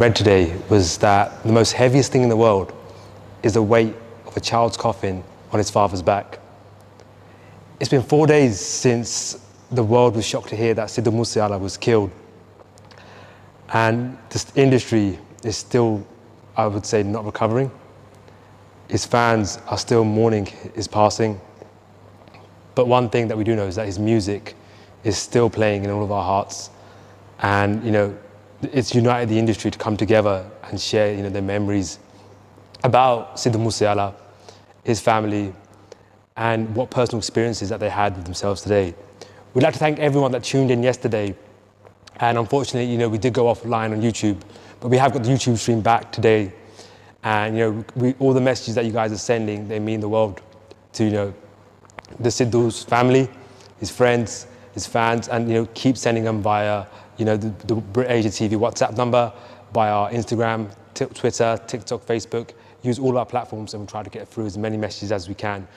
Read today was that the most heaviest thing in the world is the weight of a child's coffin on his father's back. It's been 4 days since the world was shocked to hear that Sidhu Moosewala was killed. And this industry is still, I would say, not recovering. His fans are still mourning his passing. But one thing that we do know is that his music is still playing in all of our hearts. And, it's united the industry to come together and share, their memories about Sidhu Moosewala, his family, and what personal experiences that they had with themselves today. We'd like to thank everyone that tuned in yesterday. And unfortunately, we did go offline on YouTube, but we have got the YouTube stream back today. And, all the messages that you guys are sending, they mean the world to, the Sidhu's family, his friends, his fans, and, keep sending them via, the Brit Asia TV WhatsApp number, by our Instagram, Twitter, TikTok, Facebook. Use all our platforms and we'll try to get through as many messages as we can.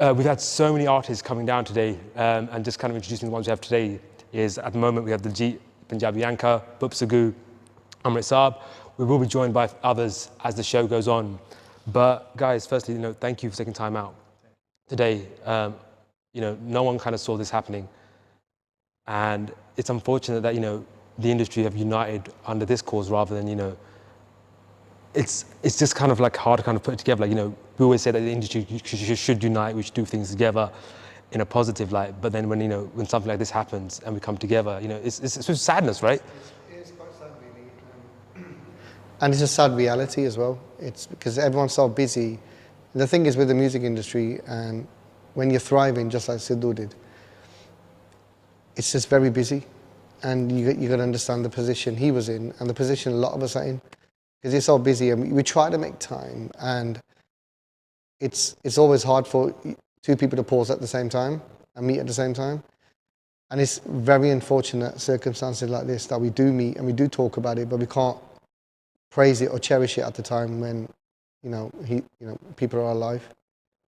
We've had so many artists coming down today, and just kind of introducing the ones we have today is, at the moment, we have Diljit, Punjabi anchor, Bups Sagu Amrit Saab. We will be joined by others as the show goes on. But guys, firstly, thank you for taking time out today. No one kind of saw this happening. And it's unfortunate that, the industry have united under this cause rather than, it's just kind of like hard to kind of put it together. Like, we always say that the industry should unite, we should do things together in a positive light. But then when something like this happens and we come together, it's with sadness, right? It is quite sad, really. And it's a sad reality as well. It's because everyone's so busy. The thing is with the music industry, and when you're thriving, just like Sidhu did, it's just very busy. And you got to understand the position he was in and the position a lot of us are in. Because you're so busy, and we try to make time, and it's always hard for two people to pause at the same time and meet at the same time. And it's very unfortunate circumstances like this that we do meet and we do talk about it, but we can't praise it or cherish it at the time when people are alive.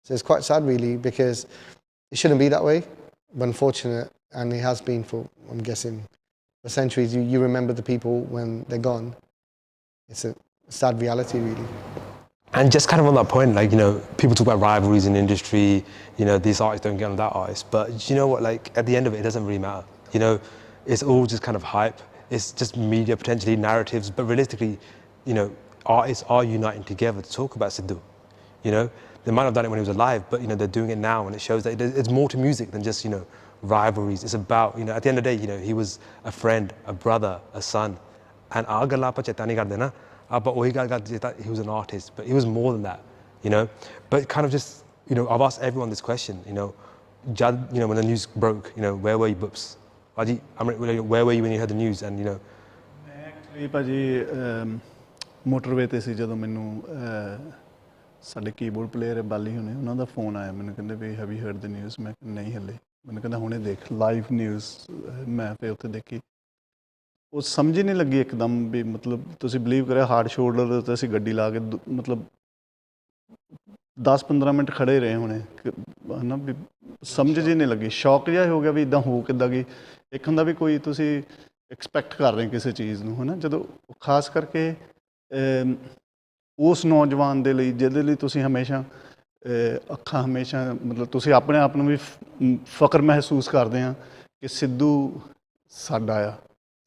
So it's quite sad, really, because it shouldn't be that way, but unfortunate, and it has been for, I'm guessing, for centuries. You remember the people when they're gone. It's a sad reality, really. And just kind of on that point, people talk about rivalries in the industry, these artists don't get on that artist. But you know what, at the end of it, it doesn't really matter. It's all just kind of hype. It's just media, potentially narratives. But realistically, artists are uniting together to talk about Sidhu. They might have done it when he was alive, but, they're doing it now. And it shows that it's more to music than just, rivalries. It's about, at the end of the day, he was a friend, a brother, a son. And he was an artist, but he was more than that, But kind of just, I've asked everyone this question, when the news broke, where were you, Bups? Where were you when you heard the news? And, Actually, ਭਾਜੀ motorway ਤੇ ਸੀ ਜਦੋਂ ਮੈਨੂੰ ਸਾਡੇ keyboard player ਬਾਲੀ ਹੋਣੇ ਉਹਨਾਂ ਦਾ phone ਆਇਆ ਮੈਨੂੰ ਕਹਿੰਦੇ we have you heard the news ਮੈਂ ਨਹੀਂ ਹੱਲੇ ਮੈਨੂੰ ਕਹਿੰਦਾ ਹੁਣੇ ਦੇਖ ਲਾਈਵ ਨਿਊਜ਼ ਮੈਂ ਫਿਰ ਉੱਥੇ ਦੇਖੀ ਉਹ ਸਮਝ ਹੀ ਨਹੀਂ ਲੱਗੀ ਇੱਕਦਮ ਵੀ ਮਤਲਬ ਤੁਸੀਂ ਬਿਲੀਵ ਕਰਿਆ ਹਾਰਡ ਸ਼ੋਲਡਰ ਦੇ ਉੱਤੇ ਅਸੀਂ ਗੱਡੀ ਲਾ ਕੇ ਮਤਲਬ 10-15 ਮਿੰਟ ਖੜੇ ਰਹੇ ਹੋਣੇ ਹੈ ਨਾ ਵੀ ਸਮਝ ਜੀ ਨਹੀਂ ਲੱਗੀ ਸ਼ੌਕ ਜਿਹਾ ਹੋ ਗਿਆ ਵੀ ਇੱਦਾਂ ਹੋ ਕਿੱਦਾਂ ਗਈ ਇੱਕ ਹੁੰਦਾ ਵੀ ਕੋਈ ਤੁਸੀਂ ਐਕਸਪੈਕਟ ਕਰ ਰਹੇ ਕਿਸੇ ਚੀਜ਼ ਨੂੰ ਹੈ ਨਾ ਜਦੋਂ ਖਾਸ ਕਰਕੇ ਉਸ ਨੌਜਵਾਨ ਦੇ ਲਈ ਜਿਹਦੇ ਲਈ ਤੁਸੀਂ ਹਮੇਸ਼ਾ ਅੱਖਾਂ ਹਮੇਸ਼ਾ ਮਤਲਬ ਤੁਸੀਂ ਆਪਣੇ ਆਪ ਨੂੰ ਵੀ ਫਖਰ ਮਹਿਸੂਸ ਕਰਦੇ ਆ ਕਿ ਸਿੱਧੂ ਸਾਡਾ ਆ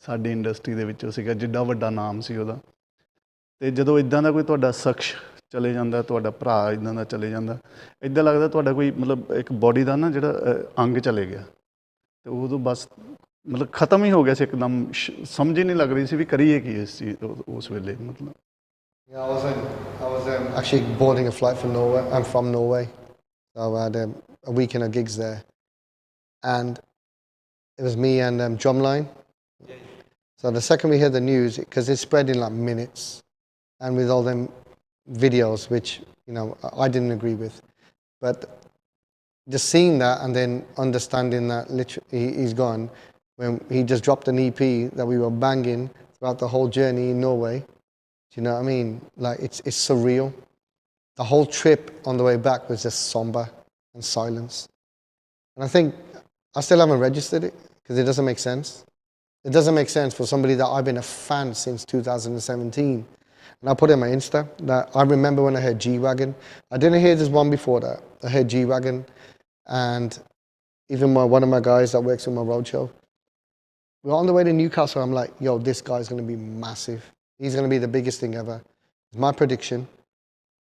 ਸਾਡੀ ਇੰਡਸਟਰੀ ਦੇ ਵਿੱਚੋਂ ਸੀਗਾ ਜਿੱਡਾ ਵੱਡਾ ਨਾਮ ਸੀ ਉਹਦਾ ਅਤੇ ਜਦੋਂ ਇੱਦਾਂ ਦਾ ਕੋਈ ਤੁਹਾਡਾ ਸ਼ਖਸ ਚਲੇ ਜਾਂਦਾ ਤੁਹਾਡਾ ਭਰਾ ਇੱਦਾਂ ਦਾ ਚਲੇ ਜਾਂਦਾ ਇੱਦਾਂ ਲੱਗਦਾ ਤੁਹਾਡਾ ਕੋਈ ਮਤਲਬ ਇੱਕ ਬੋਡੀ ਦਾ ਨਾ ਜਿਹੜਾ ਅੰਗ ਚਲੇ ਗਿਆ ਅਤੇ ਉਦੋਂ ਬਸ ਮਤਲਬ ਖਤਮ ਹੀ ਹੋ ਗਿਆ ਸੀ ਇੱਕਦਮ ਸਮਝ ਹੀ ਨਹੀਂ ਲੱਗ ਰਹੀ ਸੀ ਵੀ ਕਰੀਏ ਕੀ ਇਸ ਚੀਜ਼ ਉਸ ਵੇਲੇ ਮਤਲਬ Yeah, I was actually boarding a flight from Norway. I'm from Norway, so I had a weekend of gigs there, and it was me and Drumline. So the second we heard the news, because it spread in like minutes, and with all them videos, which I didn't agree with, but just seeing that and then understanding that literally he's gone, when he just dropped an EP that we were banging throughout the whole journey in Norway. Do you know what I mean? Like, it's surreal. The whole trip on the way back was just somber and silence. And I think I still haven't registered it because it doesn't make sense. It doesn't make sense for somebody that I've been a fan since 2017. And I put it on my Insta that I remember when I heard G-Wagon. I didn't hear this one before that. I heard G-Wagon, and even one of my guys that works with my roadshow, we're on the way to Newcastle. I'm like, yo, this guy's going to be massive. He's going to be the biggest thing ever. It's my prediction.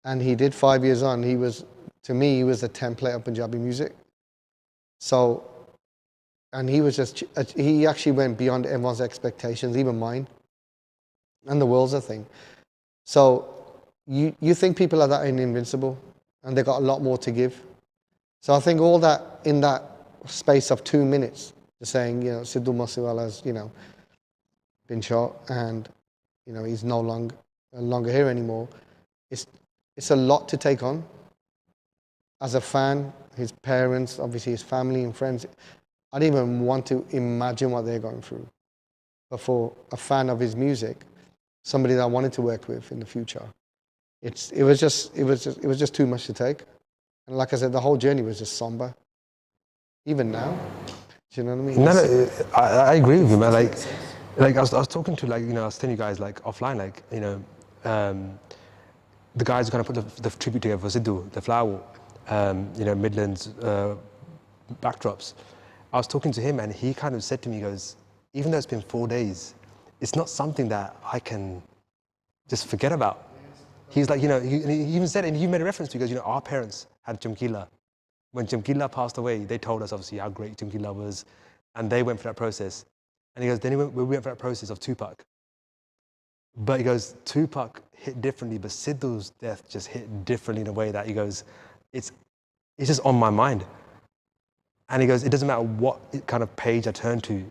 And he did 5 years on. He was, to me, he was the template of Punjabi music. So, and he was just, he actually went beyond everyone's expectations, even mine. And the world's a thing. So you think people like that are invincible, and they've got a lot more to give. So I think all that, in that space of 2 minutes, just saying, you know, Sidhu Moosewala's, you know, been shot, and, you know, he's no longer here anymore. It's a lot to take on. As a fan, his parents, obviously his family and friends, I don't even want to imagine what they're going through. But for a fan of his music, somebody that I wanted to work with in the future, it was just too much to take. And like I said, the whole journey was just somber. Even now, do you know what I mean? No, I agree with you, man. Like I was talking to, like, you know, I was telling you guys, like, offline, like, you know, the guys who kind of put the tribute together for Sidhu, the flower, you know, Midlands backdrops. I was talking to him, and he kind of said to me, he goes, even though it's been 4 days, it's not something that I can just forget about. He's like, you know, he even said, and he made a reference to, because, you know, our parents had Chamkila. When Chamkila passed away, they told us, obviously, how great Chamkila was, and they went through that process. And he goes, then we went through that process of Tupac. But he goes, Tupac hit differently, but Sidhu's death just hit differently in a way that, he goes, it's just on my mind. And he goes, it doesn't matter what kind of page I turn to,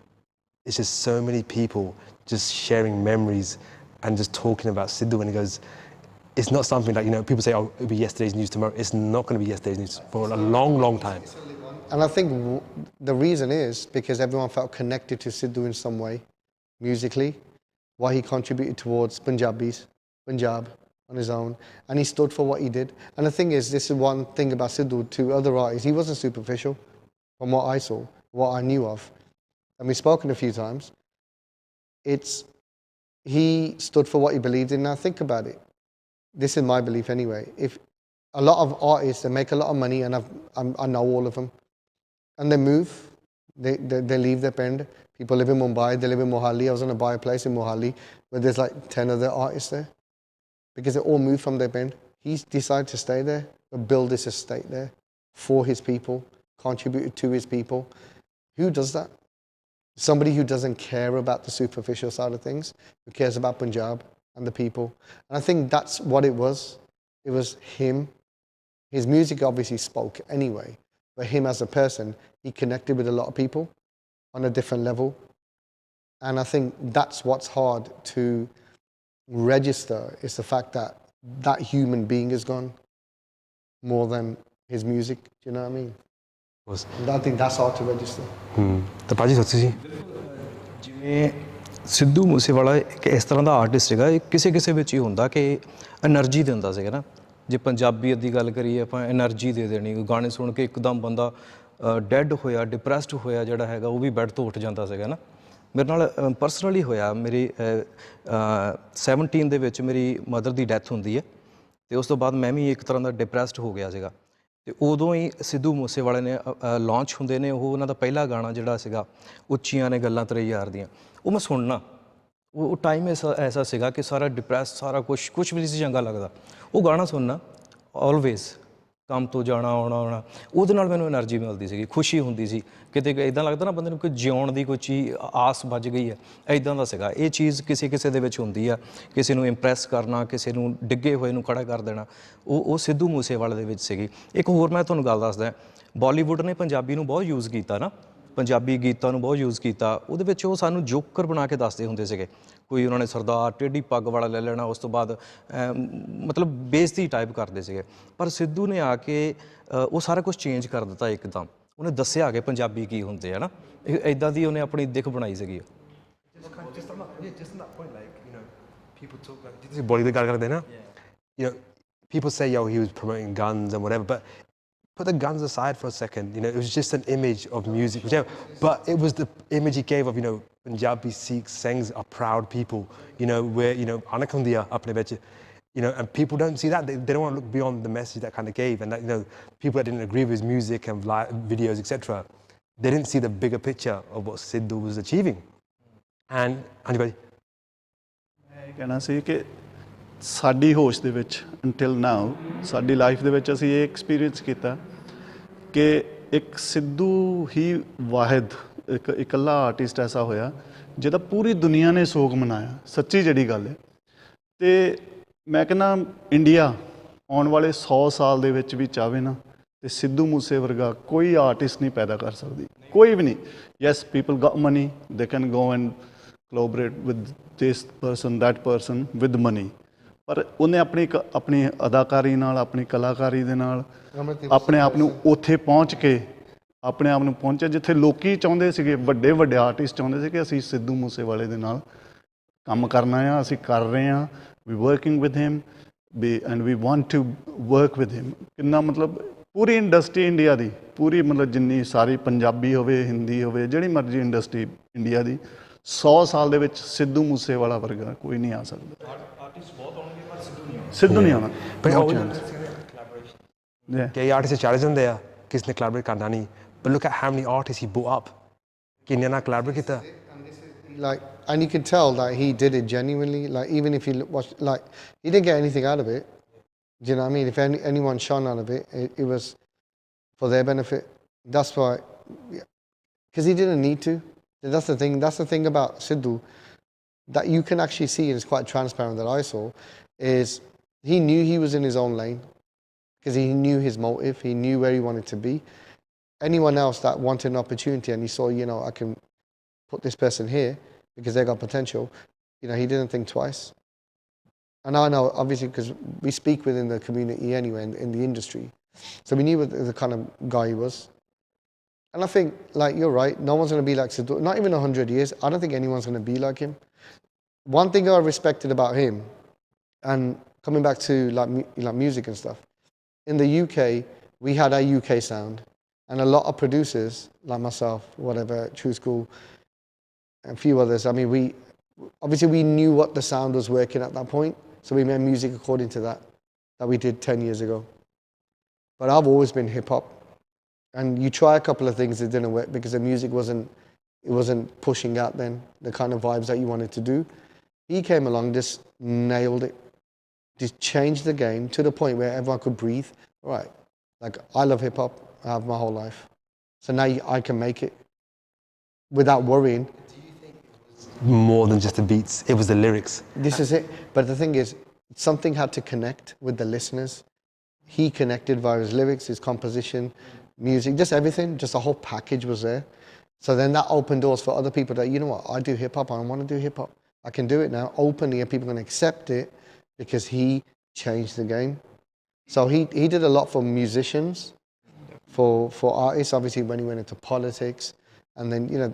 it's just so many people just sharing memories and just talking about Sidhu. And he goes, it's not something that, you know, people say, oh, it'll be yesterday's news tomorrow. It's not going to be yesterday's news for a long, long time. And I think the reason is because everyone felt connected to Sidhu in some way, musically, what he contributed towards Punjab on his own, and he stood for what he did. And the thing is, this is one thing about Sidhu to other artists, he wasn't superficial from what I saw, what I knew of. And we've spoken a few times. He stood for what he believed in. Now think about it. This is my belief anyway. If a lot of artists, they make a lot of money, and I know all of them, and they move, they leave their band. People live in Mumbai, they live in Mohali. I was going to buy a place in Mohali where there's like 10 other artists there, because they all moved from their band. He decided to stay there, and build this estate there for his people, contributed to his people. Who does that? Somebody who doesn't care about the superficial side of things, who cares about Punjab and the people. And I think that's what it was. It was him. His music obviously spoke anyway, but him as a person, he connected with a lot of people on a different level. And I think that's what's hard to register, is the fact that that human being is gone more than his music. Do you know what I mean? I think that's hard to register. ਤਾਂ ਭਾਜੀ ਸੱਚੀ ਜੀ ਜਿਵੇਂ ਸਿੱਧੂ ਮੂਸੇਵਾਲਾ ਇੱਕ ਇਸ ਤਰ੍ਹਾਂ ਦਾ artist ਸੀਗਾ, ਇਹ ਕਿਸੇ ਕਿਸੇ ਵਿੱਚ ਹੀ ਹੁੰਦਾ ਕਿ એનર્ਜੀ ਦਿੰਦਾ ਸੀਗਾ ਨਾ। ਜੇ ਪੰਜਾਬੀਅਤ ਦੀ ਗੱਲ ਕਰੀਏ ਆਪਾਂ, એનર્ਜੀ ਦੇ ਦੇਣੀ। ਗਾਣੇ ਸੁਣ ਕੇ ਇੱਕਦਮ ਬੰਦਾ ਡੈਡ ਹੋਇਆ, ਡਿਪਰੈਸਡ ਹੋਇਆ ਜਿਹੜਾ ਹੈਗਾ, ਉਹ ਵੀ ਬੈੱਡ ਤੋਂ ਉੱਠ ਜਾਂਦਾ ਸੀਗਾ ਨਾ। ਮੇਰੇ ਨਾਲ ਪਰਸਨਲੀ ਹੋਇਆ। ਮੇਰੀ 17 ਦੇ ਵਿੱਚ ਮੇਰੀ ਮਦਰ ਦੀ ਡੈਥ ਹੁੰਦੀ ਹੈ, ਅਤੇ ਉਸ ਤੋਂ ਬਾਅਦ ਮੈਂ ਵੀ ਇੱਕ ਤਰ੍ਹਾਂ ਦਾ ਡਿਪਰੈਸਡ ਹੋ ਗਿਆ ਸੀਗਾ। ਅਤੇ ਉਦੋਂ ਹੀ ਸਿੱਧੂ ਮੂਸੇਵਾਲੇ ਨੇ ਲਾਂਚ ਹੁੰਦੇ ਨੇ, ਉਹ ਉਹਨਾਂ ਦਾ ਪਹਿਲਾ ਗਾਣਾ ਜਿਹੜਾ ਸੀਗਾ, ਉੱਚੀਆਂ ਨੇ ਗੱਲਾਂ ਤੇਰੇ ਯਾਰ ਦੀਆਂ, ਉਹ ਮੈਂ ਸੁਣਨਾ। ਉਹ ਟਾਈਮ ਐਸਾ ਸੀਗਾ ਕਿ ਸਾਰਾ ਡਿਪਰੈਸ, ਸਾਰਾ ਕੁਛ ਵੀ ਨਹੀਂ ਸੀ ਚੰਗਾ ਲੱਗਦਾ। ਉਹ ਗਾਣਾ ਸੁਣਨਾ ਆਲਵੇਜ਼, ਕੰਮ ਤੋਂ ਜਾਣਾ ਆਉਣਾ, ਉਹਦੇ ਨਾਲ ਮੈਨੂੰ ਐਨਰਜੀ ਮਿਲਦੀ ਸੀਗੀ, ਖੁਸ਼ੀ ਹੁੰਦੀ ਸੀ। ਕਿਤੇ ਇੱਦਾਂ ਲੱਗਦਾ ਨਾ ਬੰਦੇ ਨੂੰ ਕਿ ਜਿਉਣ ਦੀ ਕੋਈ ਚੀਜ਼ ਆਸ ਵੱਜ ਗਈ ਹੈ, ਇੱਦਾਂ ਦਾ ਸੀਗਾ। ਇਹ ਚੀਜ਼ ਕਿਸੇ ਦੇ ਵਿੱਚ ਹੁੰਦੀ ਆ, ਕਿਸੇ ਨੂੰ ਇੰਪਰੈਸ ਕਰਨਾ, ਕਿਸੇ ਨੂੰ ਡਿੱਗੇ ਹੋਏ ਨੂੰ ਖੜਾ ਕਰ ਦੇਣਾ, ਉਹ ਸਿੱਧੂ ਮੂਸੇਵਾਲੇ ਦੇ ਵਿੱਚ ਸੀਗੀ। ਇੱਕ ਹੋਰ ਮੈਂ ਤੁਹਾਨੂੰ ਗੱਲ ਦੱਸਦਾ, ਬਾਲੀਵੁੱਡ ਨੇ ਪੰਜਾਬੀ ਨੂੰ ਬਹੁਤ ਯੂਜ਼ ਕੀਤਾ ਨਾ, ਪੰਜਾਬੀ ਗੀਤਾਂ ਨੂੰ ਬਹੁਤ ਯੂਜ਼ ਕੀਤਾ। ਉਹਦੇ ਵਿੱਚ ਉਹ ਸਾਨੂੰ ਜੋਕਰ ਬਣਾ ਕੇ ਦੱਸਦੇ ਹੁੰਦੇ ਸੀਗੇ। ਕੋਈ ਉਹਨਾਂ ਨੇ ਸਰਦਾਰ ਟੇਢੀ ਪੱਗ ਵਾਲਾ ਲੈ ਲੈਣਾ, ਉਸ ਤੋਂ ਬਾਅਦ ਮਤਲਬ ਬੇਇੱਜ਼ਤੀ ਟਾਈਪ ਕਰਦੇ ਸੀਗੇ। ਪਰ ਸਿੱਧੂ ਨੇ ਆ ਕੇ ਉਹ ਸਾਰਾ ਕੁਛ ਚੇਂਜ ਕਰ ਦਿੱਤਾ ਇੱਕਦਮ। ਉਹਨੇ ਦੱਸਿਆ ਕਿ ਪੰਜਾਬੀ ਕੀ ਹੁੰਦੇ ਆ ਨਾ, ਇੱਦਾਂ ਦੀ ਉਹਨੇ ਆਪਣੀ ਦਿੱਖ ਬਣਾਈ ਸੀਗੀ। ਬੋਲੀ ਦੀ ਗੱਲ ਕਰਦੇ ਨਾ, you know, people say, yo, he was promoting guns and whatever, but put the guns aside for a second. You know, it was just an image of music, whichever. But it was the image he gave of, you know, Punjabi Sikhs, Singhs are proud people. You know, we're, you know, anak hundiya apne vich, you know, and people don't see that. They don't want to look beyond the message that kind of gave. And that, you know, people that didn't agree with his music and videos, etc., they didn't see the bigger picture of what Sidhu was achieving. And anybody? ਮੈਂ ਇਹ ਕਹਿਣਾ ਸੀ ਕਿ ਸਾਡੀ ਹੋਸ਼ ਦੇ ਵਿੱਚ until now ਸਾਡੀ life ਦੇ ਵਿੱਚ ਅਸੀਂ ਇਹ ਐਕਸਪੀਰੀਅੰਸ ਕੀਤਾ ਕਿ ਇੱਕ ਸਿੱਧੂ ਹੀ ਵਾਹਿਦ ਇੱਕ ਇਕੱਲਾ ਆਰਟਿਸਟ ਐਸਾ ਹੋਇਆ ਜਿਹਦਾ ਪੂਰੀ ਦੁਨੀਆ ਨੇ ਸੋਗ ਮਨਾਇਆ ਸੱਚੀ ਜਿਹੜੀ ਗੱਲ ਹੈ ਤੇ ਮੈਂ ਕਹਿੰਦਾ ਇੰਡੀਆ ਆਉਣ ਵਾਲੇ 100 ਸਾਲ ਦੇ ਵਿੱਚ ਵੀ ਚਾਹਵੇ ਨਾ ਤੇ ਸਿੱਧੂ ਮੂਸੇ ਵਰਗਾ ਕੋਈ ਆਰਟਿਸਟ ਨਹੀਂ ਪੈਦਾ ਕਰ ਸਕਦੀ ਕੋਈ ਵੀ ਨਹੀਂ yes people got money they can go and collaborate with this person that person with money ਪਰ ਉਹਨੇ ਆਪਣੀ ਅਦਾਕਾਰੀ ਨਾਲ ਆਪਣੀ ਕਲਾਕਾਰੀ ਦੇ ਨਾਲ ਆਪਣੇ ਆਪ ਨੂੰ ਉੱਥੇ ਪਹੁੰਚ ਕੇ ਆਪਣੇ ਆਪ ਨੂੰ ਪਹੁੰਚਿਆ ਜਿੱਥੇ ਲੋਕੀ ਚਾਹੁੰਦੇ ਸੀਗੇ ਵੱਡੇ ਆਰਟਿਸਟ ਚਾਹੁੰਦੇ ਸੀ ਕਿ ਅਸੀਂ ਸਿੱਧੂ ਮੂਸੇਵਾਲੇ ਦੇ ਨਾਲ ਕੰਮ ਕਰਨਾ ਆ ਅਸੀਂ ਕਰ ਰਹੇ ਹਾਂ we working with him and we want to work with him ਕਿੰਨਾ ਮਤਲਬ ਪੂਰੀ ਇੰਡਸਟਰੀ ਇੰਡੀਆ ਦੀ ਪੂਰੀ ਮਤਲਬ ਜਿੰਨੀ ਸਾਰੀ ਪੰਜਾਬੀ ਹੋਵੇ ਹਿੰਦੀ ਹੋਵੇ ਜਿਹੜੀ ਮਰਜ਼ੀ ਇੰਡਸਟਰੀ ਇੰਡੀਆ ਦੀ 100 ਸਾਲ ਦੇ ਵਿੱਚ ਸਿੱਧੂ ਮੂਸੇਵਾਲਾ ਵਰਗਾ ਕੋਈ ਨਹੀਂ ਆ ਸਕਦਾ ਆਰਟਿਸਟ ਬਹੁਤ ਆਉਣਗੇ ਪਰ ਸਿੱਧੂ ਨਹੀਂ ਆਉਣਾ ਕਈ ਆਰਟਿਸਟ ਚੱਲ ਜਾਂਦੇ ਆ ਕਿਸ ਨੇ ਕੋਲੈਬੋਰੇਟ ਕਰਨਾ ਨਹੀਂ but look at how many artists he brought up ਕਿੰਨੇ ਨਾਲ ਕੋਲੈਬੋਰੇਟ ਕੀਤਾ like and you can tell that he did it genuinely like even if you watch like he didn't get anything out of it do you know what I mean if anyone shone out of it it was for their benefit that's why because he didn't need to that's the thing about Sidhu that you can actually see and it's quite transparent that I saw is he knew he was in his own lane because he knew his motive he knew where he wanted to be anyone else that wanted an opportunity and he saw you know I can put this person here because they got potential you know he didn't think twice and I know obviously because we speak within the community anyway in the industry so we knew the kind of guy he was and I think like you're right no one's going to be like Sidhu not even 100 years I don't think anyone's going to be like him one thing I respected about him and coming back to like music and stuff in the UK we had our UK sound and a lot of producers like myself whatever True School and a few others I mean we knew what the sound was working at that point so we made music according to that we did 10 years ago but I've always been hip hop and you try a couple of things that didn't work because the music wasn't pushing out then the kind of vibes that you wanted to do he came along just nailed it just changed the game to the point where everyone could breathe right like I love hip hop I have my whole life so now I can make it without worrying do you think it was more than just the beats it was the lyrics this is it but the thing is something had to connect with the listeners he connected via his lyrics his composition music just everything just the whole package was there so then that opened doors for other people that you know what I do hip hop I want to do hip hop I can do it now openly and people are going to accept it because he changed the game so he did a lot for musicians for artists obviously when he went into politics and then you know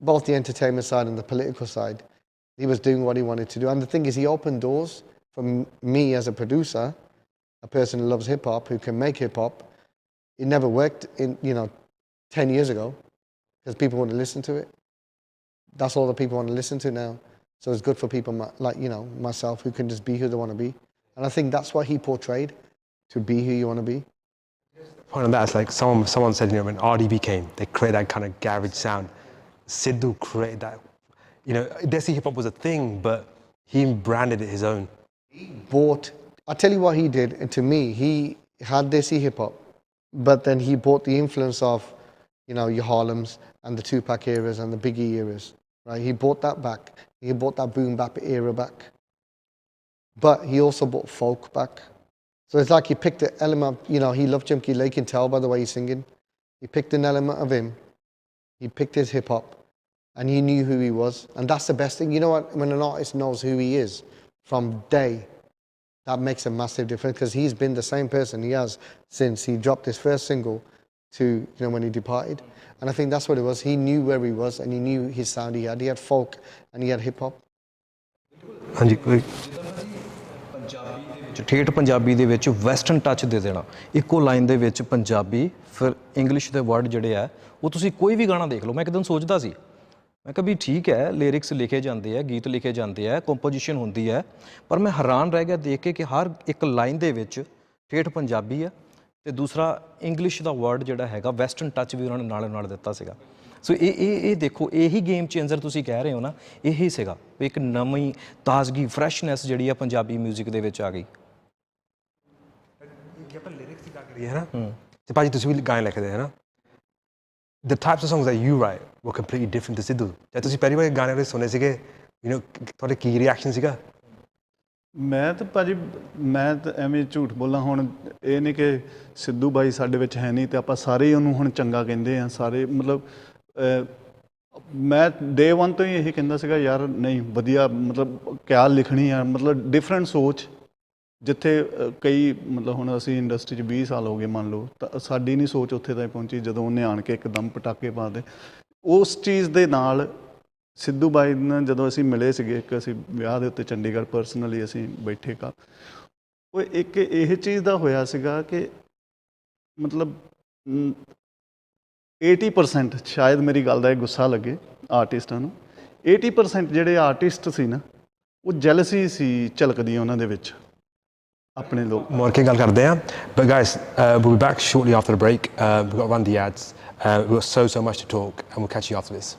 both the entertainment side and the political side he was doing what he wanted to do and the thing is he opened doors for me as a producer a person who loves hip hop who can make hip hop it never worked in you know 10 years ago because people want to listen to it that's all the people want to listen to now so it's good for people like you know myself who can just be who they want to be and I think that's what he portrayed to be who you want to be point on that is like someone said you know when RDB came they created that kind of garage sound Sidhu created that you know Desi hip hop was a thing but he branded it his own he bought I'll tell you what he did and to me he had Desi hip hop but then he bought the influence of you know your Harlems and the Tupac eras and the Biggie eras right he bought that back he bought that boom bap era back but he also bought folk back so it's like he picked an element of, you know he loved Chumki Lake can tell by the way he's singing he picked an element of him he picked his hip hop and he knew who he was and that's the best thing you know what when an artist knows who he is from day that makes a massive difference because he's been the same person he has since he dropped his first single to you know when he departed and I think that's what it was he knew where he was and he knew his sound he had folk and he had hip hop ਹਾਂਜੀ ਠੇਠ ਪੰਜਾਬੀ ਦੇ ਵਿੱਚ western touch ਦੇ ਦੇਣਾ ਇੱਕੋ line ਦੇ ਵਿੱਚ ਪੰਜਾਬੀ ਫਿਰ ਇੰਗਲਿਸ਼ ਦੇ ਵਰਡ ਜਿਹੜੇ ਆ ਉਹ ਤੁਸੀਂ ਕੋਈ ਵੀ ਗਾਣਾ ਦੇਖ ਲਓ ਮੈਂ ਇੱਕ ਦਿਨ ਸੋਚਦਾ ਸੀ मैं कहा भी ठीक है, लिरिक्स लिखे जाते हैं, गीत लिखे जाते हैं, कंपोजिशन होती है, पर मैं हैरान रह गया देख के कि हर एक लाइन दे विच ठेठ पंजाबी है ਤੇ दूसरा इंग्लिश ਦਾ वर्ड ਜਿਹੜਾ ਹੈਗਾ ਵੈਸਟਰਨ ਟੱਚ ਵੀ ਉਹਨਾਂ ਨੇ ਨਾਲੇ ਨਾਲ ਦਿੱਤਾ ਸੀਗਾ। ਸੋ ਇਹ ਦੇਖੋ, ਇਹੀ ਗੇਮ ਚੇਂਜਰ ਤੁਸੀਂ ਕਹਿ ਰਹੇ ਹੋ ਨਾ, ਇਹੀ ਸੀਗਾ ਵੀ ਇੱਕ ਨਵੀਂ ਤਾਜ਼ਗੀ, ਫਰੈਸ਼ਨੈਸ ਜਿਹੜੀ ਆ ਪੰਜਾਬੀ ਮਿਊਜ਼ਿਕ ਦੇ ਵਿੱਚ ਆ ਗਈ। ਜੇ ਆਪਾਂ ਲਿਰਿਕਸ ਦੀ ਗੱਲ ਕਰੀਏ ਹੈ ਨਾ, ਤੇ ਭਾਜੀ ਤੁਸੀਂ ਵੀ ਗਾਣੇ ਲਿਖਦੇ ਹੈ ਨਾ, the types of songs that you write were completely different to Sidhu. ਜਦ ਤੁਸੀਂ ਪਹਿਲੀ ਵਾਰ ਗਾਣੇ ਵਾਲੇ ਸੁਣੇ ਸੀਗੇ, ਤੁਹਾਡੇ ਕੀ ਰਿਐਕਸ਼ਨ ਸੀਗਾ? ਮੈਂ ਤਾਂ ਭਾਜੀ, ਮੈਂ ਤਾਂ ਐਵੇਂ ਝੂਠ ਬੋਲਾਂ, ਹੁਣ ਇਹ ਨਹੀਂ ਕਿ ਸਿੱਧੂ ਬਾਈ ਸਾਡੇ ਵਿੱਚ ਹੈ ਨਹੀਂ ਤੇ ਆਪਾਂ ਸਾਰੇ ਹੀ ਉਹਨੂੰ ਹੁਣ ਚੰਗਾ ਕਹਿੰਦੇ ਆ ਸਾਰੇ, ਮਤਲਬ ਮੈਂ ਡੇ 1 ਤੋਂ ਹੀ ਇਹੀ ਕਹਿੰਦਾ ਸੀਗਾ ਯਾਰ ਨਹੀਂ ਵਧੀਆ, ਮਤਲਬ ਕਿਆ ਲਿਖਣੀ ਆ, ਮਤਲਬ ਡਿਫਰੈਂਟ ਸੋਚ। ਜਿੱਥੇ ਕਈ ਮਤਲਬ ਹੁਣ ਅਸੀਂ ਇੰਡਸਟਰੀ 'ਚ 20 ਸਾਲ ਹੋ ਗਏ ਮੰਨ ਲਓ, ਤਾਂ ਸਾਡੀ ਨਹੀਂ ਸੋਚ ਉੱਥੇ ਤੱਕ ਪਹੁੰਚੀ ਜਦੋਂ ਉਹਨੇ ਆਣ ਕੇ ਇੱਕਦਮ ਪਟਾਕੇ ਪਾ ਦੇ। ਉਸ ਚੀਜ਼ ਦੇ ਨਾਲ ਸਿੱਧੂ ਬਾਈ ਨਾਲ ਜਦੋਂ ਅਸੀਂ ਮਿਲੇ ਸੀਗੇ, ਇੱਕ ਅਸੀਂ ਵਿਆਹ ਦੇ ਉੱਤੇ ਚੰਡੀਗੜ੍ਹ ਪਰਸਨਲੀ ਅਸੀਂ ਬੈਠੇ ਕਾ, ਉਹ ਇੱਕ ਇਹ ਚੀਜ਼ ਦਾ ਹੋਇਆ ਸੀਗਾ ਕਿ ਮਤਲਬ 80% ਸ਼ਾਇਦ ਮੇਰੀ ਗੱਲ ਦਾ ਇਹ ਗੁੱਸਾ ਲੱਗੇ ਆਰਟਿਸਟਾਂ ਨੂੰ, 80% ਜਿਹੜੇ ਆਰਟਿਸਟ ਸੀ ਨਾ, ਉਹ ਜੈਲਸੀ ਸੀ ਝਲਕਦੀ ਉਹਨਾਂ ਦੇ ਵਿੱਚ ਆਪਣੇ ਲੋਕ। ਮੋਰ ਕੇ ਗੱਲ ਕਰਦੇ ਆ, but guys, we'll be back shortly after the break. We've got to run the ads. We've got so much to talk, and we'll catch you after this.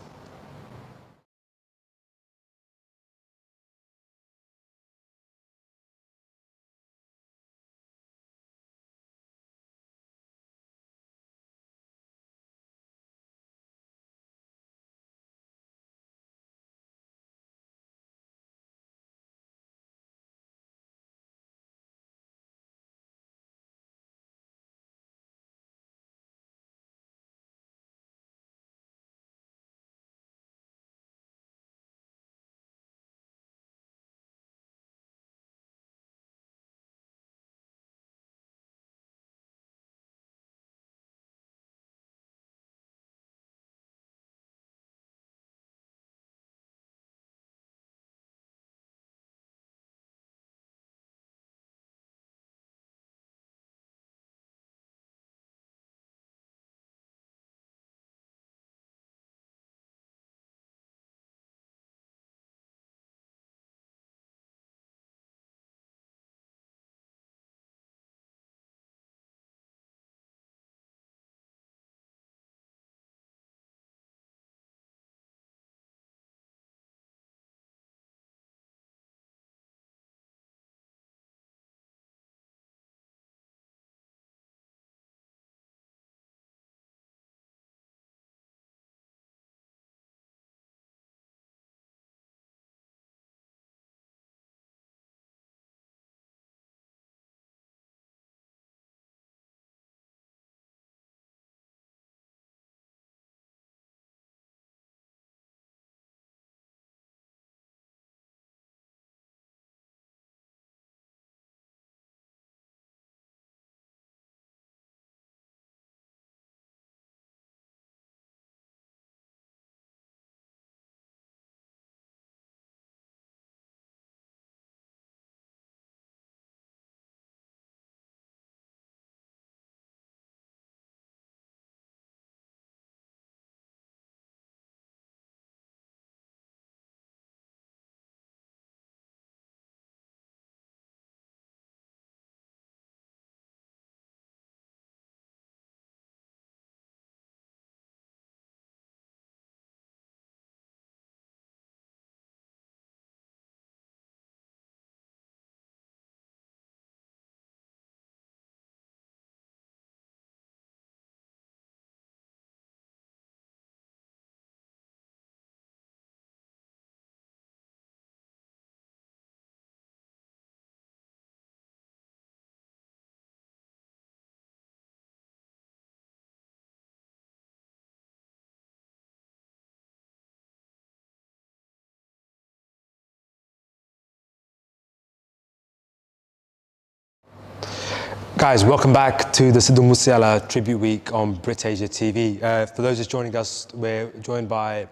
Guys, welcome back to the Sidhu Moosewala Tribute Week on BritAsia TV. For those just joining us, we're joined by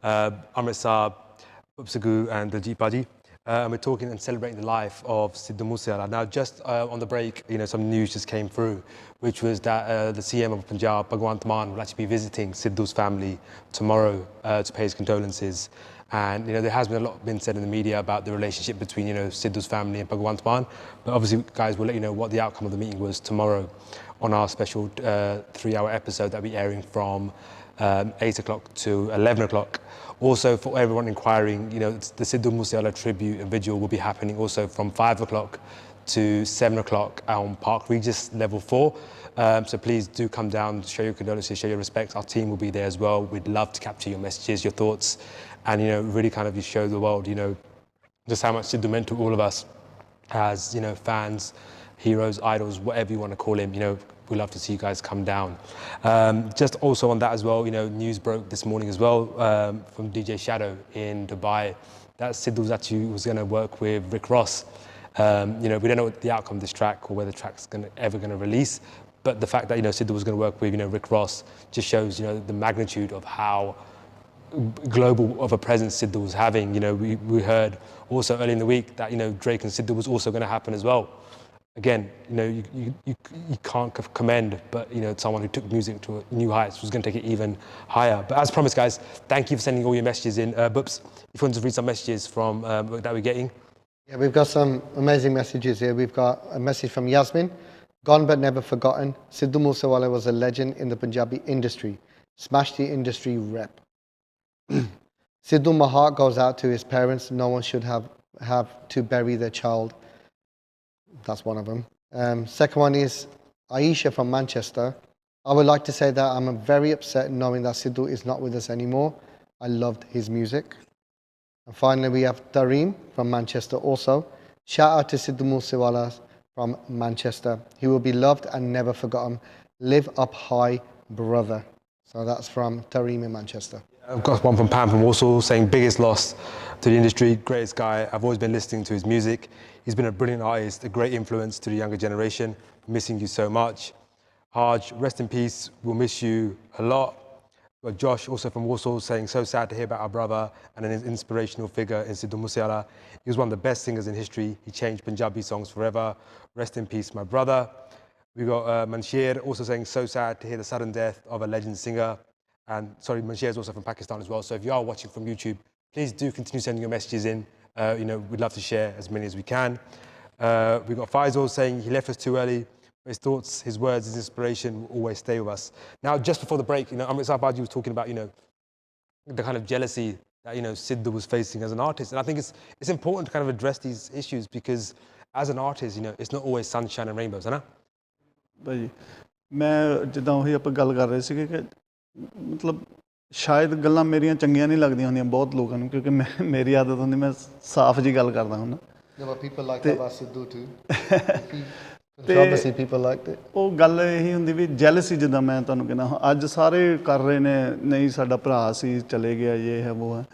Amrit Saab, Bups Sagu and Diljit. and we're talking and celebrating the life of Sidhu Moosewala. Now, just on the break, some news just came through, which was that the CM of Punjab, Bhagwant Mann, will actually be visiting Sidhu's family tomorrow to pay his condolences. And there has been a lot been said in the media about the relationship between Sidhu's family and Bhagwant Mann. But obviously, guys, we'll let you know what the outcome of the meeting was tomorrow on our special 3-hour episode that we'll be airing from 8 o'clock to 11 o'clock. Also, for everyone inquiring, the Sidhu Moosewala tribute and vigil will be happening also from 5 o'clock to 7 o'clock on Park Regis Level 4. So please do come down, show your condolences, show your respects. Our team will be there as well. We'd love to capture your messages, your thoughts, and really kind of show the world, just how much Sidhu meant to all of us as fans, heroes, idols, whatever you want to call him. We'd love to see you guys come down. Just also on that as well, news broke this morning as well from DJ Shadow in Dubai that Sidhu actually was going to work with Rick Ross. We don't know what the outcome of this track or whether the track's ever going to release, but the fact that Sidhu was going to work with Rick Ross just shows the magnitude of how global of a presence Sidhu was having. We heard also early in the week that Drake and Sidhu was also going to happen as well. Again, you can't commend, but someone who took music to new heights was going to take it even higher. But as promised, guys, thank you for sending all your messages in. Bups, if you want to read some messages from that we're getting. Yeah, we've got some amazing messages here. We've got a message from Yasmin. Gone but never forgotten. Sidhu Moosewala was a legend in the Punjabi industry. Smashed the industry rep. Sidhu, my heart goes out to his parents. No one should have to bury their child. That's one of them. Second one is Aisha from Manchester. I would like to say that I'm very upset knowing that Sidhu is not with us anymore. I loved his music. And finally, we have Tareem from Manchester also. Shout out to Sidhu Moosewala from Manchester. He will be loved and never forgotten. Live up high, brother. So that's from Tareem in Manchester. I've got one from Pam from Warsaw saying biggest loss to the industry, greatest guy. I've always been listening to his music. He's been a brilliant artist, a great influence to the younger generation. Missing you so much. Haj, rest in peace. We'll miss you a lot. We've got Josh, also from Warsaw, saying so sad to hear about our brother and an inspirational figure in Sidhu Moosewala. He was one of the best singers in history. He changed Punjabi songs forever. Rest in peace, my brother. We've got Manshir also saying so sad to hear the sudden death of a legend singer. And sorry, Manshir is also from Pakistan as well. So if you are watching from YouTube, please do continue sending your messages in. We'd love to share as many as we can. We've got Faisal saying he left us too early. His thoughts, his words, his inspiration will always stay with us. Now, just before the break, Amrit Saab was talking about, the kind of jealousy that, Sidhu was facing as an artist. And I think it's important to kind of address these issues because as an artist, it's not always sunshine and rainbows, है ना? भाई मैं जिद्दां ਉਹੀ ਆਪਾਂ ਗੱਲ ਕਰ ਰਹੇ ਸੀਗੇ ਕਿ ਮਤਲਬ ਸ਼ਾਇਦ ਗੱਲਾਂ ਮੇਰੀਆਂ ਚੰਗੀਆਂ ਨਹੀਂ ਲੱਗਦੀਆਂ ਹੁੰਦੀਆਂ ਬਹੁਤ ਲੋਕਾਂ ਨੂੰ ਕਿਉਂਕਿ ਮੇਰੀ ਆਦਤ ਹੁੰਦੀ ਮੈਂ ਸਾਫ਼ ਜੀ ਗੱਲ ਕਰਦਾ ਹੁੰਦਾ people like that about Sidhu too. Obviously people liked it. ਉਹ ਗੱਲ ਇਹੀ ਹੁੰਦੀ ਵੀ ਜੈਲਸੀ ਜਿੱਦਾਂ ਮੈਂ ਤੁਹਾਨੂੰ ਕਹਿੰਦਾ ਅੱਜ ਸਾਰੇ ਕਰ ਰਹੇ ਨੇ ਨਹੀਂ ਸਾਡਾ ਭਰਾ ਸੀ ਚਲੇ ਗਿਆ ਇਹ ਹੈ ਉਹ ਹੈ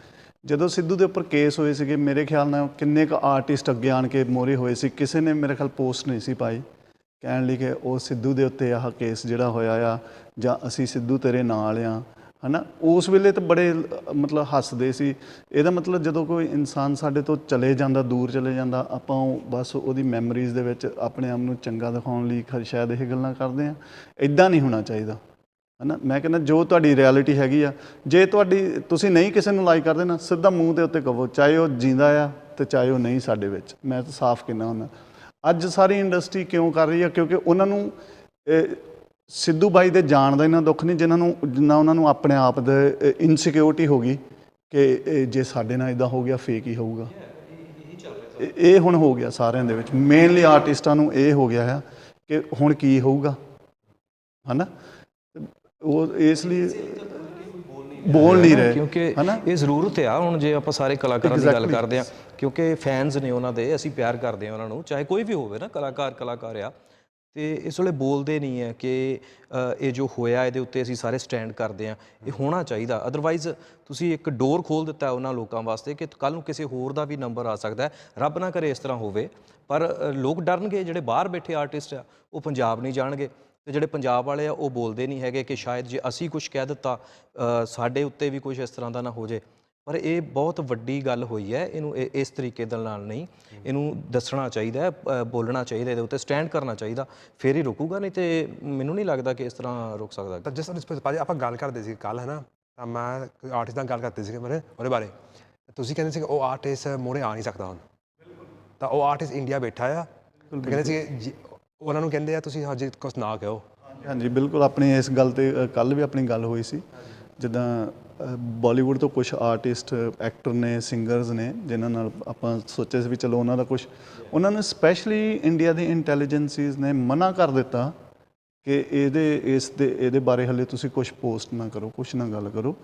ਜਦੋਂ ਸਿੱਧੂ ਦੇ ਉੱਪਰ ਕੇਸ ਹੋਏ ਸੀਗੇ ਮੇਰੇ ਖਿਆਲ ਨਾਲ ਕਿੰਨੇ ਕੁ ਆਰਟਿਸਟ ਅੱਗੇ ਆਣ ਕੇ ਮੋਹਰੇ ਹੋਏ ਸੀ ਕਿਸੇ ਨੇ ਮੇਰੇ ਖਿਆਲ ਪੋਸਟ ਨਹੀਂ ਸੀ ਪਾਈ ਕਹਿਣ ਲਈ ਕਿ ਉਹ ਸਿੱਧੂ ਦੇ ਉੱਤੇ ਆਹ ਕੇਸ ਜਿਹੜਾ ਹੋਇਆ ਆ ਜਾਂ ਅਸੀਂ ਸਿੱਧੂ ਤੇਰੇ ਨਾਲ ਆ ਹੈ ਨਾ ਉਸ ਵੇਲੇ ਤਾਂ ਬੜੇ ਮਤਲਬ ਹੱਸਦੇ ਸੀ ਇਹਦਾ ਮਤਲਬ ਜਦੋਂ ਕੋਈ ਇਨਸਾਨ ਸਾਡੇ ਤੋਂ ਚਲੇ ਜਾਂਦਾ ਦੂਰ ਚਲੇ ਜਾਂਦਾ ਆਪਾਂ ਬਸ ਉਹਦੀ ਮੈਮਰੀਜ਼ ਦੇ ਵਿੱਚ ਆਪਣੇ ਆਪ ਨੂੰ ਚੰਗਾ ਦਿਖਾਉਣ ਲਈ ਸ਼ਾਇਦ ਇਹ ਗੱਲਾਂ ਕਰਦੇ ਹਾਂ ਇੱਦਾਂ ਨਹੀਂ ਹੋਣਾ ਚਾਹੀਦਾ ਹੈ ਨਾ ਮੈਂ ਕਹਿੰਦਾ ਜੋ ਤੁਹਾਡੀ ਰਿਐਲਿਟੀ ਹੈਗੀ ਆ ਜੇ ਤੁਸੀਂ ਨਹੀਂ ਕਿਸੇ ਨੂੰ ਲਾਈਕ ਕਰਦੇ ਨਾ ਸਿੱਧਾ ਮੂੰਹ ਦੇ ਉੱਤੇ ਕਹੋ ਚਾਹੇ ਉਹ ਜਿੰਦਾ ਆ ਅਤੇ ਚਾਹੇ ਉਹ ਨਹੀਂ ਸਾਡੇ ਵਿੱਚ ਮੈਂ ਤਾਂ ਸਾਫ਼ ਕਹਿੰਦਾ ਹੁੰਦਾ ਅੱਜ ਸਾਰੀ ਇੰਡਸਟਰੀ ਕਿਉਂ ਕਰ ਰਹੀ ਆ ਕਿਉਂਕਿ ਉਹਨਾਂ ਨੂੰ ਸਿੱਧੂ ਬਾਈ ਦੇ ਜਾਣ ਦਾ ਇੰਨਾ ਦੁੱਖ ਨਹੀਂ ਜਿੰਨਾ ਉਹਨਾਂ ਨੂੰ ਆਪਣੇ ਆਪ ਦੇ ਇਨਸਿਕਿਉਰਿਟੀ ਹੋ ਗਈ ਕਿ ਜੇ ਸਾਡੇ ਨਾਲ ਇੱਦਾਂ ਹੋ ਗਿਆ ਫੇਕ ਹੀ ਹੋਊਗਾ ਇਹ ਹੁਣ ਹੋ ਗਿਆ ਸਾਰਿਆਂ ਦੇ ਵਿੱਚ ਮੇਨਲੀ ਆਰਟਿਸਟਾਂ ਨੂੰ ਇਹ ਹੋ ਗਿਆ ਆ ਕਿ ਹੁਣ ਕੀ ਹੋਊਗਾ ਹੈ ਨਾ ਉਹ ਇਸ ਲਈ ਬੋਲ ਨਹੀਂ ਰਹੇ ਕਿਉਂਕਿ ਇਹ ਜ਼ਰੂਰਤ ਆ ਹੁਣ ਜੇ ਆਪਾਂ ਸਾਰੇ ਕਲਾਕਾਰਾਂ ਦੀ ਗੱਲ ਕਰਦੇ ਹਾਂ ਕਿਉਂਕਿ ਫੈਨਸ ਨੇ ਉਹਨਾਂ ਦੇ ਅਸੀਂ ਪਿਆਰ ਕਰਦੇ ਹਾਂ ਉਹਨਾਂ ਨੂੰ ਚਾਹੇ ਕੋਈ ਵੀ ਹੋਵੇ ਨਾ ਕਲਾਕਾਰ ਆ ਅਤੇ ਇਸ ਵੇਲੇ ਬੋਲਦੇ ਨਹੀਂ ਹੈ ਕਿ ਇਹ ਜੋ ਹੋਇਆ ਇਹਦੇ ਉੱਤੇ ਅਸੀਂ ਸਾਰੇ ਸਟੈਂਡ ਕਰਦੇ ਹਾਂ ਇਹ ਹੋਣਾ ਚਾਹੀਦਾ ਅਦਰਵਾਈਜ਼ ਤੁਸੀਂ ਇੱਕ ਡੋਰ ਖੋਲ੍ਹ ਦਿੱਤਾ ਉਹਨਾਂ ਲੋਕਾਂ ਵਾਸਤੇ ਕਿ ਕੱਲ੍ਹ ਨੂੰ ਕਿਸੇ ਹੋਰ ਦਾ ਵੀ ਨੰਬਰ ਆ ਸਕਦਾ ਰੱਬ ਨਾ ਕਰੇ ਇਸ ਤਰ੍ਹਾਂ ਹੋਵੇ ਪਰ ਲੋਕ ਡਰਨਗੇ ਜਿਹੜੇ ਬਾਹਰ ਬੈਠੇ ਆਰਟਿਸਟ ਆ ਉਹ ਪੰਜਾਬ ਨਹੀਂ ਜਾਣਗੇ ਅਤੇ ਜਿਹੜੇ ਪੰਜਾਬ ਵਾਲੇ ਆ ਉਹ ਬੋਲਦੇ ਨਹੀਂ ਹੈਗੇ ਕਿ ਸ਼ਾਇਦ ਜੇ ਅਸੀਂ ਕੁਛ ਕਹਿ ਦਿੱਤਾ ਸਾਡੇ ਉੱਤੇ ਵੀ ਕੁਛ ਇਸ ਤਰ੍ਹਾਂ ਦਾ ਨਾ ਹੋ ਜਾਏ ਪਰ ਇਹ ਬਹੁਤ ਵੱਡੀ ਗੱਲ ਹੋਈ ਹੈ, ਇਹਨੂੰ ਇਸ ਤਰੀਕੇ ਦੇ ਨਾਲ ਨਹੀਂ, ਇਹਨੂੰ ਦੱਸਣਾ ਚਾਹੀਦਾ ਹੈ, ਬੋਲਣਾ ਚਾਹੀਦਾ, ਇਹਦੇ ਉੱਤੇ ਸਟੈਂਡ ਕਰਨਾ ਚਾਹੀਦਾ, ਫਿਰ ਹੀ ਰੁਕੂਗਾ, ਨਹੀਂ ਤੇ ਮੈਨੂੰ ਨਹੀਂ ਲੱਗਦਾ ਕਿ ਇਸ ਤਰ੍ਹਾਂ ਰੁਕ ਸਕਦਾ। ਤਾਂ ਜਿਸ ਤਰ੍ਹਾਂ ਭਾਜੀ ਆਪਾਂ ਗੱਲ ਕਰਦੇ ਸੀ ਕੱਲ੍ਹ, ਹੈ ਨਾ, ਤਾਂ ਮੈਂ ਕੋਈ ਆਰਟਿਸਟ ਨਾਲ ਗੱਲ ਕਰਦੇ ਸੀਗੇ ਮੇਰੇ ਉਹਦੇ ਬਾਰੇ, ਤੁਸੀਂ ਕਹਿੰਦੇ ਸੀ ਉਹ ਆਰਟਿਸਟ ਮੂਹਰੇ ਆ ਨਹੀਂ ਸਕਦਾ ਹੁਣ, ਤਾਂ ਉਹ ਆਰਟਿਸਟ ਇੰਡੀਆ ਬੈਠਾ ਆ, ਕਹਿੰਦੇ ਸੀ ਉਹਨਾਂ ਨੂੰ ਕਹਿੰਦੇ ਆ ਤੁਸੀਂ ਹਜੇ ਕੁਛ ਨਾ ਕਹੋ। ਹਾਂਜੀ ਬਿਲਕੁਲ, ਆਪਣੀ ਇਸ ਗੱਲ 'ਤੇ ਕੱਲ੍ਹ ਵੀ ਆਪਣੀ ਗੱਲ ਹੋਈ ਸੀ, ਜਿੱਦਾਂ ਬਾਲੀਵੁੱਡ ਤੋਂ ਕੁਛ ਆਰਟਿਸਟ ਐਕਟਰ ਨੇ, ਸਿੰਗਰਸ ਨੇ, ਜਿਨ੍ਹਾਂ ਨਾਲ ਆਪਾਂ ਸੋਚਿਆ ਸੀ ਵੀ ਚਲੋ ਉਹਨਾਂ ਦਾ ਕੁਛ, ਉਹਨਾਂ ਨੂੰ ਸਪੈਸ਼ਲੀ ਇੰਡੀਆ ਦੀ ਇੰਟੈਲੀਜੈਂਸੀਜ਼ ਨੇ ਮਨਾ ਕਰ ਦਿੱਤਾ ਕਿ ਇਹਦੇ ਬਾਰੇ ਹਲੇ ਤੁਸੀਂ ਕੁਛ ਪੋਸਟ ਨਾ ਕਰੋ, ਕੁਛ ਨਾ ਗੱਲ ਕਰੋ।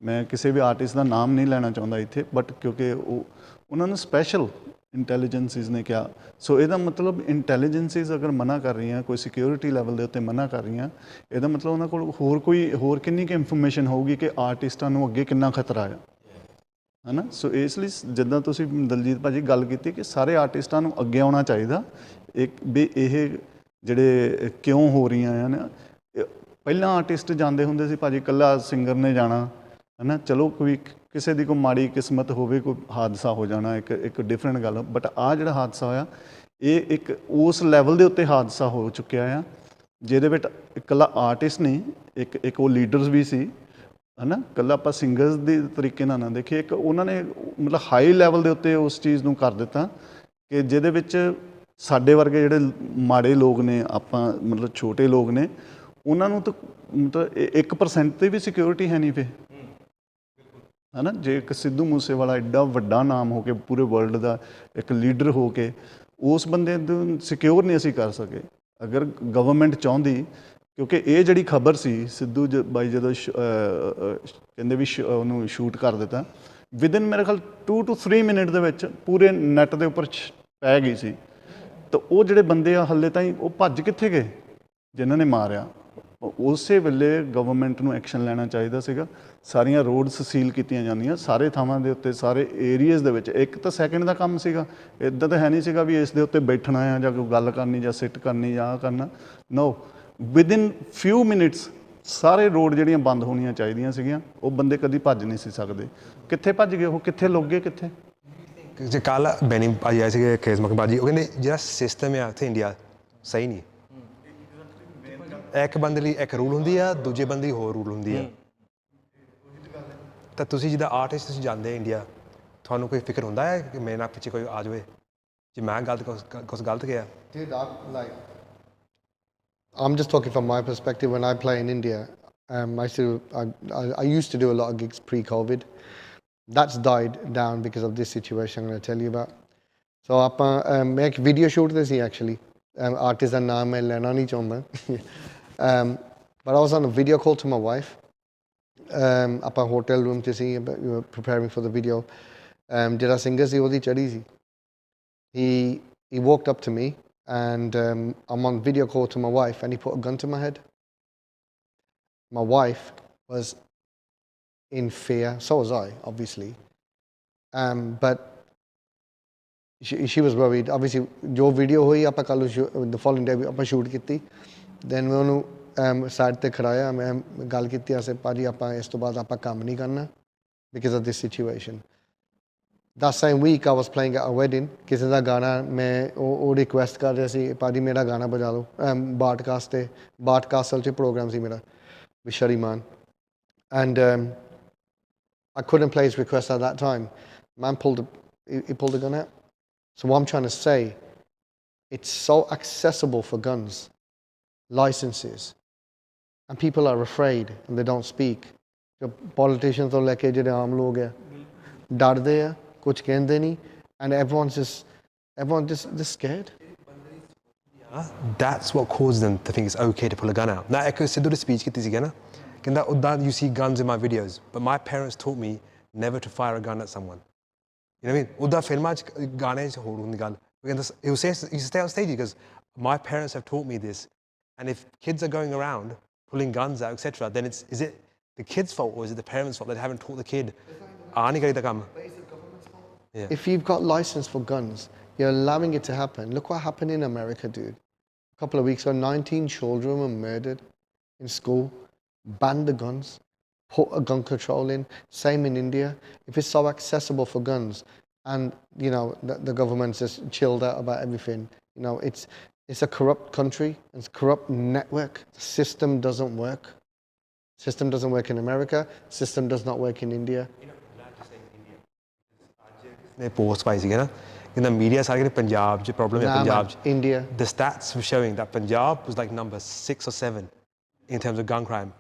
ਮੈਂ ਕਿਸੇ ਵੀ ਆਰਟਿਸਟ ਦਾ ਨਾਮ ਨਹੀਂ ਲੈਣਾ ਚਾਹੁੰਦਾ ਇੱਥੇ, ਬਟ ਕਿਉਂਕਿ ਉਹਨਾਂ ਨੂੰ ਸਪੈਸ਼ਲ ਇੰਟੈਲੀਜੈਂਸੀਜ਼ ਨੇ ਕਿਹਾ। ਸੋ ਇਹਦਾ ਮਤਲਬ ਇੰਟੈਲੀਜੈਂਸੀਜ਼ ਅਗਰ ਮਨਾ ਕਰ ਰਹੀਆਂ, ਕੋਈ ਸਿਕਿਉਰਿਟੀ ਲੈਵਲ ਦੇ ਉੱਤੇ ਮਨਾ ਕਰ ਰਹੀਆਂ, ਇਹਦਾ ਮਤਲਬ ਉਹਨਾਂ ਕੋਲ ਹੋਰ ਕਿੰਨੀ ਕੁ ਇਨਫੋਰਮੇਸ਼ਨ ਹੋਊਗੀ ਕਿ ਆਰਟਿਸਟਾਂ ਨੂੰ ਅੱਗੇ ਕਿੰਨਾ ਖਤਰਾ ਆ, ਹੈ ਨਾ। ਸੋ ਇਸ ਲਈ ਜਿੱਦਾਂ ਤੁਸੀਂ ਦਲਜੀਤ ਭਾਜੀ ਗੱਲ ਕੀਤੀ ਕਿ ਸਾਰੇ ਆਰਟਿਸਟਾਂ ਨੂੰ ਅੱਗੇ ਆਉਣਾ ਚਾਹੀਦਾ, ਵੀ ਇਹ ਜਿਹੜੇ ਕਿਉਂ ਹੋ ਰਹੀਆਂ ਆ ਨਾ। ਪਹਿਲਾਂ ਆਰਟਿਸਟ ਜਾਂਦੇ ਹੁੰਦੇ ਸੀ ਭਾਜੀ, ਇਕੱਲਾ ਸਿੰਗਰ ਨੇ ਜਾਣਾ, ਹੈ ਨਾ, ਚਲੋ ਕੋਈ ਕਿਸੇ ਦੀ ਕੋਈ ਮਾੜੀ ਕਿਸਮਤ ਹੋਵੇ, ਕੋਈ ਹਾਦਸਾ ਹੋ ਜਾਣਾ, ਇੱਕ ਡਿਫਰੈਂਟ ਗੱਲ। ਬਟ ਆਹ ਜਿਹੜਾ ਹਾਦਸਾ ਹੋਇਆ, ਇਹ ਇੱਕ ਉਸ ਲੈਵਲ ਦੇ ਉੱਤੇ ਹਾਦਸਾ ਹੋ ਚੁੱਕਿਆ ਆ, ਜਿਹਦੇ ਵਿੱਚ ਇਕੱਲਾ ਆਰਟਿਸਟ ਨਹੀਂ, ਇੱਕ ਉਹ ਲੀਡਰਸ ਵੀ ਸੀ, ਹੈ ਨਾ। ਇਕੱਲਾ ਆਪਾਂ ਸਿੰਗਰਸ ਦੇ ਤਰੀਕੇ ਨਾਲ ਨਾ ਦੇਖੀਏ, ਇੱਕ ਉਹਨਾਂ ਨੇ ਮਤਲਬ ਹਾਈ ਲੈਵਲ ਦੇ ਉੱਤੇ ਉਸ ਚੀਜ਼ ਨੂੰ ਕਰ ਦਿੱਤਾ ਕਿ ਜਿਹਦੇ ਵਿੱਚ ਸਾਡੇ ਵਰਗੇ ਜਿਹੜੇ ਮਾੜੇ ਲੋਕ ਨੇ, ਆਪਾਂ ਮਤਲਬ ਛੋਟੇ ਲੋਕ ਨੇ, ਉਹਨਾਂ ਨੂੰ ਤਾਂ ਮਤਲਬ 1% 'ਤੇ ਵੀ ਸਿਕਿਉਰਿਟੀ ਹੈ ਨਹੀਂ ਫਿਰ, ਹੈ ਨਾ। ਜੇ ਇੱਕ ਸਿੱਧੂ ਮੂਸੇਵਾਲਾ ਐਡਾ ਵੱਡਾ ਨਾਮ ਹੋ ਕੇ ਪੂਰੇ ਵਰਲਡ ਦਾ ਇੱਕ ਲੀਡਰ ਹੋ ਕੇ, ਉਸ ਬੰਦੇ ਨੂੰ ਸਿਕਿਉਰ ਨਹੀਂ ਅਸੀਂ ਕਰ ਸਕੇ। ਅਗਰ ਗਵਰਨਮੈਂਟ ਚਾਹੁੰਦੀ, ਕਿਉਂਕਿ ਇਹ ਜਿਹੜੀ ਖਬਰ ਸੀ, ਸਿੱਧੂ ਬਾਈ ਜਦੋਂ ਕਹਿੰਦੇ ਵੀ ਉਹਨੂੰ ਸ਼ੂਟ ਕਰ ਦਿੱਤਾ, ਵਿਦਿਨ ਮੇਰੇ ਖਿਆਲ 2 to 3 ਮਿੰਟ ਦੇ ਵਿੱਚ ਪੂਰੇ ਨੈੱਟ ਦੇ ਉੱਪਰ ਪੈ ਗਈ ਸੀ। ਤਾਂ ਉਹ ਜਿਹੜੇ ਬੰਦੇ ਆ ਹਾਲੇ ਤਾਈਂ ਉਹ ਭੱਜ ਕਿੱਥੇ ਗਏ ਜਿਨ੍ਹਾਂ ਨੇ ਮਾਰਿਆ। ਉਸੇ ਵੇਲੇ ਗਵਰਨਮੈਂਟ ਨੂੰ ਐਕਸ਼ਨ ਲੈਣਾ ਚਾਹੀਦਾ ਸੀਗਾ। ਸਾਰੀਆਂ ਰੋਡਸ ਸੀਲ ਕੀਤੀਆਂ ਜਾਂਦੀਆਂ, ਸਾਰੇ ਥਾਵਾਂ ਦੇ ਉੱਤੇ, ਸਾਰੇ ਏਰੀਆਜ਼ ਦੇ ਵਿੱਚ। ਇੱਕ ਤਾਂ ਸੈਕਿੰਡ ਦਾ ਕੰਮ ਸੀਗਾ, ਇੱਦਾਂ ਤਾਂ ਹੈ ਨਹੀਂ ਸੀਗਾ ਵੀ ਇਸ ਦੇ ਉੱਤੇ ਬੈਠਣਾ ਆ ਜਾਂ ਕੋਈ ਗੱਲ ਕਰਨੀ ਜਾਂ ਸਿੱਟ ਕਰਨੀ ਜਾਂ ਆਹ ਕਰਨਾ। ਨੋ, ਵਿਦਿਨ ਫਿਊ ਮਿਨਟਸ ਸਾਰੇ ਰੋਡ ਜਿਹੜੀਆਂ ਬੰਦ ਹੋਣੀਆਂ ਚਾਹੀਦੀਆਂ ਸੀਗੀਆਂ। ਉਹ ਬੰਦੇ ਕਦੀ ਭੱਜ ਨਹੀਂ ਸੀ ਸਕਦੇ। ਕਿੱਥੇ ਭੱਜ ਗਏ ਉਹ, ਕਿੱਥੇ ਲੁੱਕ ਗਏ, ਕਿੱਥੇ। ਜੇ ਕੱਲ੍ਹ ਬੈਨੀ ਭਾਜੀ ਆਏ ਸੀਗੇ, ਖੇਜ਼ਮਕ ਭਾਜੀ, ਉਹ ਕਹਿੰਦੇ ਜਿਹੜਾ ਸਿਸਟਮ ਆ ਉੱਥੇ ਇੰਡੀਆ ਸਹੀ ਨਹੀਂ। ਇੱਕ ਬੰਦੇ ਲਈ ਇੱਕ ਰੂਲ ਹੁੰਦੀ ਆ, ਦੂਜੇ ਬੰਦੇ ਲਈ ਹੋਰ ਰੂਲ ਹੁੰਦੀ ਆ। ਤਾਂ ਤੁਸੀਂ ਜਿੱਦਾਂ ਆਰਟਿਸਟ ਤੁਸੀਂ ਜਾਂਦੇ ਇੰਡੀਆ, ਤੁਹਾਨੂੰ ਕੋਈ ਫਿਕਰ ਹੁੰਦਾ ਹੈ ਕਿ ਮੇਰੇ ਨਾਲ ਪਿੱਛੇ ਕੋਈ ਆ ਜਾਵੇ ਜੇ ਮੈਂ ਕੁਛ ਗਲਤ ਗਿਆ? I'm just talking from my perspective. When I play in India, I used to do a lot of gigs pre-COVID. That's died down because of this situation I'm going to tell you about. So मैं एक video shoot ते सी actually. Artist ਦਾ ਨਾਮ ਮੈਂ ਲੈਣਾ ਨਹੀਂ ਚਾਹੁੰਦਾ. But I was on a video call to my wife. ਆਪਾਂ hotel room 'ਚ ਸੀ, preparing for the video. ਜਿਹੜਾ singer ਸੀ ਉਹਦੀ ਚੜੀ ਸੀ. He walked up to me and I'm on video call to my wife and he put a gun to my head. My wife was in fear. So was I, obviously. But she was worried. Obviously, जो video हुई ਆਪਾਂ ਕੱਲ the following day ਆਪਾਂ shoot ਕੀਤੀ. Then ਮੈਂ ਉਹਨੂੰ side 'ਤੇ ਖੜਾਇਆ, ਮੈਂ ਗੱਲ ਕੀਤੀ ਅਸੀਂ ਭਾਜੀ ਆਪਾਂ ਇਸ ਤੋਂ ਬਾਅਦ ਆਪਾਂ ਕੰਮ ਨਹੀਂ ਕਰਨਾ because of this situation. That same week I was playing at a wedding. ਕਿਸੇ ਦਾ ਗਾਣਾ ਮੈਂ ਉਹ ਰਿਕੁਐਸਟ ਕਰ ਰਿਹਾ ਸੀ, ਭਾਜੀ ਮੇਰਾ ਗਾਣਾ ਬਜਾ ਲਓ। ਬਾਟਕਾਸਟ 'ਤੇ, ਬਾਟਕਾਸਟ 'ਚ ਪ੍ਰੋਗਰਾਮ ਸੀ ਮੇਰਾ with Shariman. And I couldn't play his request at that time. Man pulled the gun out. So what I'm trying to say, it's so accessible for guns, licenses, and people are afraid and they don't speak. जो politicians ਤੋਂ ਲੈ ਕੇ ਜਿਹੜੇ ਆਮ ਲੋਕ ਆ ਡਰਦੇ ਆ, ਕੁਝ ਕਹਿੰਦੇ ਨਹੀਂ, and everyone's just scared. That's what caused them to think it's okay to pull a gun out. Now, ਇੱਕ ਸਿੱਧੂ ਦੀ speech ਕੀਤੀ ਸੀਗਾ ਨਾ, ਕਹਿੰਦਾ ਉੱਦਾਂ you see guns in my videos, but my parents taught me never to fire a gun at someone. You know what I mean? ਉੱਦਾਂ ਫਿਲਮਾਂ 'ਚ ਗਾਣੇ 'ਚ ਹੋਰ ਹੁੰਦੀ ਗੱਲ। He used to stay on stage because my parents have taught me this, and if kids are going around pulling guns out, etc., then is it the kid's fault or is it the parents' fault that they haven't taught the kid? But is it the government's fault? Yeah. If you've got license for guns, you're allowing it to happen. Look what happened in America, dude. A couple of weeks ago, 19 children were murdered in school. Banned the guns. put a gun control in. Same in India. If it's so accessible for guns, and you know the government's just chilled out about everything, you know, it's a corrupt country. It's a corrupt network. The system doesn't work. System doesn't work in America. System does not work in India. ने post पाई सीगी ना कि media सारे पंजाब च problem है पंजाब च India. The stats were showing that Punjab was like number 6 or 7 in terms of gun crime,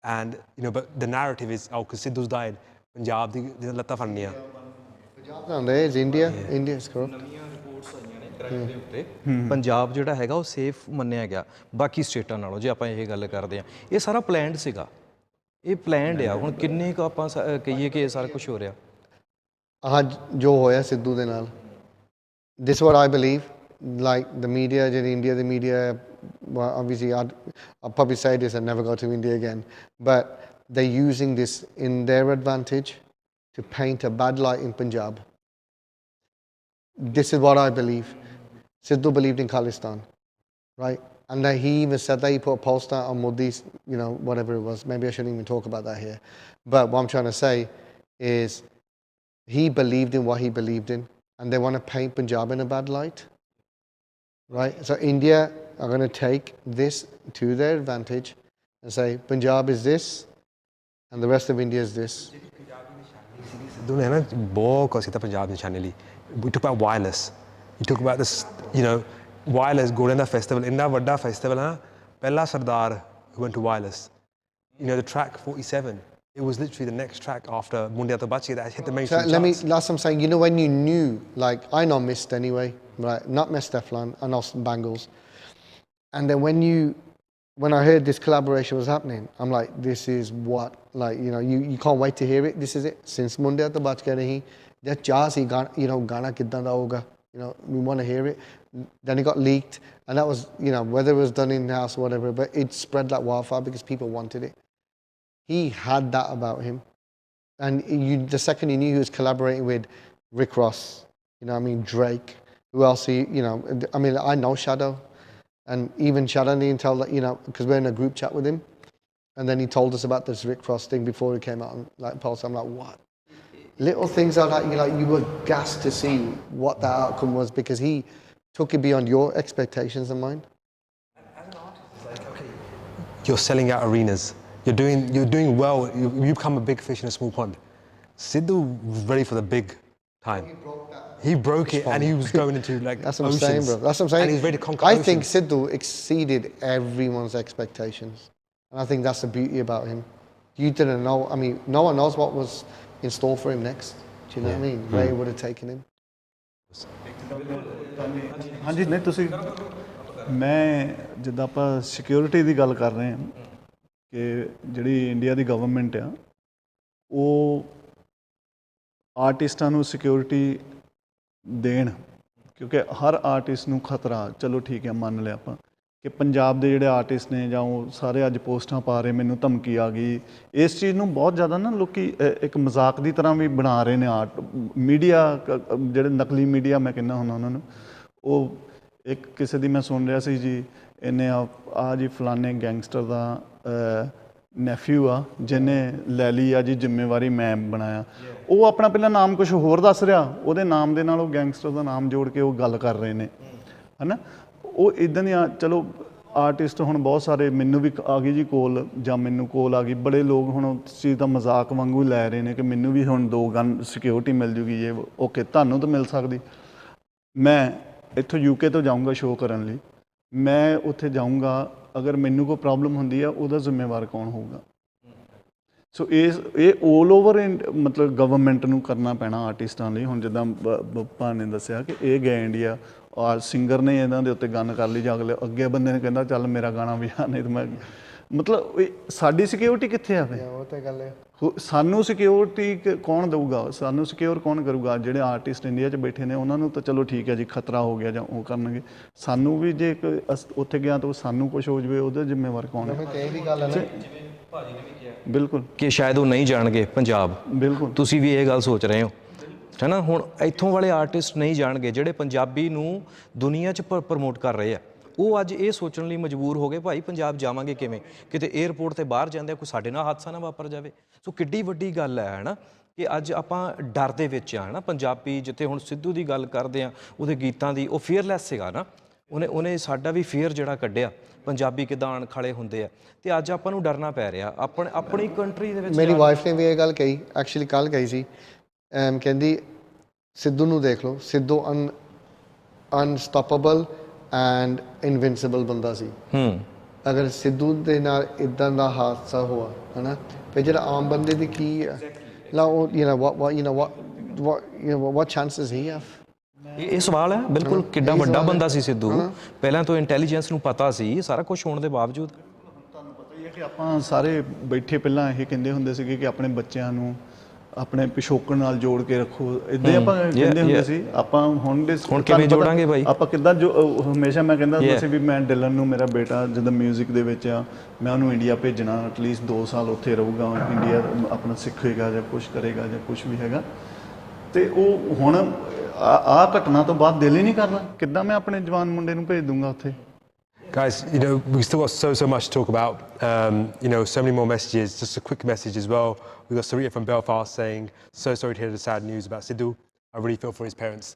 and you know, but the narrative is, oh, because Sidhu's died, Punjab ਦੀ ਲੱਤਾਂ ਫੜਨੀਆਂ. Punjab down there is India. India is corrupt. ਨਵੀਆਂ reports ਆਈਆਂ ਨੇ crime ਦੇ ਉੱਤੇ ਪੰਜਾਬ ਜਿਹੜਾ ਹੈਗਾ ਉਹ safe ਮੰਨਿਆ ਗਿਆ ਬਾਕੀ ਸਟੇਟਾਂ ਨਾਲੋਂ, ਜੇ ਆਪਾਂ ਇਹ ਗੱਲ ਕਰਦੇ ਆ। ਇਹ ਸਾਰਾ ਪਲੈਨਡ ਸੀਗਾ, ਇਹ ਪਲੈਨਡ ਆ। ਹੁਣ ਕਿੰਨੇ ਕੁ ਆਪਾਂ ਕਹੀਏ ਕਿ ਇਹ ਸਾਰਾ ਕੁਝ ਹੋ ਰਿਹਾ। ਅੱਜ ਜੋ ਹੋਇਆ ਸਿੱਧੂ ਦੇ ਨਾਲ, this what I believe, like the media, in India, the media, well, obviously I'll probably say this and never go to India again, but they're using this in their advantage to paint a bad light in Punjab. This is what I believe. Sidhu believed in Khalistan, right? And that he even said that, he put a poster on Modi's, you know, whatever it was. Maybe I shouldn't even talk about that here. But what I'm trying to say is he believed in what he believed in, and they want to paint Punjab in a bad light, right? So India are going to take this to their advantage and say Punjab is this and the rest of India is this. Sidhu ਨੇ ਨਾ ਬਹੁਤ ਕੁਛ ਕੀਤਾ ਪੰਜਾਬ ਨਿਸ਼ਾਨੇ ਲਈ. We talk about wireless. You talk about this, you know, wireless ਗੋਲਿਆਂ the festival, ਇੰਨਾ ਵੱਡਾ festival ਹੈ, ਪਹਿਲਾ ਸਰਦਾਰ who went to wireless. You know, the track 47, it was literally the next track after Mundiya to Bachi that hit the mainstream So charts. that's what I'm saying. You know, when you knew, like, I know Mist anyway, right? Not Mist Teflon, I know some Bangles. And then when I heard this collaboration was happening, I'm like, this is what, like, you know, you can't wait to hear it. This is it. Since Mundiya to Bachi nahi, that jazz, you know, Gana kiddan da hoga. You know, we want to hear it. Then it got leaked, and that was, you know, whether it was done in-house or whatever, but it spread like wildfire because people wanted it. He had that about him. And the second you knew he was collaborating with Rick Ross, you know what I mean, Drake, who else you know, I mean, I know Shadow, and even Shadow didn't tell that, you know, because we're in a group chat with him, and then he told us about this Rick Ross thing before he came out on like Pulse. I'm like, what? Little things like that, you were gassed to see what the outcome was, because he took it beyond your expectations and mine. As an artist, it's like, okay, you're selling out arenas. You're doing well. You become a big fish in a small pond. Sidhu was ready for the big time. He broke it, and he was going into like That's what oceans. I'm saying, bro. That's what I'm saying. And he's ready to conquer I oceans. think Sidhu exceeded everyone's expectations, and I think that's the beauty about him. You didn't know. I mean, no one knows what was in store for him next. Do you know what I mean? Where he would have taken him. ਹਾਂਜੀ ਨਹੀਂ ਤੁਸੀਂ ਮੈਂ ਜਿੱਦਾਂ ਆਪਾਂ security ਦੀ ਗੱਲ ਕਰ ਰਹੇ ਹਾਂ ਕਿ ਜਿਹੜੀ ਇੰਡੀਆ ਦੀ ਗਵਰਨਮੈਂਟ ਆ ਉਹ ਆਰਟਿਸਟਾਂ ਨੂੰ ਸਿਕਿਉਰਿਟੀ ਦੇਣ, ਕਿਉਂਕਿ ਹਰ ਆਰਟਿਸਟ ਨੂੰ ਖਤਰਾ, ਚਲੋ ਠੀਕ ਹੈ ਮੰਨ ਲਿਆ ਆਪਾਂ ਕਿ ਪੰਜਾਬ ਦੇ ਜਿਹੜੇ ਆਰਟਿਸਟ ਨੇ ਜਾਂ ਉਹ ਸਾਰੇ ਅੱਜ ਪੋਸਟਾਂ ਪਾ ਰਹੇ ਮੈਨੂੰ ਧਮਕੀ ਆ ਗਈ, ਇਸ ਚੀਜ਼ ਨੂੰ ਬਹੁਤ ਜ਼ਿਆਦਾ ਨਾ ਲੋਕੀ ਇੱਕ ਮਜ਼ਾਕ ਦੀ ਤਰ੍ਹਾਂ ਵੀ ਬਣਾ ਰਹੇ ਨੇ। ਆਰਟ ਮੀਡੀਆ ਜਿਹੜੇ ਨਕਲੀ ਮੀਡੀਆ ਮੈਂ ਕਹਿੰਦਾ ਹੁੰਦਾ ਉਹਨਾਂ ਨੂੰ, ਉਹ ਇੱਕ ਕਿਸੇ ਦੀ ਮੈਂ ਸੁਣ ਰਿਹਾ ਸੀ ਜੀ, ਇਹਨੇ ਆ ਜੀ ਫਲਾਣੇ ਗੈਂਗਸਟਰ ਦਾ ਨੈਫਿਊ ਆ ਜਿਹਨੇ ਲੈ ਲਈ ਆ ਜੀ ਜ਼ਿੰਮੇਵਾਰੀ ਮੈਂ ਬਣਾਇਆ। ਉਹ ਆਪਣਾ ਪਹਿਲਾਂ ਨਾਮ ਕੁਛ ਹੋਰ ਦੱਸ ਰਿਹਾ, ਉਹਦੇ ਨਾਮ ਦੇ ਨਾਲ ਉਹ ਗੈਂਗਸਟਰ ਦਾ ਨਾਮ ਜੋੜ ਕੇ ਉਹ ਗੱਲ ਕਰ ਰਹੇ ਨੇ, ਹੈ ਨਾ। ਉਹ ਇੱਦਾਂ ਦੀਆਂ ਚਲੋ ਆਰਟਿਸਟ ਹੁਣ ਬਹੁਤ ਸਾਰੇ, ਮੈਨੂੰ ਵੀ ਆ ਗਈ ਜੀ ਕੋਲ, ਜਾਂ ਮੈਨੂੰ ਕੋਲ ਆ ਗਈ, ਬੜੇ ਲੋਕ ਹੁਣ ਉਸ ਚੀਜ਼ ਦਾ ਮਜ਼ਾਕ ਵਾਂਗੂ ਲੈ ਰਹੇ ਨੇ ਕਿ ਮੈਨੂੰ ਵੀ ਹੁਣ 2 ਗਨ ਸਿਕਿਉਰਿਟੀ ਮਿਲ ਜੂਗੀ। ਇਹ ਓਕੇ, ਤੁਹਾਨੂੰ ਤਾਂ ਮਿਲ ਸਕਦੀ। ਮੈਂ ਇੱਥੋਂ UK ਤੋਂ ਜਾਊਂਗਾ ਸ਼ੋਅ ਕਰਨ ਲਈ, ਮੈਂ ਉੱਥੇ ਜਾਊਂਗਾ, ਅਗਰ ਮੈਨੂੰ ਕੋਈ ਪ੍ਰੋਬਲਮ ਹੁੰਦੀ ਆ ਉਹਦਾ ਜ਼ਿੰਮੇਵਾਰ ਕੌਣ ਹੋਊਗਾ? ਸੋ ਇਹ ਓਲ ਓਵਰ ਮਤਲਬ ਗਵਰਨਮੈਂਟ ਨੂੰ ਕਰਨਾ ਪੈਣਾ ਆਰਟਿਸਟਾਂ ਲਈ। ਹੁਣ ਜਿੱਦਾਂ ਬੱਪਾ ਨੇ ਦੱਸਿਆ ਕਿ ਇਹ ਗਏ ਇੰਡੀਆ, ਔਰ ਸਿੰਗਰ ਨੇ ਇਹਨਾਂ ਦੇ ਉੱਤੇ ਗਨ ਕਰ ਲਈ, ਜਾਂ ਅੱਗੇ ਬੰਦੇ ਨੇ ਕਹਿੰਦਾ ਚੱਲ ਮੇਰਾ ਗਾਣਾ ਵੀ ਆ, ਨਹੀਂ ਤਾਂ ਮੈਂ, ਮਤਲਬ ਸਾਡੀ ਸਿਕਿਉਰਿਟੀ ਕਿੱਥੇ ਆ? ਉਹ ਤਾਂ ਗੱਲ ਹੈ। ਸਾਨੂੰ ਸਿਕਿਉਰਿਟੀ ਕੌਣ ਦਊਗਾ? ਸਾਨੂੰ ਸਿਕਿਉਰ ਕੌਣ ਕਰੂਗਾ? ਜਿਹੜੇ ਆਰਟਿਸਟ ਇੰਡੀਆ 'ਚ ਬੈਠੇ ਨੇ ਉਹਨਾਂ ਨੂੰ ਤਾਂ ਚਲੋ ਠੀਕ ਹੈ ਜੀ, ਖਤਰਾ ਹੋ ਗਿਆ ਜਾਂ ਉਹ ਕਰਨਗੇ। ਸਾਨੂੰ ਵੀ ਜੇ ਉੱਥੇ ਗਿਆ ਤਾਂ ਸਾਨੂੰ ਕੁਛ ਹੋ ਜਾਵੇ, ਉਹਦਾ ਜ਼ਿੰਮੇਵਾਰ ਕੌਣ ਹੈ? ਇਹ ਵੀ ਗੱਲ ਹੈ ਨਾ, ਬਿਲਕੁਲ, ਕਿ ਸ਼ਾਇਦ ਉਹ ਨਹੀਂ ਜਾਣਗੇ ਪੰਜਾਬ। ਬਿਲਕੁਲ, ਤੁਸੀਂ ਵੀ ਇਹ ਗੱਲ ਸੋਚ ਰਹੇ ਹੋ, ਹੈ ਨਾ। ਹੁਣ ਇੱਥੋਂ ਵਾਲੇ ਆਰਟਿਸਟ ਨਹੀਂ ਜਾਣਗੇ ਜਿਹੜੇ ਪੰਜਾਬੀ ਨੂੰ ਦੁਨੀਆ 'ਚ ਪ੍ਰਮੋਟ ਕਰ ਰਹੇ ਆ। ਉਹ ਅੱਜ ਇਹ ਸੋਚਣ ਲਈ ਮਜਬੂਰ ਹੋ ਗਏ ਭਾਈ ਪੰਜਾਬ ਜਾਵਾਂਗੇ ਕਿਵੇਂ, ਕਿਤੇ 에ਅਰਪੋਰਟ ਤੇ ਬਾਹਰ ਜਾਂਦੇ ਕੋਈ ਸਾਡੇ ਨਾਲ ਹਾਦਸਾ ਨਾ ਵਾਪਰ ਜਾਵੇ। ਸੋ ਕਿੱਡੀ ਵੱਡੀ ਗੱਲ ਹੈ ਨਾ ਕਿ ਅੱਜ ਆਪਾਂ ਡਰ ਦੇ ਵਿੱਚ ਆ ਨਾ। ਪੰਜਾਬੀ ਜਿੱਥੇ ਹੁਣ ਸਿੱਧੂ ਦੀ ਗੱਲ ਕਰਦੇ ਆ ਉਹਦੇ ਗੀਤਾਂ ਦੀ, ਉਹ ਫੀਅਰਲੈਸ ਸੀਗਾ ਨਾ, ਉਹਨੇ ਸਾਡਾ ਵੀ ਫੀਅਰ ਜਿਹੜਾ ਕੱਢਿਆ ਪੰਜਾਬੀ ਕਿੱਦਾਂ ਅਣ ਖੜੇ ਹੁੰਦੇ ਆ, ਤੇ ਅੱਜ ਆਪਾਂ ਨੂੰ ਡਰਨਾ ਪੈ ਰਿਹਾ ਆਪਣੀ ਕੰਟਰੀ ਦੇ ਵਿੱਚ। ਮੇਰੀ ਵਾਈਫ ਨੇ ਵੀ ਇਹ ਗੱਲ ਕਹੀ, ਐਕਚੁਅਲੀ ਕੱਲ੍ਹ ਕਹੀ ਸੀ, ਕਹਿੰਦੀ ਸਿੱਧੂ ਨੂੰ ਦੇਖ ਲਓ, ਸਿੱਧੂ ਅਨਸਟਾਪੇਬਲ ਐਂਡ ਇਨਵਿੰਸੀਬਲ ਬੰਦਾ ਸੀ। ਅਗਰ ਸਿੱਧੂ ਦੇ ਨਾਲ ਇੱਦਾਂ ਦਾ ਹਾਦਸਾ ਹੋਇਆ ਹੈ ਨਾ, ਫਿਰ ਜਿਹੜਾ ਆਮ ਬੰਦੇ ਦੀ ਕੀ ਲਾ what chances he have? ਇਹ ਸਵਾਲ ਹੈ ਬਿਲਕੁਲ, ਕਿੱਡਾ ਵੱਡਾ ਬੰਦਾ ਸੀ ਸਿੱਧੂ, ਪਹਿਲਾਂ ਤੋਂ ਇੰਟੈਲੀਜੈਂਸ ਨੂੰ ਪਤਾ ਸੀ ਸਾਰਾ ਕੁਝ ਹੋਣ ਦੇ ਬਾਵਜੂਦ। ਤੁਹਾਨੂੰ ਪਤਾ ਹੀ ਹੈ ਕਿ ਆਪਾਂ ਸਾਰੇ ਬੈਠੇ ਪਹਿਲਾਂ ਇਹ ਕਹਿੰਦੇ ਹੁੰਦੇ ਸੀਗੇ ਕਿ ਆਪਣੇ ਬੱਚਿਆਂ ਨੂੰ ਆਪਣੇ ਪਿਛੋਕੜ ਨਾਲ ਜੋੜ ਕੇ ਰੱਖੋ, ਇੱਦਾਂ ਆਪਾਂ ਕਹਿੰਦੇ ਹੁੰਦੇ ਸੀ। ਆਪਾਂ ਹੁਣ ਕਿਵੇਂ ਜੋੜਾਂਗੇ ਬਾਈ? ਆਪਾਂ ਕਿੱਦਾਂ ਹਮੇਸ਼ਾ ਮੈਂ ਕਹਿੰਦਾ ਹੁੰਦਾ ਸੀ ਵੀ ਮੈਂ ਡਿਲਨ ਨੂੰ, ਮੇਰਾ ਬੇਟਾ ਜਦੋਂ ਮਿਊਜ਼ਿਕ ਦੇ ਵਿੱਚ ਆ, ਮੈਂ ਉਹਨੂੰ ਇੰਡੀਆ ਭੇਜਣਾ, ਐਟਲੀਸਟ 2 ਸਾਲ ਉੱਥੇ ਰਹੂਗਾ, ਇੰਡੀਆ ਆਪਣਾ ਸਿੱਖੇਗਾ ਜਾਂ ਕੁਛ ਕਰੇਗਾ ਜਾਂ ਕੁਛ ਵੀ ਹੈਗਾ। ਤੇ ਉਹ ਹੁਣ ਆਹ ਘਟਨਾ ਤੋਂ ਬਾਅਦ ਦਿਲ ਹੀ ਨਹੀਂ ਕਰਦਾ, ਕਿੱਦਾਂ ਮੈਂ ਆਪਣੇ ਜਵਾਨ ਮੁੰਡੇ ਨੂੰ ਭੇਜ ਦੂੰਗਾ ਉੱਥੇ। Guys, we've still got so much to talk about. So many more messages. Just a quick message as well. We've got Sarita from Belfast saying, "So sorry to hear the sad news about Sidhu. I really feel for his parents."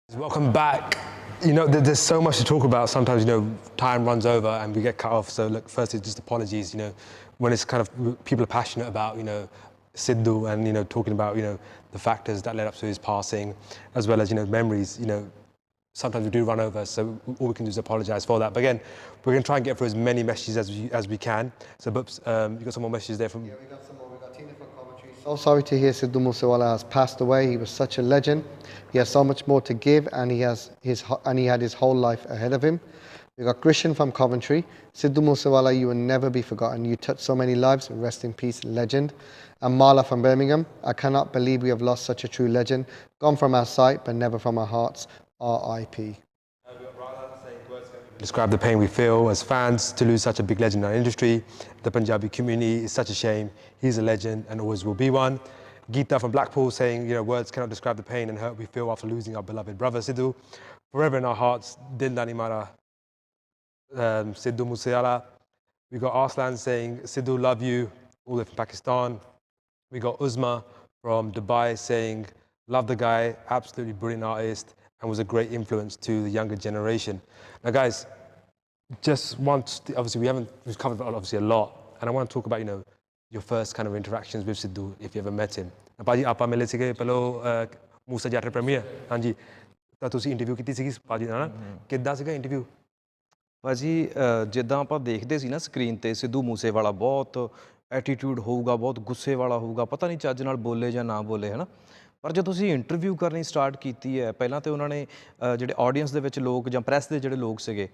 Welcome back. There's so much to talk about. Sometimes, time runs over and we get cut off. So look, firstly, just apologies, when it's kind of people are passionate about, Sidhu and, talking about, the factors that led up to his passing, as well as, memories, sometimes we do run over, so all we can do is apologise for that. But again, we're going to try and get through as many messages as we can. So, Bups, you got some more messages there from... Yeah, we got some more. We got Tina from commentary. So sorry to hear Sidhu Moosewala has passed away. He was such a legend. He has so much more to give, and he had his whole life ahead of him. We got Christian from Coventry. Sidhu Moosewala, you will never be forgotten. You touched so many lives. Rest in peace, legend. And Marla from Birmingham. I cannot believe we have lost such a true legend. Gone from our sight, but never from our hearts. R.I.P. Describe the pain we feel as fans to lose such a big legend in our industry. The Punjabi community is such a shame. He's a legend and always will be one. Geeta from Blackpool saying, words cannot describe the pain and hurt we feel after losing our beloved brother Sidhu. Forever in our hearts, Dil Dani Mara, Sidhu Moosewala. We got Arslan saying, Sidhu, love you, all the way from Pakistan. We got Uzma from Dubai saying, love the guy, absolutely brilliant artist, and was a great influence to the younger generation. Now, guys, just obviously we've covered obviously a lot, and I want to talk about, your first kind of interactions with Sidhu, if you ever met him. Paji, aapa mile sige pehlo Musa Jatra premiere, ਹਾਂਜੀ ਤਾਂ ਤੁਸੀਂ interview ਕੀਤੀ ਸੀ ਪਾਜੀ ਨਾਲ ਕਿੱਦਾਂ ਸੀਗਾ interview? ਭਾਜੀ ਜਿੱਦਾਂ ਆਪਾਂ ਦੇਖਦੇ ਸੀ ਨਾ ਸਕਰੀਨ ਤੇ ਸਿੱਧੂ ਮੂਸੇਵਾਲਾ ਬਹੁਤ ਐਟੀਟਿਊਡ ਹੋਊਗਾ, ਬਹੁਤ ਗੁੱਸੇ ਵਾਲਾ ਹੋਊਗਾ, ਪਤਾ ਨਹੀਂ ਚੱਜ ਨਾਲ ਬੋਲੇ ਜਾਂ ਨਾ ਬੋਲੇ, ਹੈ ਨਾ। ਪਰ ਜੇ ਤੁਸੀਂ ਇੰਟਰਵਿਊ ਕਰਨੀ ਸਟਾਰਟ ਕੀਤੀ ਹੈ, ਪਹਿਲਾਂ ਤਾਂ ਉਹਨਾਂ ਨੇ ਜਿਹੜੇ ਆਡੀਅנס ਦੇ ਵਿੱਚ ਲੋਕ ਜਾਂ ਪ੍ਰੈਸ ਦੇ ਜਿਹੜੇ ਲੋਕ ਸੀਗੇ,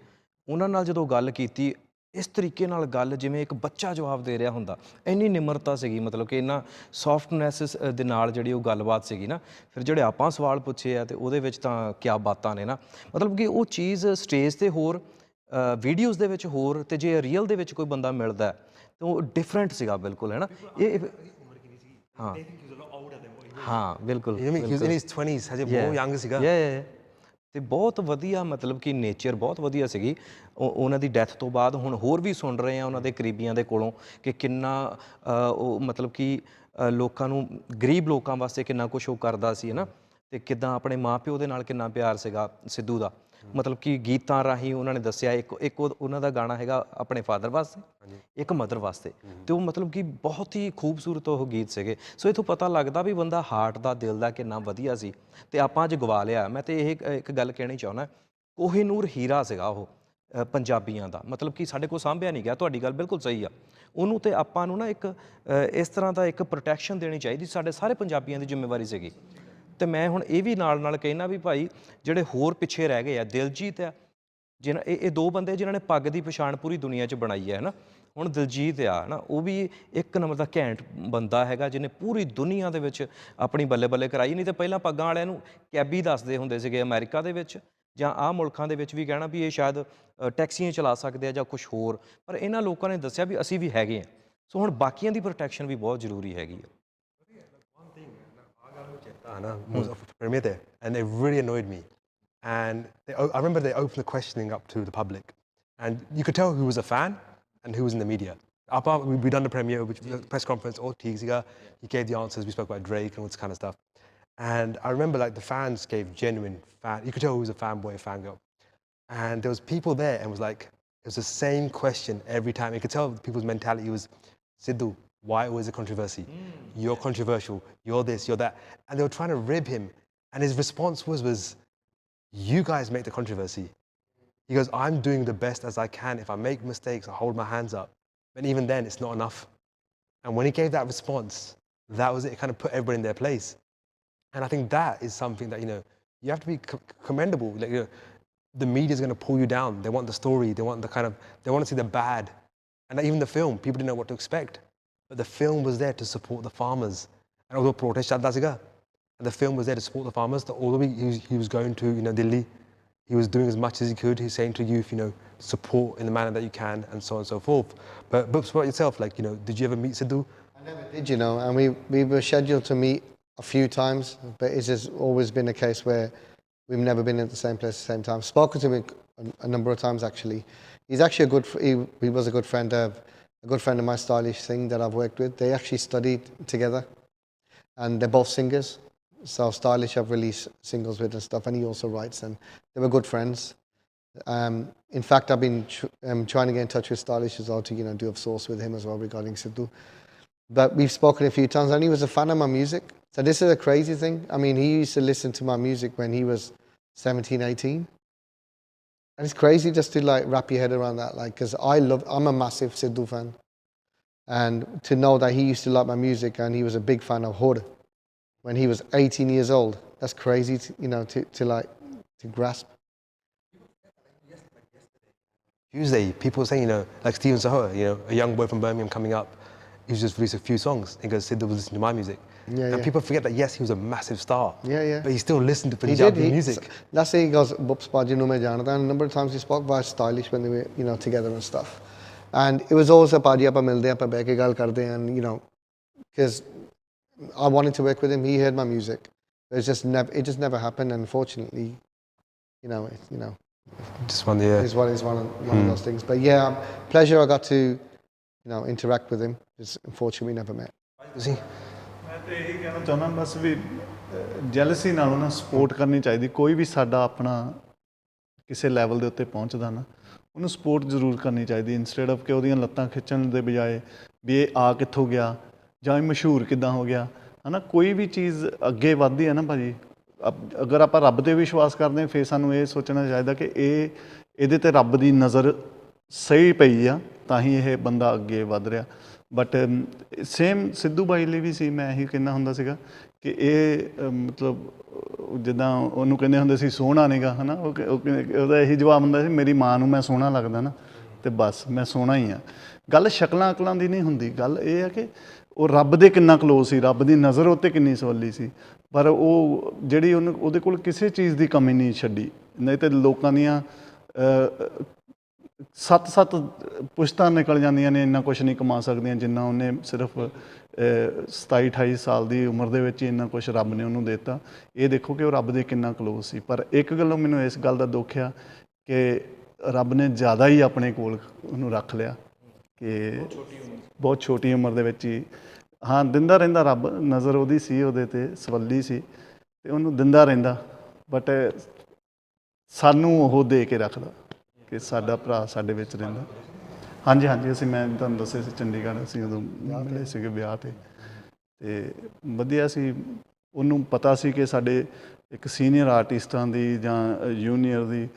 ਉਹਨਾਂ ਨਾਲ ਜਦੋਂ ਗੱਲ ਕੀਤੀ, ਇਸ ਤਰੀਕੇ ਨਾਲ ਗੱਲ ਜਿਵੇਂ ਇੱਕ ਬੱਚਾ ਜਵਾਬ ਦੇ ਰਿਹਾ ਹੁੰਦਾ, ਇੰਨੀ ਨਿਮਰਤਾ ਸੀਗੀ, ਮਤਲਬ ਕਿ ਇੰਨਾ ਸੌਫਟਨੈਸ ਦੇ ਨਾਲ ਜਿਹੜੀ ਉਹ ਗੱਲਬਾਤ ਸੀਗੀ ਨਾ। ਫਿਰ ਜਿਹੜੇ ਆਪਾਂ ਸਵਾਲ ਪੁੱਛੇ ਆ, ਅਤੇ ਉਹਦੇ ਵਿੱਚ ਤਾਂ ਕਿਆ ਬਾਤਾਂ ਨੇ ਨਾ, ਮਤਲਬ ਕਿ ਉਹ ਚੀਜ਼ ਸਟੇਜ 'ਤੇ ਹੋਰ, ਵੀਡੀਓਜ਼ ਦੇ ਵਿੱਚ ਹੋਰ, ਅਤੇ ਜੇ ਰੀਅਲ ਦੇ ਵਿੱਚ ਕੋਈ ਬੰਦਾ ਮਿਲਦਾ ਤਾਂ ਉਹ ਡਿਫਰੈਂਟ ਸੀਗਾ ਬਿਲਕੁਲ, ਹੈ ਨਾ। ਇਹ ਹਾਂ ਹਾਂ ਬਿਲਕੁਲ, ਅਤੇ ਬਹੁਤ ਵਧੀਆ, ਮਤਲਬ ਕਿ ਨੇਚਰ ਬਹੁਤ ਵਧੀਆ ਸੀਗੀ। ਉਹਨਾਂ ਦੀ ਡੈਥ ਤੋਂ ਬਾਅਦ ਹੁਣ ਹੋਰ ਵੀ ਸੁਣ ਰਹੇ ਹਾਂ ਉਹਨਾਂ ਦੇ ਕਰੀਬੀਆਂ ਦੇ ਕੋਲੋਂ ਕਿ ਕਿੰਨਾ ਉਹ ਮਤਲਬ ਕਿ ਲੋਕਾਂ ਨੂੰ, ਗਰੀਬ ਲੋਕਾਂ ਵਾਸਤੇ ਕਿੰਨਾ ਕੁਛ ਉਹ ਕਰਦਾ ਸੀ, ਹੈ ਨਾ। ਅਤੇ ਕਿੱਦਾਂ ਆਪਣੇ ਮਾਂ ਪਿਓ ਦੇ ਨਾਲ ਕਿੰਨਾ ਪਿਆਰ ਸੀਗਾ ਸਿੱਧੂ ਦਾ, ਮਤਲਬ ਕਿ ਗੀਤਾਂ ਰਾਹੀਂ ਉਹਨਾਂ ਨੇ ਦੱਸਿਆ। ਇੱਕ ਉਹਨਾਂ ਦਾ ਗਾਣਾ ਹੈਗਾ ਆਪਣੇ ਫਾਦਰ ਵਾਸਤੇ, ਇੱਕ ਮਦਰ ਵਾਸਤੇ, ਅਤੇ ਉਹ ਮਤਲਬ ਕਿ ਬਹੁਤ ਹੀ ਖੂਬਸੂਰਤ ਉਹ ਗੀਤ ਸੀਗੇ। ਸੋ ਇੱਥੋਂ ਪਤਾ ਲੱਗਦਾ ਵੀ ਬੰਦਾ ਹਾਰਟ ਦਾ, ਦਿਲ ਦਾ ਕਿੰਨਾ ਵਧੀਆ ਸੀ, ਅਤੇ ਆਪਾਂ ਅੱਜ ਗਵਾ ਲਿਆ। ਮੈਂ ਤਾਂ ਇਹ ਇੱਕ ਗੱਲ ਕਹਿਣੀ ਚਾਹੁੰਦਾ, ਕੋਹੀਨੂਰ ਹੀਰਾ ਸੀਗਾ ਉਹ ਪੰਜਾਬੀਆਂ ਦਾ, ਮਤਲਬ ਕਿ ਸਾਡੇ ਕੋਲ ਸਾਂਭਿਆ ਨਹੀਂ ਗਿਆ। ਤੁਹਾਡੀ ਗੱਲ ਬਿਲਕੁਲ ਸਹੀ ਆ। ਉਹਨੂੰ ਤੇ ਆਪਾਂ ਨੂੰ ਨਾ ਇੱਕ ਇਸ ਤਰ੍ਹਾਂ ਦਾ ਇੱਕ ਪ੍ਰੋਟੈਕਸ਼ਨ ਦੇਣੀ ਚਾਹੀਦੀ, ਸਾਡੇ ਸਾਰੇ ਪੰਜਾਬੀਆਂ ਦੀ ਜ਼ਿੰਮੇਵਾਰੀ ਸੀਗੀ। ਅਤੇ ਮੈਂ ਹੁਣ ਇਹ ਵੀ ਨਾਲ ਕਹਿਣਾ ਵੀ ਭਾਈ, ਜਿਹੜੇ ਹੋਰ ਪਿੱਛੇ ਰਹਿ ਗਏ ਆ, ਦਿਲਜੀਤ ਆ, ਜਿਹਨਾਂ ਇਹ ਦੋ ਬੰਦੇ ਜਿਨ੍ਹਾਂ ਨੇ ਪੱਗ ਦੀ ਪਛਾਣ ਪੂਰੀ ਦੁਨੀਆ 'ਚ ਬਣਾਈ ਹੈ ਨਾ। ਹੁਣ ਦਿਲਜੀਤ ਆ ਨਾ, ਉਹ ਵੀ ਇੱਕ ਨੰਬਰ ਦਾ ਘੈਂਟ ਬੰਦਾ ਹੈਗਾ, ਜਿਹਨੇ ਪੂਰੀ ਦੁਨੀਆ ਦੇ ਵਿੱਚ ਆਪਣੀ ਬੱਲੇ ਬੱਲੇ ਕਰਾਈ। ਨਹੀਂ ਤਾਂ ਪਹਿਲਾਂ ਪੱਗਾਂ ਵਾਲਿਆਂ ਨੂੰ ਕੈਬੀ ਦੱਸਦੇ ਹੁੰਦੇ ਸੀਗੇ ਅਮਰੀਕਾ ਦੇ ਵਿੱਚ, ਜਾਂ ਆਹ ਮੁਲਕਾਂ ਦੇ ਵਿੱਚ ਵੀ ਕਹਿਣਾ ਵੀ ਇਹ ਸ਼ਾਇਦ ਟੈਕਸੀਆਂ ਚਲਾ ਸਕਦੇ ਆ ਜਾਂ ਕੁਛ ਹੋਰ, ਪਰ ਇਹਨਾਂ ਲੋਕਾਂ ਨੇ ਦੱਸਿਆ ਵੀ ਅਸੀਂ ਵੀ ਹੈਗੇ ਹਾਂ। ਸੋ ਹੁਣ ਬਾਕੀਆਂ ਦੀ ਪ੍ਰੋਟੈਕਸ਼ਨ ਵੀ ਬਹੁਤ ਜ਼ਰੂਰੀ ਹੈਗੀ ਆ। And they really annoyed me. And I remember they opened the questioning up to the public, and you could tell who was a fan and who was in the media. We'd done the premiere, which was a press conference, he gave the answers, we spoke about Drake and all this kind of stuff. And I remember like the fans gave genuine you could tell who was a fanboy, a fangirl. And there was people there, and it was the same question every time. You could tell people's mentality was, Sidhu, why always a controversy? You're controversial, you're this, you're that. And they were trying to rib him. And his response was, you guys make the controversy. He goes, I'm doing the best as I can. If I make mistakes, I hold my hands up. But even then, it's not enough. And when he gave that response, that was it. It kind of put everybody in their place. And I think that is something that, you have to be commendable. Like, the media is going to pull you down. They want the story. They want they want to see the bad. And even the film, people didn't know what to expect. But the film was there to support the farmers. And although protest chalda siga, and the film was there to support the farmers, that although he was going to, Delhi, he was doing as much as he could. He's saying to youth, support in the manner that you can, and so on and so forth. But Bups, about yourself, like, did you ever meet Sidhu? I never did, and we were scheduled to meet a few times, but it's just always been a case where we've never been at the same place at the same time. Spoken to him a number of times, actually. He's actually he was a good friend of my stylish Singh that I've worked with. They actually studied together, and they're both singers. So Stylish I've released singles with and stuff, and he also writes, and they were good friends. In fact, I've been trying to get in touch with Stylish as well to do a source with him as well regarding Sidhu. but we've spoken a few times, and he was a fan of my music. So this is a crazy thing. I mean, he used to listen to my music when he was 17, 18. And it's crazy just to like wrap your head around that, like, because I'm a massive Sidhu fan. And to know that he used to like my music and he was a big fan of Hood when he was 18 years old, that's crazy, to grasp. Tuesday, people were saying, like Steven Sahara, a young boy from Birmingham coming up, he's just released a few songs. He goes, Sidhu was listening to my music. And people forget that, yes, he was a massive star. But he still listened to Punjabi music. That's why he goes, Bups Sagu Amrit. And a number of times he spoke about stylish when they were, together and stuff. And it was always a party, aapa milte hain, aapa beh ke gal karte hain, and, because I wanted to work with him. He heard my music. It just never happened. And unfortunately, just one year. It's one of those things. But yeah, pleasure I got to, interact with him. Just unfortunately, we never met. See? ਮੈਂ ਤਾਂ ਇਹੀ ਕਹਿਣਾ ਚਾਹੁੰਦਾ ਬਸ ਵੀ jealousy ਨਾਲੋਂ ਨਾ support ਕਰਨੀ ਚਾਹੀਦੀ ਕੋਈ ਵੀ ਸਾਡਾ ਆਪਣਾ ਕਿਸੇ ਲੈਵਲ ਦੇ ਉੱਤੇ ਪਹੁੰਚਦਾ ਨਾ ਉਹਨੂੰ ਸਪੋਰਟ ਜ਼ਰੂਰ ਕਰਨੀ ਚਾਹੀਦੀ ਇੰਸਟੈਡ ਆਫ ਕਿ ਉਹਦੀਆਂ ਲੱਤਾਂ ਖਿੱਚਣ ਦੇ ਬਜਾਏ ਵੀ ਇਹ ਆ ਕਿੱਥੋਂ ਗਿਆ ਜਾਂ ਇਹ ਮਸ਼ਹੂਰ ਕਿੱਦਾਂ ਹੋ ਗਿਆ ਹੈ ਨਾ ਕੋਈ ਵੀ ਚੀਜ਼ ਅੱਗੇ ਵੱਧਦੀ ਹੈ ਨਾ ਭਾਜੀ ਅਗਰ ਆਪਾਂ ਰੱਬ 'ਤੇ ਵਿਸ਼ਵਾਸ ਕਰਦੇ ਹਾਂ ਫਿਰ ਸਾਨੂੰ ਇਹ ਸੋਚਣਾ ਚਾਹੀਦਾ ਕਿ ਇਹਦੇ 'ਤੇ ਰੱਬ ਦੀ ਨਜ਼ਰ ਸਹੀ ਪਈ ਆ ਤਾਂ ਹੀ ਇਹ ਬੰਦਾ ਅੱਗੇ ਵੱਧ ਰਿਹਾ ਬਟ ਸੇਮ ਸਿੱਧੂ ਬਾਈ ਲਈ ਵੀ ਸੀ ਮੈਂ ਇਹੀ ਕਹਿੰਦਾ ਹੁੰਦਾ ਸੀਗਾ ਕਿ ਇਹ ਮਤਲਬ ਜਿੱਦਾਂ ਉਹਨੂੰ ਕਹਿੰਦੇ ਹੁੰਦੇ ਸੀ ਸੋਹਣਾ ਨੀਗਾ ਹੈ ਨਾ ਉਹਦਾ ਇਹੀ ਜਵਾਬ ਹੁੰਦਾ ਸੀ ਮੇਰੀ ਮਾਂ ਨੂੰ ਮੈਂ ਸੋਹਣਾ ਲੱਗਦਾ ਨਾ ਅਤੇ ਬਸ ਮੈਂ ਸੋਹਣਾ ਹੀ ਹਾਂ ਗੱਲ ਸ਼ਕਲਾਂ ਅਕਲਾਂ ਦੀ ਨਹੀਂ ਹੁੰਦੀ ਗੱਲ ਇਹ ਹੈ ਕਿ ਉਹ ਰੱਬ ਦੇ ਕਿੰਨਾ ਕਲੋਜ਼ ਸੀ ਰੱਬ ਦੀ ਨਜ਼ਰ ਉਹ 'ਤੇ ਕਿੰਨੀ ਸਵੱਲੀ ਸੀ ਪਰ ਉਹ ਜਿਹੜੀ ਉਹਦੇ ਕੋਲ ਕਿਸੇ ਚੀਜ਼ ਦੀ ਕਮੀ ਨਹੀਂ ਛੱਡੀ ਨਹੀਂ ਤਾਂ ਲੋਕਾਂ ਦੀਆਂ 7 ਪੁਸ਼ਤਾਂ ਨਿਕਲ ਜਾਂਦੀਆਂ ਨੇ ਇੰਨਾ ਕੁਛ ਨਹੀਂ ਕਮਾ ਸਕਦੀਆਂ ਜਿੰਨਾ ਉਹਨੇ ਸਿਰਫ 27-28 ਸਾਲ ਦੀ ਉਮਰ ਦੇ ਵਿੱਚ ਹੀ ਇੰਨਾ ਕੁਛ ਰੱਬ ਨੇ ਉਹਨੂੰ ਦਿੱਤਾ ਇਹ ਦੇਖੋ ਕਿ ਉਹ ਰੱਬ ਦੇ ਕਿੰਨਾ ਕਲੋਜ਼ ਸੀ ਪਰ ਇੱਕ ਗੱਲੋਂ ਮੈਨੂੰ ਇਸ ਗੱਲ ਦਾ ਦੁੱਖ ਆ ਕਿ ਰੱਬ ਨੇ ਜ਼ਿਆਦਾ ਹੀ ਆਪਣੇ ਕੋਲ ਉਹਨੂੰ ਰੱਖ ਲਿਆ ਕਿ ਬਹੁਤ ਛੋਟੀ ਉਮਰ ਦੇ ਵਿੱਚ ਹੀ ਹਾਂ ਦਿੰਦਾ ਰਹਿੰਦਾ ਰੱਬ ਨਜ਼ਰ ਉਹਦੀ ਸੀ ਉਹਦੇ 'ਤੇ ਸਵੱਲੀ ਸੀ ਅਤੇ ਉਹਨੂੰ ਦਿੰਦਾ ਰਹਿੰਦਾ ਬਟ ਸਾਨੂੰ ਉਹ ਦੇ ਕੇ ਰੱਖਦਾ ਕਿ ਸਾਡਾ ਭਰਾ ਸਾਡੇ ਵਿੱਚ ਰਹਿੰਦਾ ਹਾਂਜੀ ਅਸੀਂ ਮੈਂ ਤੁਹਾਨੂੰ ਦੱਸਿਆ ਸੀ ਚੰਡੀਗੜ੍ਹ ਅਸੀਂ ਉਦੋਂ ਮਿਲੇ ਸੀਗੇ ਵਿਆਹ 'ਤੇ ਅਤੇ ਵਧੀਆ ਸੀ ਉਹਨੂੰ ਪਤਾ ਸੀ ਕਿ ਸਾਡੇ ਇੱਕ ਸੀਨੀਅਰ ਆਰਟਿਸਟਾਂ ਦੀ ਜਾਂ ਜੂਨੀਅਰ ਦੀ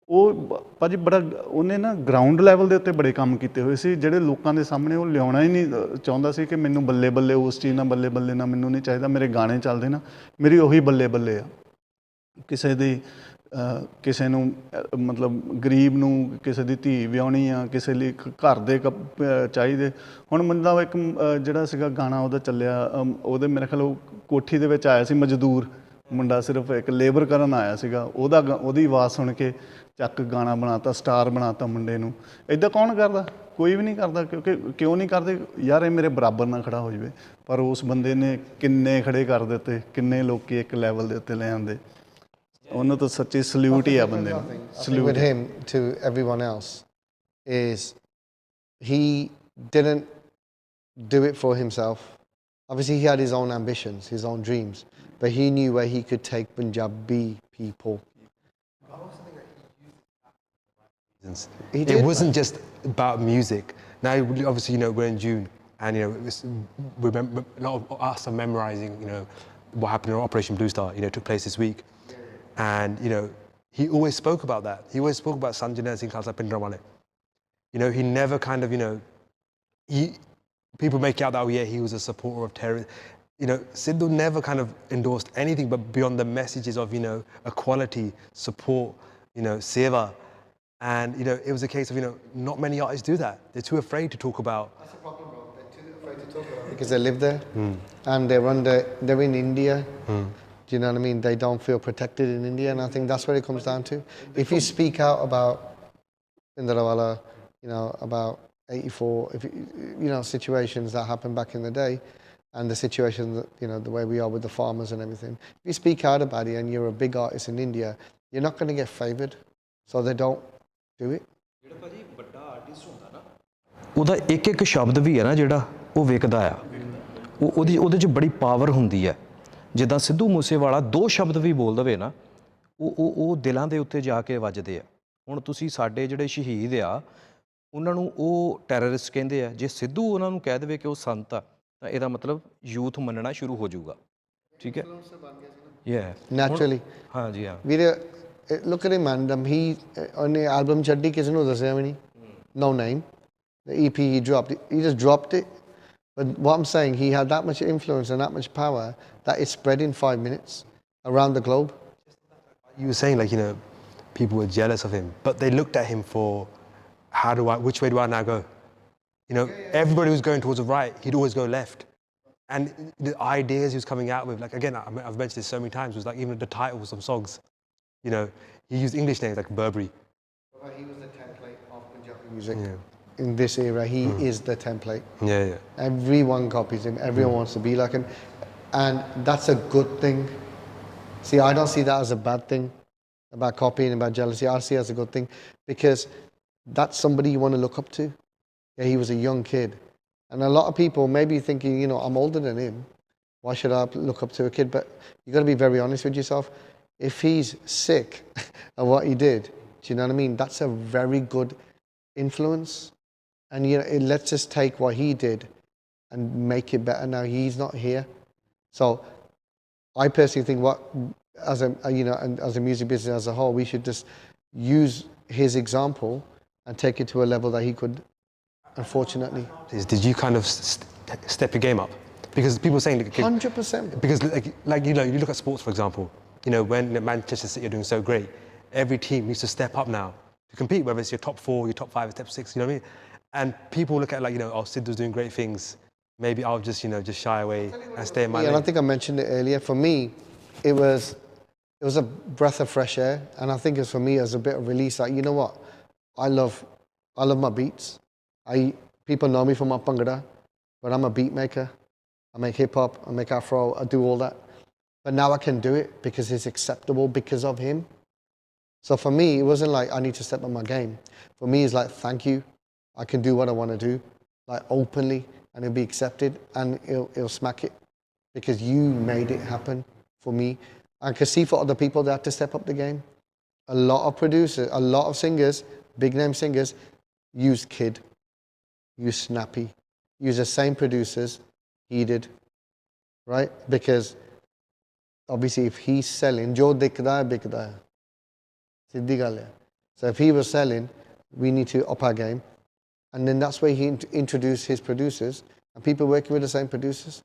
ਉਹ ਭਾਜੀ ਬੜਾ ਉਹਨੇ ਨਾ ਗਰਾਊਂਡ ਲੈਵਲ ਦੇ ਉੱਤੇ ਬੜੇ ਕੰਮ ਕੀਤੇ ਹੋਏ ਸੀ ਜਿਹੜੇ ਲੋਕਾਂ ਦੇ ਸਾਹਮਣੇ ਉਹ ਲਿਆਉਣਾ ਹੀ ਨਹੀਂ ਚਾਹੁੰਦਾ ਸੀ ਕਿ ਮੈਨੂੰ ਬੱਲੇ ਬੱਲੇ ਉਸ ਚੀਜ਼ ਨਾਲ ਬੱਲੇ ਨਾ ਮੈਨੂੰ ਨਹੀਂ ਚਾਹੀਦਾ ਮੇਰੇ ਗਾਣੇ ਚੱਲਦੇ ਨਾ ਮੇਰੀ ਉਹੀ ਬੱਲੇ ਆ ਕਿਸੇ ਨੂੰ ਮਤਲਬ ਗਰੀਬ ਨੂੰ ਕਿਸੇ ਦੀ ਧੀ ਵਿਆਹੁਣੀ ਆ ਕਿਸੇ ਲਈ ਘਰ ਦੇ ਚਾਹੀਦੇ ਹੁਣ ਮਤਲਬ ਇੱਕ ਜਿਹੜਾ ਸੀਗਾ ਗਾਣਾ ਉਹਦਾ ਚੱਲਿਆ ਉਹਦੇ ਮੇਰੇ ਖਿਆਲ ਉਹ ਕੋਠੀ ਦੇ ਵਿੱਚ ਆਇਆ ਸੀ ਮਜ਼ਦੂਰ ਮੁੰਡਾ ਸਿਰਫ ਇੱਕ ਲੇਬਰ ਕਰਨ ਆਇਆ ਸੀਗਾ ਉਹਦੀ ਆਵਾਜ਼ ਸੁਣ ਕੇ ਚੱਕ ਗਾਣਾ ਬਣਾਤਾ ਸਟਾਰ ਬਣਾਤਾ ਮੁੰਡੇ ਨੂੰ ਇੱਦਾਂ ਕੌਣ ਕਰਦਾ ਕੋਈ ਵੀ ਨਹੀਂ ਕਰਦਾ ਕਿਉਂਕਿ ਕਿਉਂ ਨਹੀਂ ਕਰਦੇ ਯਾਰ ਇਹ ਮੇਰੇ ਬਰਾਬਰ ਨਾਲ ਖੜਾ ਹੋ ਜਾਵੇ ਪਰ ਉਸ ਬੰਦੇ ਨੇ ਕਿੰਨੇ ਖੜੇ ਕਰ ਦਿੱਤੇ ਕਿੰਨੇ ਲੋਕ ਇੱਕ ਲੈਵਲ ਦੇ ਉੱਤੇ ਲੈ ਆਉਂਦੇ ਉਹਨੂੰ ਤਾਂ ਸੱਚੀ ਸਲੂਟ ਹੀ ਆ ਬੰਦੇ ਨੂੰ salute with him to everyone else is he didn't do it for himself obviously he had his own ambitions his own dreams but he knew where he could take Punjabi people it wasn't just about music now obviously we're in June and we remember a lot of us are memorizing what happened in Operation Blue Star took place this week and he always spoke about that he always spoke about Sanjana Singh Khalsa Pindramale he never kind of people make out that oh yeah he was a supporter of terrorism Sidhu never kind of endorsed anything but beyond the messages of equality support seva and it was a case of not many artists do that they're too afraid to talk about that's a problem bro they're too afraid to talk about because they live there and they're in India do you know what I mean? They don't feel protected in India, and I think that's where it comes down to. If you speak out about Pindrawala, about 84, if situations that happened back in the day, and the situation that the way we are with the farmers and everything. If you speak out about it and you're a big artist in India, you're not going to get favoured, so they don't do it. ਜਿਹੜਾ ਭਾਜੀ ਵੱਡਾ artist ਹੁੰਦਾ ਨਾ ਉਹਦਾ ਇੱਕ ਸ਼ਬਦ ਵੀ ਹੈ ਨਾ ਜਿਹੜਾ ਉਹ ਵਿਕਦਾ ਆ ਉਹਦੇ 'ਚ ਬੜੀ ਪਾਵਰ ਹੁੰਦੀ ਹੈ ਜਿੱਦਾਂ ਸਿੱਧੂ ਮੂਸੇਵਾਲਾ 2 ਸ਼ਬਦ ਵੀ ਬੋਲ ਦੇਵੇ ਨਾ ਉਹ ਦਿਲਾਂ ਦੇ ਉੱਤੇ ਜਾ ਕੇ ਵੱਜਦੇ ਆ ਹੁਣ ਤੁਸੀਂ ਸਾਡੇ ਜਿਹੜੇ ਸ਼ਹੀਦ ਆ ਉਹਨਾਂ ਨੂੰ ਉਹ ਟੈਰਰਿਸਟ ਕਹਿੰਦੇ ਆ ਜੇ ਸਿੱਧੂ ਉਹਨਾਂ ਨੂੰ ਕਹਿ ਦੇਵੇ ਕਿ ਉਹ ਸੰਤ ਆ ਤਾਂ ਇਹਦਾ ਮਤਲਬ ਯੂਥ ਮੰਨਣਾ ਸ਼ੁਰੂ ਹੋ ਜਾਊਗਾ। ਠੀਕ ਹੈ, ਯਾ Naturally. ਹਾਂ ਜੀ ਹਾਂ। ਵੀਰੇ look at him man, he ਉਹਨੇ album ਛੱਡੀ ਕਿਸੇ ਨੂੰ ਦੱਸਿਆ ਵੀ ਨਹੀਂ, no name. The EP he dropped, he just dropped it. But what I'm saying, he had that much influence and that much power that it spread in 5 minutes around the globe. You were saying, like, you know, people were jealous of him, but they looked at him for, which way do I now go? You know, everybody was going towards the right, he'd always go left. And the ideas he was coming out with, like, again, I've mentioned this so many times, was like even the titles of songs. You know, he used English names like Burberry. He was the template of Punjabi music. Yeah. In this era, he is the template. Yeah, yeah. Everyone copies him. Everyone wants to be like him. And that's a good thing. See, I don't see that as a bad thing, about copying, about jealousy. I see it as a good thing because that's somebody you want to look up to. Yeah, he was a young kid. And a lot of people may be thinking, you know, I'm older than him. Why should I look up to a kid? But you've got to be very honest with yourself. If he's sick of what he did, do you know what I mean? That's a very good influence. And you know, let's just take what he did and make it better now. He's not here. So I personally think as a, you know, and as a music business as a whole, we should just use his example and take it to a level that he could, unfortunately. Did you kind of step your game up? Because people are saying... 100%. Because, like, you know, you look at sports, for example, you know, when Manchester City are doing so great, every team needs to step up now to compete, whether it's your top 4, your top 5, top 6, you know what I mean? And people look at, like, you know, oh, Sidhu's doing great things. Maybe I'll just, you know, just shy away and stay in my lane. And I think I mentioned it earlier. For me, it was a breath of fresh air. And I think it's for me as a bit of release. Like, you know what? I love my beats. People know me for my bhangra, but I'm a beat maker. I make hip hop, I make afro, I do all that. But now I can do it because it's acceptable because of him. So for me, it wasn't like I need to step on my game. For me, it's like, thank you. I can do what I want to do, like openly, and it'll be accepted, and it'll smack it because you made it happen for me. I can see for other people they have to step up the game. A lot of producers, a lot of singers, big name singers, use Kid, use Snappy, use the same producers he did, right? Because obviously if he's selling, jo dikhda hai bikda hai. Siddhi gal hai. So if he was selling, we need to up our game. And then that's where he introduced his producers and people working with the same producers.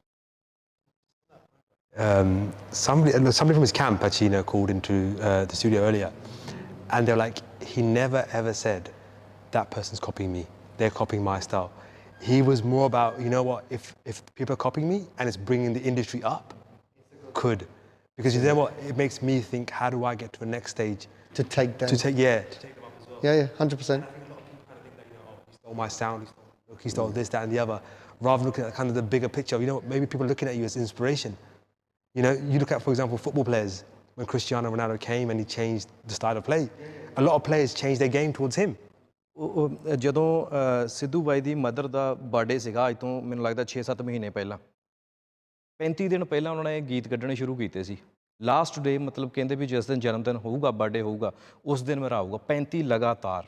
Somebody from his camp actually, you know, called into the studio earlier, and they're like, he never ever said that person's copying me, they're copying my style. He was more about, you know what, if people are copying me and it's bringing the industry up, because you know what, it makes me think, how do I get to the next stage to take them? To take them up as well. Yeah, 100%. I think a lot of people kind of think that, you know, oh, he stole my sound, he stole this, that, and the other, rather than looking at kind of the bigger picture. You know, maybe people are looking at you as inspiration. You know, you look at, for example, football players. When Cristiano Ronaldo came and he changed the style of play, a lot of players changed their game towards him. ਜਦੋਂ ਸਿੱਧੂ ਬਾਈ ਦੀ mother ਦਾ birthday ਸੀਗਾ, ਅੱਜ ਤੋਂ ਮੈਨੂੰ ਲੱਗਦਾ 6-7 ਮਹੀਨੇ ਪਹਿਲਾਂ, 35 ਦਿਨ ਪਹਿਲਾਂ ਉਹਨਾਂ ਨੇ ਗੀਤ ਕੱਢਣੇ ਸ਼ੁਰੂ ਕੀਤੇ ਸੀ। ਲਾਸਟ ਡੇ ਮਤਲਬ ਕਹਿੰਦੇ ਵੀ ਜਿਸ ਦਿਨ ਜਨਮ ਦਿਨ ਹੋਊਗਾ, ਬਰਥਡੇ ਹੋਊਗਾ, ਉਸ ਦਿਨ ਮੇਰਾ ਆਊਗਾ। 35 ਲਗਾਤਾਰ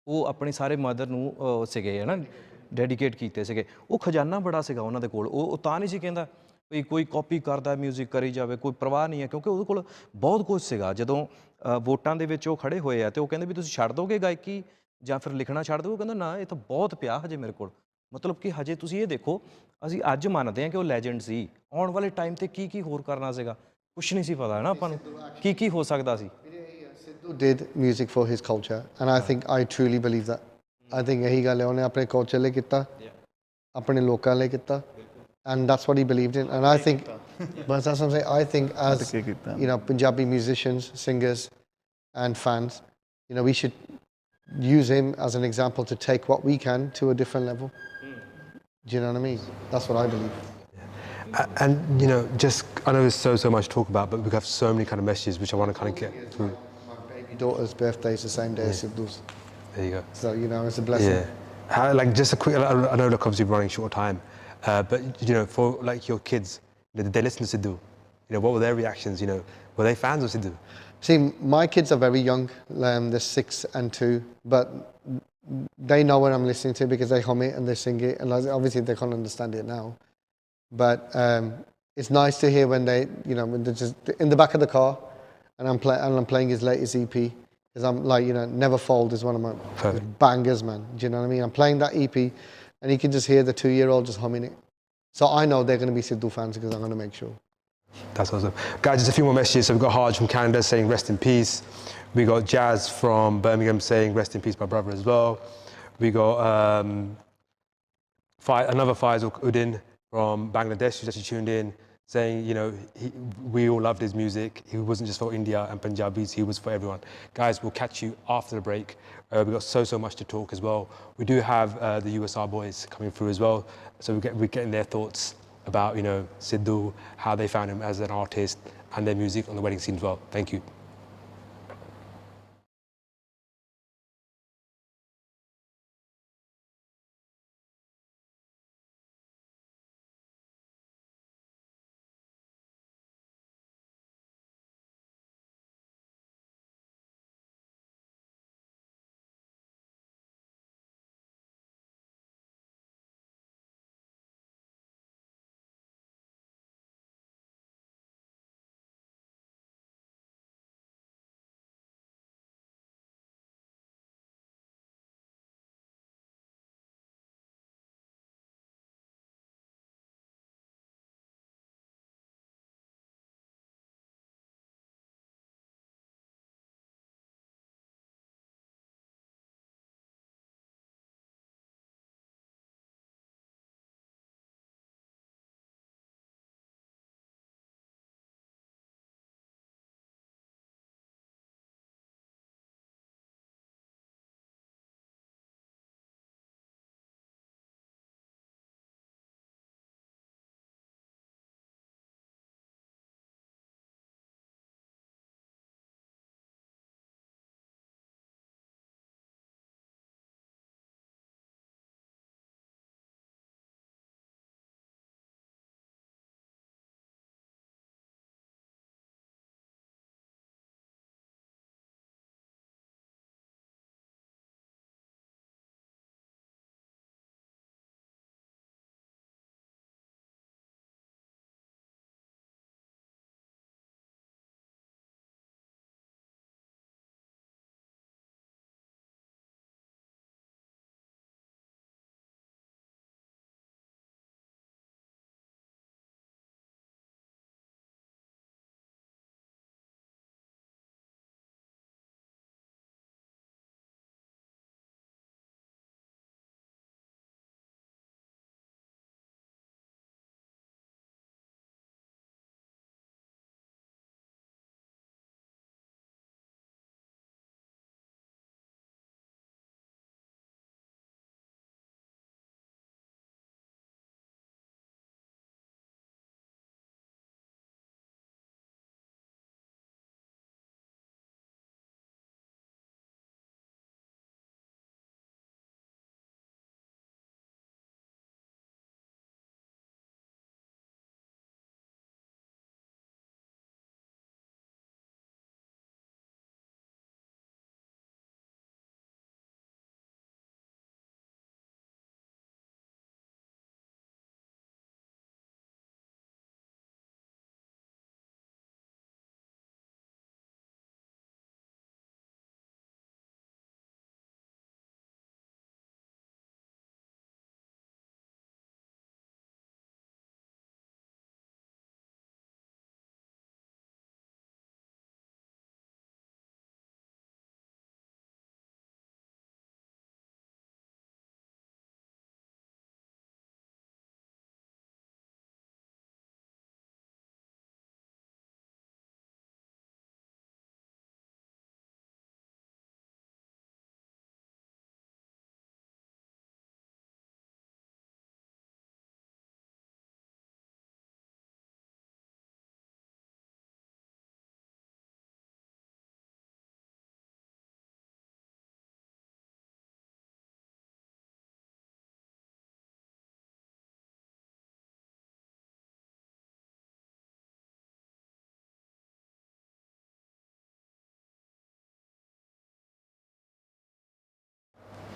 ਉਹ ਆਪਣੀ ਸਾਰੇ ਮਦਰ ਨੂੰ ਸੀਗੇ, ਹੈ ਨਾ, ਡੈਡੀਕੇਟ ਕੀਤੇ ਸੀਗੇ। ਉਹ ਖਜ਼ਾਨਾ ਬੜਾ ਸੀਗਾ ਉਹਨਾਂ ਦੇ ਕੋਲ। ਉਹ ਤਾਂ ਨਹੀਂ ਸੀ ਕਹਿੰਦਾ ਵੀ ਕੋਈ ਕਾਪੀ ਕਰਦਾ ਮਿਊਜ਼ਿਕ ਕਰੀ ਜਾਵੇ, ਕੋਈ ਪਰਵਾਹ ਨਹੀਂ ਹੈ, ਕਿਉਂਕਿ ਉਹਦੇ ਕੋਲ ਬਹੁਤ ਕੁਝ ਸੀਗਾ। ਜਦੋਂ ਵੋਟਾਂ ਦੇ ਵਿੱਚ ਉਹ ਖੜੇ ਹੋਏ ਆ, ਅਤੇ ਉਹ ਕਹਿੰਦੇ ਵੀ ਤੁਸੀਂ ਛੱਡ ਦੋਗੇ ਗਾਇਕੀ ਜਾਂ ਫਿਰ ਲਿਖਣਾ ਛੱਡ ਦਿਓ? ਉਹ ਕਹਿੰਦਾ ਨਾ, ਇਹ ਤਾਂ ਬਹੁਤ ਪਿਆ ਹਜੇ ਮੇਰੇ ਕੋਲ। ਮਤਲਬ ਕਿ ਹਜੇ ਤੁਸੀਂ ਇਹ ਦੇਖੋ, ਅਸੀਂ ਅੱਜ ਮੰਨਦੇ ਹਾਂ ਕਿ ਉਹ ਲੈਜੈਂਡ ਸੀ, ਆਉਣ ਵਾਲੇ ਟਾਈਮ 'ਤੇ ਕੀ ਹੋਰ ਕਰਨਾ ਸੀਗਾ, ਕੁਛ ਨਹੀਂ ਸੀ ਪਤਾ, ਹੈ ਨਾ ਆਪਾਂ ਨੂੰ ਕੀ ਹੋ ਸਕਦਾ ਸੀ। Sidhu did music for his culture, and I truly believe that. I think ਇਹੀ ਗੱਲ ਹੈ, ਉਹਨੇ ਆਪਣੇ culture ਲਈ ਕੀਤਾ, ਆਪਣੇ ਲੋਕਾਂ ਲਈ ਕੀਤਾ, and that's what he believed in. And I think, but that's what I'm saying, I think as, you know, Punjabi musicians, singers and fans, you know, we should use him as an example to take what we can to a different level. Do you know what I mean? That's what I believe. And you know, just, I know there's so much to talk about, but we have so many kind of messages which I want to kind of get through. My baby daughter's birthday is the same day as Sidhu's. There you go. So, you know, it's a blessing. Yeah. How, like, just a quick, I know, look, obviously we're running short of time, but you know, for like your kids, you know, did they listen to Sidhu? You know, what were their reactions? You know, were they fans of Sidhu? See, my kids are very young. They're 6 and 2, but they know what I'm listening to because they hum it and they sing it, and obviously they can't understand it now. But it's nice to hear when they, when they're just in the back of the car, and I'm playing his latest EP. Because I'm like, Never Fold is one of my bangers, man. Do you know what I mean? I'm playing that EP, and you can just hear the 2-year-old just humming it. So I know they're going to be Sidhu fans because I'm going to make sure. That's awesome. Guys, just a few more messages. So we've got Harj from Canada saying rest in peace. We got Jazz from Birmingham saying rest in peace, my brother as well. We got another Faisal Udin from Bangladesh who's actually tuned in saying, we all loved his music. He wasn't just for India and Punjabis, he was for everyone. Guys, we'll catch you after the break. We've got so much to talk as well. We do have the USR boys coming through as well. So we're getting their thoughts about, Sidhu, how they found him as an artist and their music on the wedding scene as well. Thank you.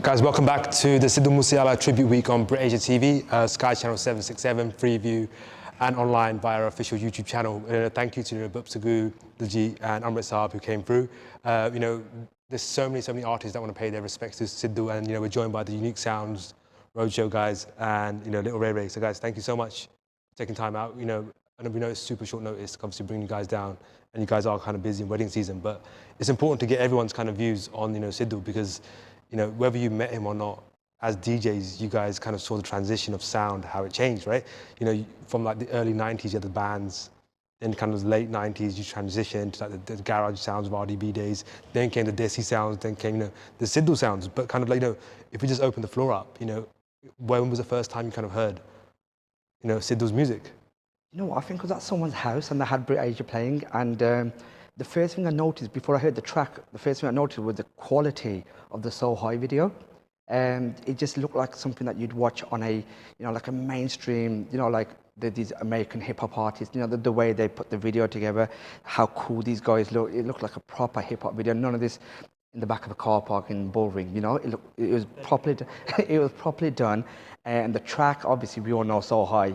Guys, welcome back to the Sidhu Moosewala Tribute Week on Brit Asia TV, Sky Channel 767, Freeview, and online via our official YouTube channel. Thank you to Bups Sagu, Diljit, and Amrit Saab who came through. There's so many artists that want to pay their respects to Sidhu, and we're joined by the Unique Sounds Roadshow guys and little Ray Ray. So guys, thank you so much for taking time out. I know we know it's super short notice to obviously bring you guys down, and you guys are kind of busy in wedding season, but it's important to get everyone's kind of views on Sidhu, because whether you met him or not, as DJs, you guys kind of saw the transition of sound, how it changed, right? From like the early 90s, you had the bands, then kind of the late 90s, you transitioned to like the garage sounds of RDB days, then came the Desi sounds, then came, the Sidhu sounds. But kind of like, if we just open the floor up, when was the first time you kind of heard, Sidhu's music? I think it was at someone's house and they had Brit Asia playing, and the first thing I noticed before I heard the track, the first thing I noticed was the quality of the So High video. It just looked like something that you'd watch on a, like a mainstream, like these American hip hop artists, the way they put the video together, how cool these guys look. It looked like a proper hip hop video. None of this in the back of a car park in Bullring, it was properly, it was properly done. And the track, obviously, we all know So High.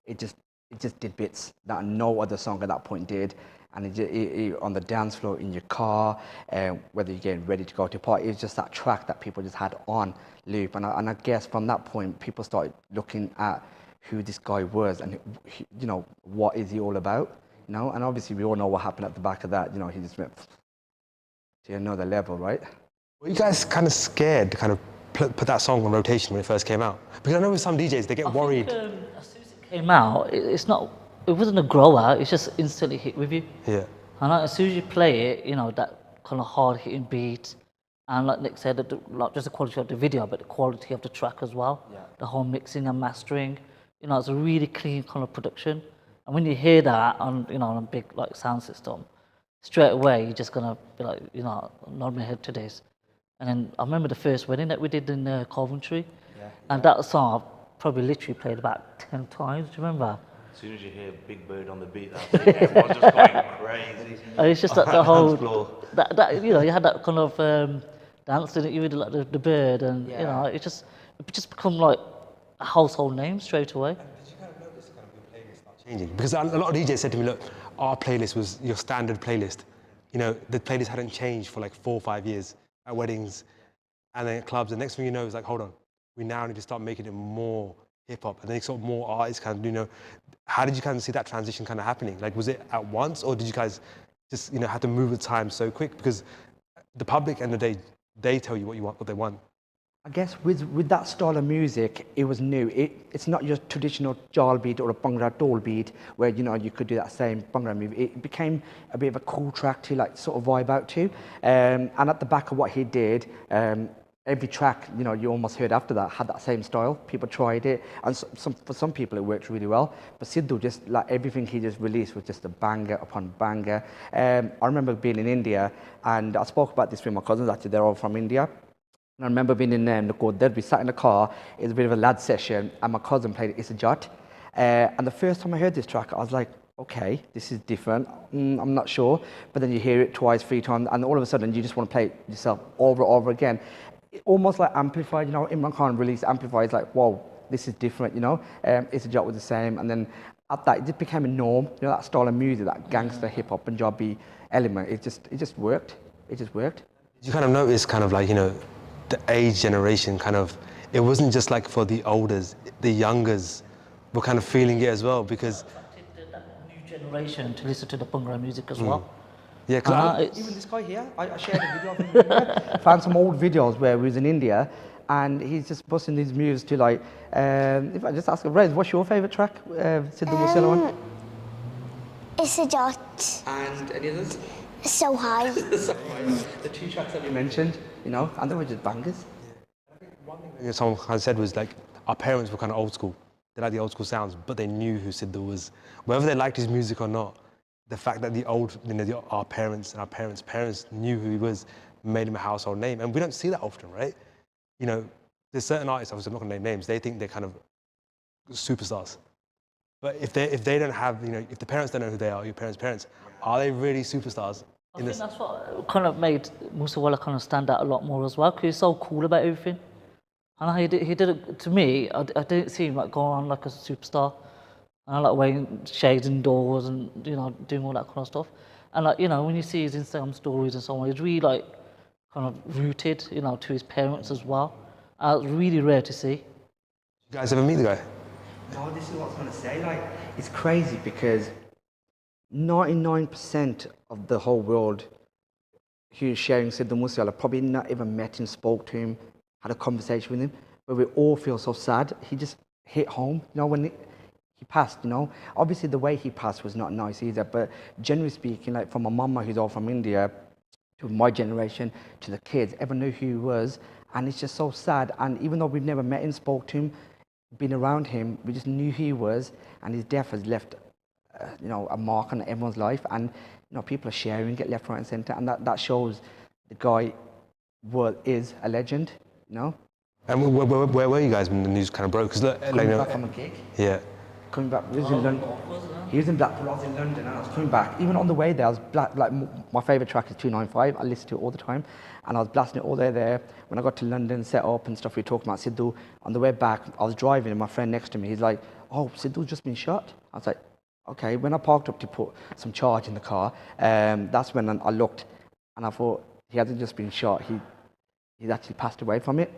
It just did bits that no other song at that point did. And it on the dance floor, in your car, whether you're getting ready to go to a party, it was just that track that people just had on loop. And I guess from that point, people started looking at who this guy was and, what is he all about, And obviously we all know what happened at the back of that, he just went to another level, right? Were you guys kind of scared to kind of put that song on rotation when it first came out? Because I know with some DJs, they get worried. As soon as it came out, it wasn't a grow out, it's just instantly hit with you. Yeah. And as soon as you play it, that kind of hard hitting beat, and like Nick said, not just the quality of the video, but the quality of the track as well. Yeah. The whole mixing and mastering, it's a really clean kind of production. And when you hear that on, on a big like sound system, straight away you're just gonna be like, nod my head to this. And then I remember the first wedding that we did in Coventry, and that song I probably literally played about 10 times. Do you remember? As soon as you hear Big Bird on the beat, that's it. Everyone's just going crazy. And it's just that the whole, that you had that kind of dancing, you did like the bird, and it just become like a household name straight away. Did you kind of notice kind of your playlist start changing? Because a lot of DJs said to me, look, our playlist was your standard playlist. The playlist hadn't changed for like 4 or 5 years at weddings and then at clubs. The next thing you know is like, hold on, we now need to start making it more hip hop, and then sort of more artists kind of, how did you kind of see that transition kind of happening? Like, was it at once, or did you guys just, have to move with time so quick? Because the public, end of the day, they tell you what you want, what they want. I guess with that style of music, it was new. It's not your traditional jal beat or a bhangra dole beat where, you could do that same bhangra move. It became a bit of a cool track to like sort of vibe out to. And at the back of what he did, every track, you almost heard after that had that same style. People tried it, and for some people it worked really well. But Sidhu, just like everything he just released was just a banger upon banger. I remember being in India, and I spoke about this with my cousins. Actually, they're all from India. And I remember being in Nakoder. We sat in the car. It was a bit of a lad session, and my cousin played It's a Jot. And the first time I heard this track, I was like, okay, this is different. I'm not sure. But then you hear it twice, 3 times, and all of a sudden you just want to play it yourself over and over again. Almost like amplified, Imran Khan released amplified, like, whoa, this is different, It's a Jot was the same, and then at that, it just became a norm, that style of music, that gangster hip-hop, Punjabi element, it just worked, Did you kind of notice kind of like, the age generation kind of, it wasn't just like for the olders, the youngers were kind of feeling it as well, because... That new generation to listen to the bhangra music as well. Yeah, because even this guy here, I shared a video of him here. Found some old videos where he was in India, and he's just busting these moves to like. If I just ask him, Rez, what's your favourite track? Sidhu Moosewala one. It's a Jot. And any others? So High. The 2 tracks that we mentioned, and they were just bangers. I think one thing someone kind of said was like, our parents were kind of old school. They liked the old school sounds, but they knew who Sidhu was. Whether they liked his music or not, the fact that our parents and our parents knew who he was made him a household name. And we don't see that often, right? There's certain artists, obviously I'm not going to name names, they think they're kind of superstars. But if they don't have, if the parents don't know who they are, your parents' parents, are they really superstars? I think that's what kind of made Moosewala kind of stand out a lot more as well, because he's so cool about everything. And he did it, to me, I didn't see him like going on like a superstar. And I like wearing shades indoors and, you know, doing all that kind of stuff. And like, you know, when you see his Instagram stories and so on, he's really like kind of rooted, you know, to his parents as well. It's really rare to see. You guys ever meet the guy? No, this is what I was going to say. Like, it's crazy because 99% of the whole world who's sharing Sidhu Moosewala probably not even met him, spoke to him, had a conversation with him, but we all feel so sad. He just hit home, you know, when he passed, you know. Obviously, the way he passed was not nice either, but generally speaking, like from my mama who's all from India, to my generation, to the kids, everyone knew who he was, and it's just so sad. And even though we've never met him, spoke to him, been around him, we just knew who he was, and his death has left, you know, a mark on everyone's life, and you know, people are sharing it left, right, and centre, and that shows the guy is a legend, you know. And where were you guys when the news kind of broke? Because like, Coming back from a gig. Yeah. Coming back, he was in London. He was in Blackpool, I was in London, and I was coming back. Even on the way there, I was like my favourite track is 295. I listen to it all the time, and I was blasting it all the way there. When I got to London, set up and stuff, we were talking about Sidhu. On the way back, I was driving, and my friend next to me, he's like, "Oh, Sidhu's just been shot." I was like, "Okay." When I parked up to put some charge in the car, that's when I looked, and I thought he hasn't just been shot. He's actually passed away from it,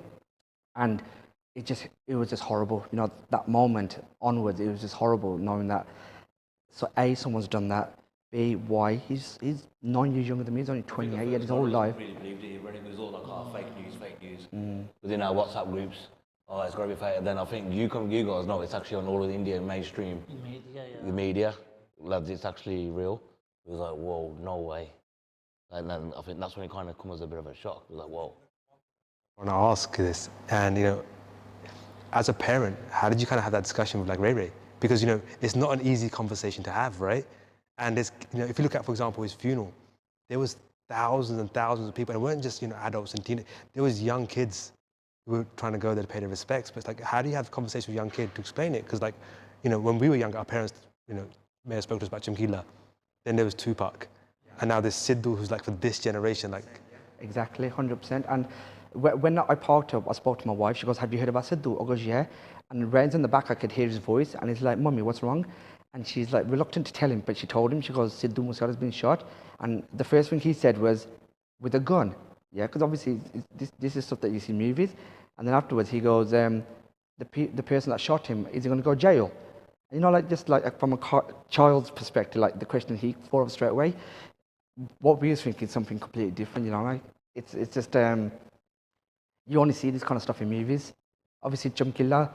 and it was just horrible. You know, that moment onwards, it was just horrible knowing that. So A, someone's done that. B, why? He's 9 years younger than me. He's only 28. He had his whole life. Really believed it. It was all like, oh, fake news. Within our WhatsApp groups, oh, it's got to be fake. And then I think you guys know it's actually on all of the Indian mainstream. The media. Lads, it's actually real. It was like, whoa, no way. And then I think that's when it kind of comes as a bit of a shock. It was like, whoa. I want to ask this, and you know, as a parent, how did you kind of have that discussion with like Ray Ray? Because you know, it's not an easy conversation to have, right? And it's, you know, if you look at, for example, his funeral, there was thousands and thousands of people, and it weren't just, you know, adults and teenagers. There was young kids who were trying to go there to pay their respects. But it's like, how do you have a conversation with a young kid to explain it? Because like, you know, when we were younger, our parents, you know, may have spoken to us about Chamkila. Then there was Tupac, and now there's Sidhu, who's like for this generation, like. Exactly, 100%. And when I parked up, I spoke to my wife. She goes, "Have you heard about Sidhu?" I goes, "Yeah." And Ryan's in the back, I could hear his voice, and he's like, "Mummy, what's wrong?" And she's like reluctant to tell him, but she told him. She goes, "Sidhu Moosewala's been shot." And the first thing he said was, "With a gun." Yeah, because obviously this is stuff that you see in movies. And then afterwards he goes, the person that shot him, is he going to go to jail? And, you know, like just like from a child's perspective, like the question he thought of straight away. What we was thinking is something completely different, you know, like it's just, you only see this kind of stuff in movies. Obviously, Chamkila,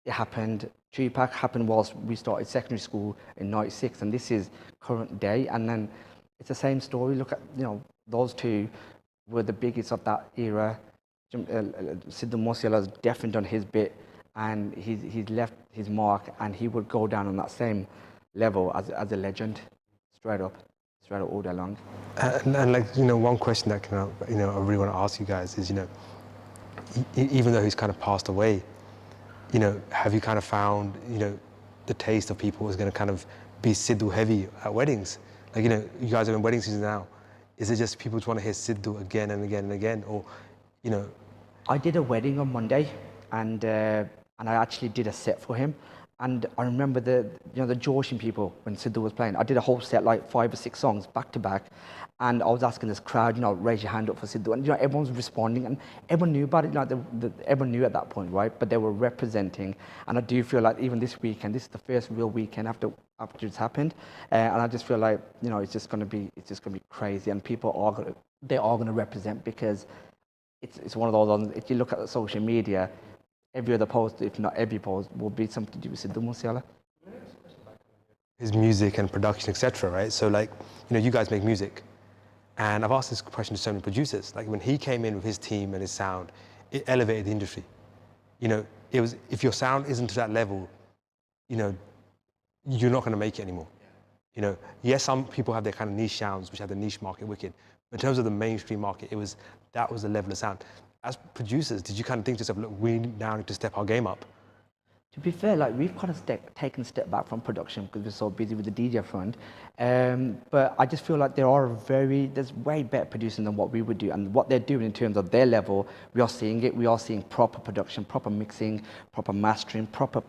it happened. Tupac happened whilst we started secondary school in '96, and this is current day. And then it's the same story. Look at, you know, those two were the biggest of that era. Sidhu Moosewala has definitely done his bit, and he's left his mark, and he would go down on that same level as a legend, straight up all day long. And like, you know, one question that you know, I really want to ask you guys is, you know, even though he's kind of passed away, you know, have you kind of found, you know, the taste of people is going to kind of be Sidhu heavy at weddings? Like, you know, you guys are in wedding season now. Is it just people just want to hear Sidhu again and again and again, or, you know? I did a wedding on Monday, and I actually did a set for him. And I remember the Georgian people when Sidhu was playing. I did a whole set, like 5 or 6 songs back to back, and I was asking this crowd, you know, raise your hand up for Sidhu, and you know, everyone was responding, and everyone knew about it. Like everyone knew at that point, right? But they were representing, and I do feel like even this weekend, this is the first real weekend after it's happened, and I just feel like, you know, it's just gonna be crazy, and people are gonna represent, because it's one of those. If you look at social media, every other post, if not every post, will be something to do with Sidhu Moosewala. His music and production, etc. Right? So like, you know, you guys make music, and I've asked this question to so many producers. Like when he came in with his team and his sound, it elevated the industry. You know, it was, if your sound isn't to that level, you know, you're not going to make it anymore. You know, yes, some people have their kind of niche sounds, which have the niche market wicked. But in terms of the mainstream market, that was the level of sound. As producers, did you kind of think to yourself, look, we now need to step our game up? To be fair, like we've kind of taken a step back from production because we're so busy with the DJ front. But I just feel like there's way better producing than what we would do, and what they're doing in terms of their level, we are seeing it. We are seeing proper production, proper mixing, proper mastering, proper,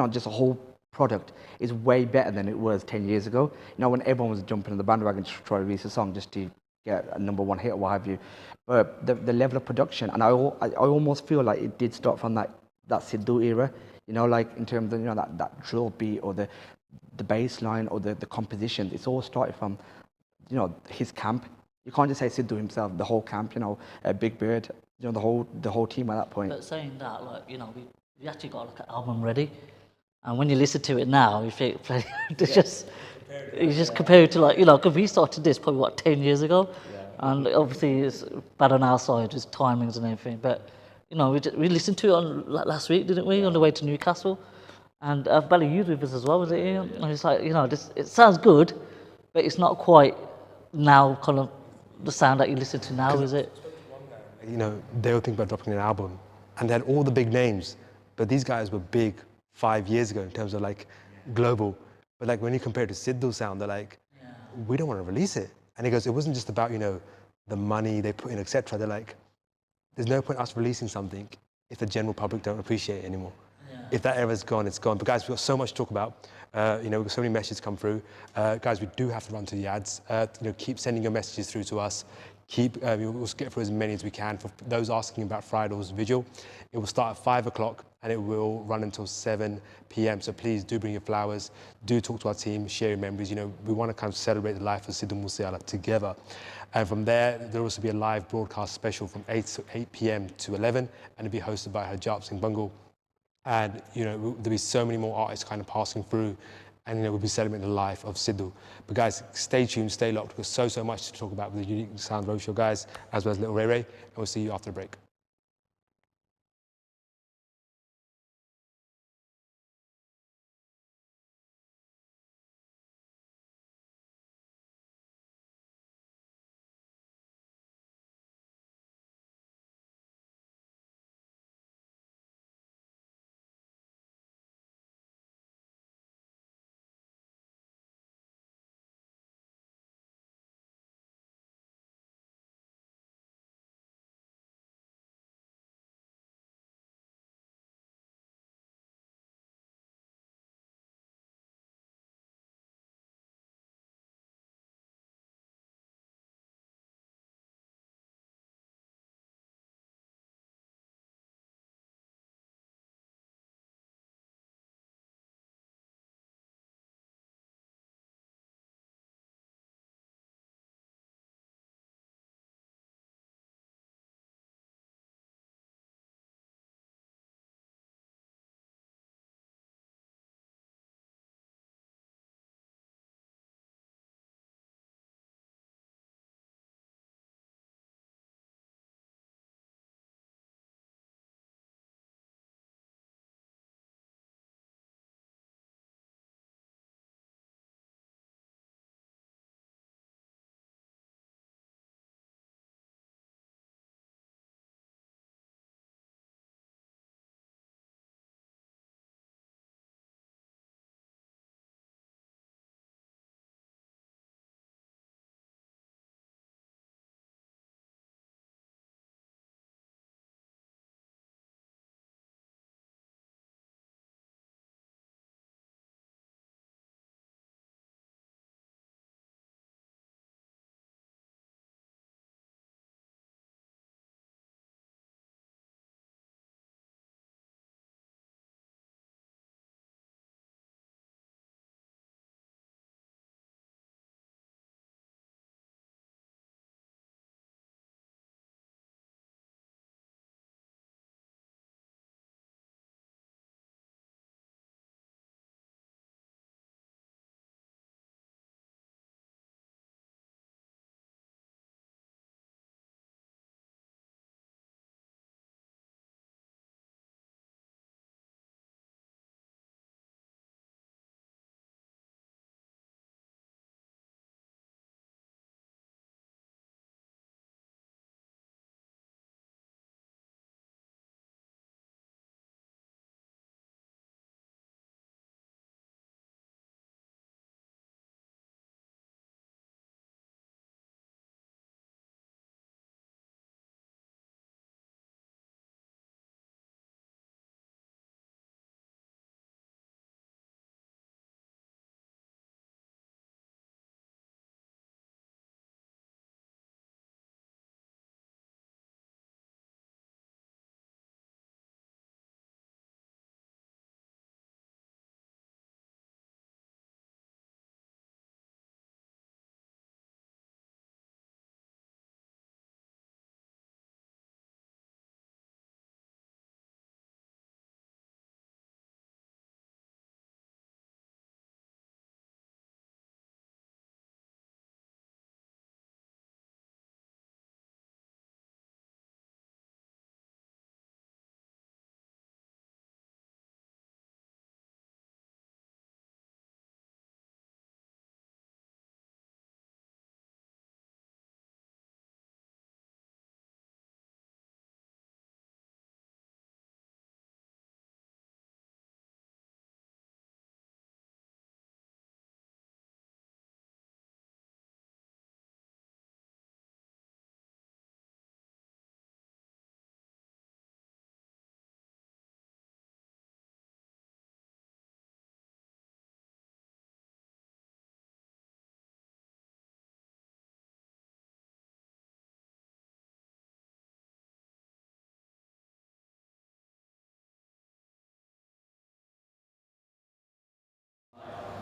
just a whole product is way better than it was 10 years ago. When everyone was jumping on the bandwagon to try to release a song just to get a #1 hit or what have you. But the level of production, and I almost feel like it did start from that Sidhu era. Like in terms of that drill beat or the bass line or the composition, it's all started from his camp. You can't just say Sidhu himself, the whole camp, Big Bird, the whole team at that point. But saying that, like, we actually got like an album ready, and when you listen to it now, you think you just compare it to like, because we started this probably 10 years ago, and obviously it's bad on our side, it's timings and everything, but we listened to it on last week, didn't we, on the way to Newcastle? And Belly, you was with us as well, was it, Ian? And it's like, it sounds good, but it's not quite now kind of the sound that you listen to now, is it? They were thinking about dropping an album, and they had all the big names, but these guys were big 5 years ago in terms of like global. But like when you compare it to Sidhu's sound, they're like, we don't want to release it. And he goes, it wasn't just about, the money they put in, etc. They're like, there's no point us releasing something if the general public don't appreciate it anymore. If that era's gone, it's gone. But guys, we've got so much to talk about. We've got so many messages come through. Guys, we do have to run to the ads. Keep sending your messages through to us. We'll get through as many as we can. For those asking about Friday's vigil, it will start at 5 o'clock and it will run until 7 p.m. So please do bring your flowers. Do talk to our team, share your memories. We want to kind of celebrate the life of Sidhu Moosewala together. And from there, there'll also be a live broadcast special from 8 p.m. to 11, and it'll be hosted by Harjap Singh Bungle. And, there'll be so many more artists kind of passing through, and, we'll be celebrating the life of Sidhu. But guys, stay tuned, stay locked. We've got so much to talk about with the Unique Sound Roadshow guys, as well as Little Ray Ray, and we'll see you after the break.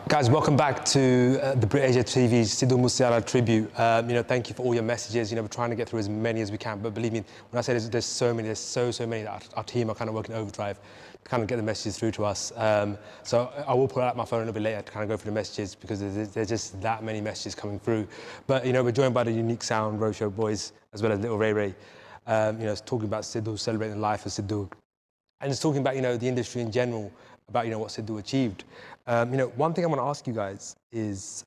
Guys, welcome back to the Brit Asia TV's Sidhu Moosewala tribute. Thank you for all your messages. We're trying to get through as many as we can, but believe me, when I say there's so many, there's so many that our team are kind of working overdrive to kind of get the messages through to us. So I will pull out my phone a little bit later to kind of go through the messages because there's just that many messages coming through. But, we're joined by the Unique Sound Roadshow boys, as well as little Ray Ray, talking about Sidhu, celebrating the life of Sidhu, and just talking about, the industry in general, about, what Sidhu achieved. One thing I want to ask you guys is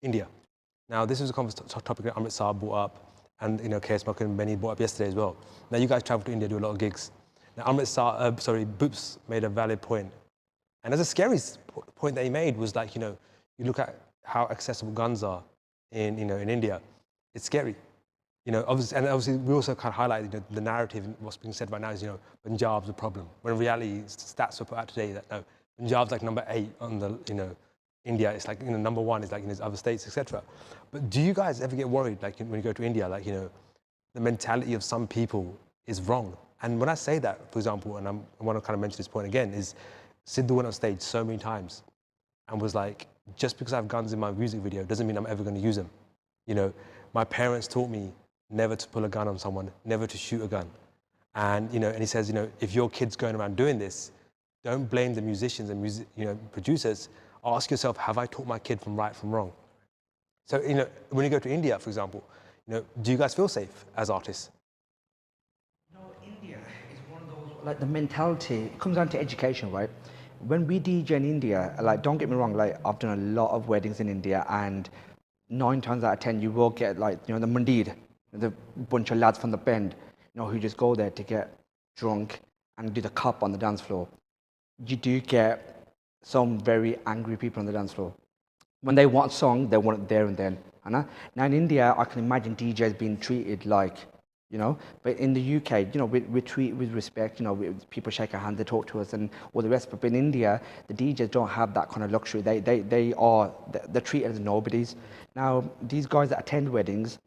India. Now, this was a topic that Amrit Saab brought up, and, KS Mark and Benny brought up yesterday as well. Now, you guys travel to India, do a lot of gigs. Now, Bups made a valid point. And there's a scary point that he made was like, you look at how accessible guns are in India. It's scary. Obviously we also kind of highlighted the narrative and what's being said right now is, Punjab's a problem. When in reality, stats were put out today that no, Punjab's like number 8 on the, India. It's like, number 1 is like in other states, etc. But do you guys ever get worried, like when you go to India, like, the mentality of some people is wrong? And when I say that, for example, and I want to kind of mention this point again, is Sidhu went on stage so many times and was like, just because I have guns in my music video doesn't mean I'm ever going to use them. My parents taught me never to pull a gun on someone, never to shoot a gun. And, and he says, if your kid's going around doing this, don't blame the musicians and producers. Ask yourself, have I taught my kid from right from wrong? So, when you go to India, for example, do you guys feel safe as artists? No, India is one of those, like the mentality, it comes down to education, right? When we DJ in India, like, don't get me wrong, like, I've done a lot of weddings in India, and 9 times out of 10, you will get, like, the mandir, the bunch of lads from the bend, who just go there to get drunk and do the cup on the dance floor. You do get some very angry people on the dance floor. When they want a song, they want it there and then. Now in India, I can imagine DJs being treated like, but in the UK, we treat with respect, people shake our hand, they talk to us and all the rest. But in India, the DJs don't have that kind of luxury. They're treated as nobodies. Now, these guys that attend weddings,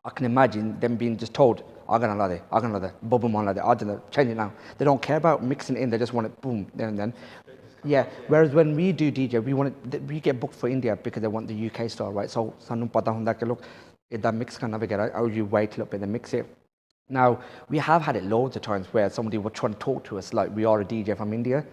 I can imagine them being just told, I'm going to bubble man like that, I don't know, change it now. They don't care about mixing it in, they just want it boom, there and then. Yeah, whereas when we do DJ, we get booked for India because they want the UK style, right? So, sanu pata hunda ke look, that mix can never get out, or you wait a little bit and mix it. Now, we have had it loads of times where somebody would try to talk to us like we are a DJ from India,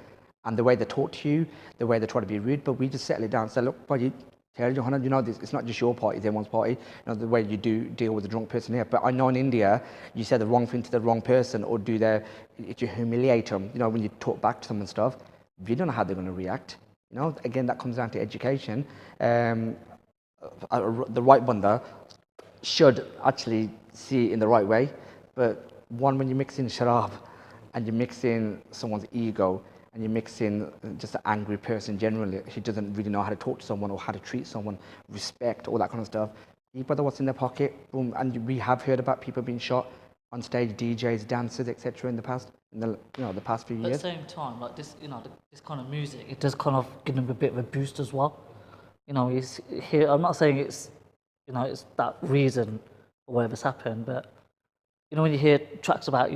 and the way they talk to you, the way they try to be rude, but we just settle it down and say, look, buddy, this, it's not just your party, it's everyone's party. The way you do deal with a drunk person here. But I know in India, you say the wrong thing to the wrong person, or if you humiliate them, when you talk back to them and stuff, you don't know how they're going to react. Again, that comes down to education. The right banda should actually see it in the right way. But when you mix in sharab and you mix in someone's ego, and you mix in just an angry person generally who doesn't really know how to talk to someone or how to treat someone, respect, all that kind of stuff. People know what's in their pocket, boom. And we have heard about people being shot on stage, DJs, dancers, etc. in the past, the past few years. At the same time, like this, this kind of music, it does kind of give them a bit of a boost as well. He's here. I'm not saying it's, it's that reason or whatever's happened, but when you hear tracks about,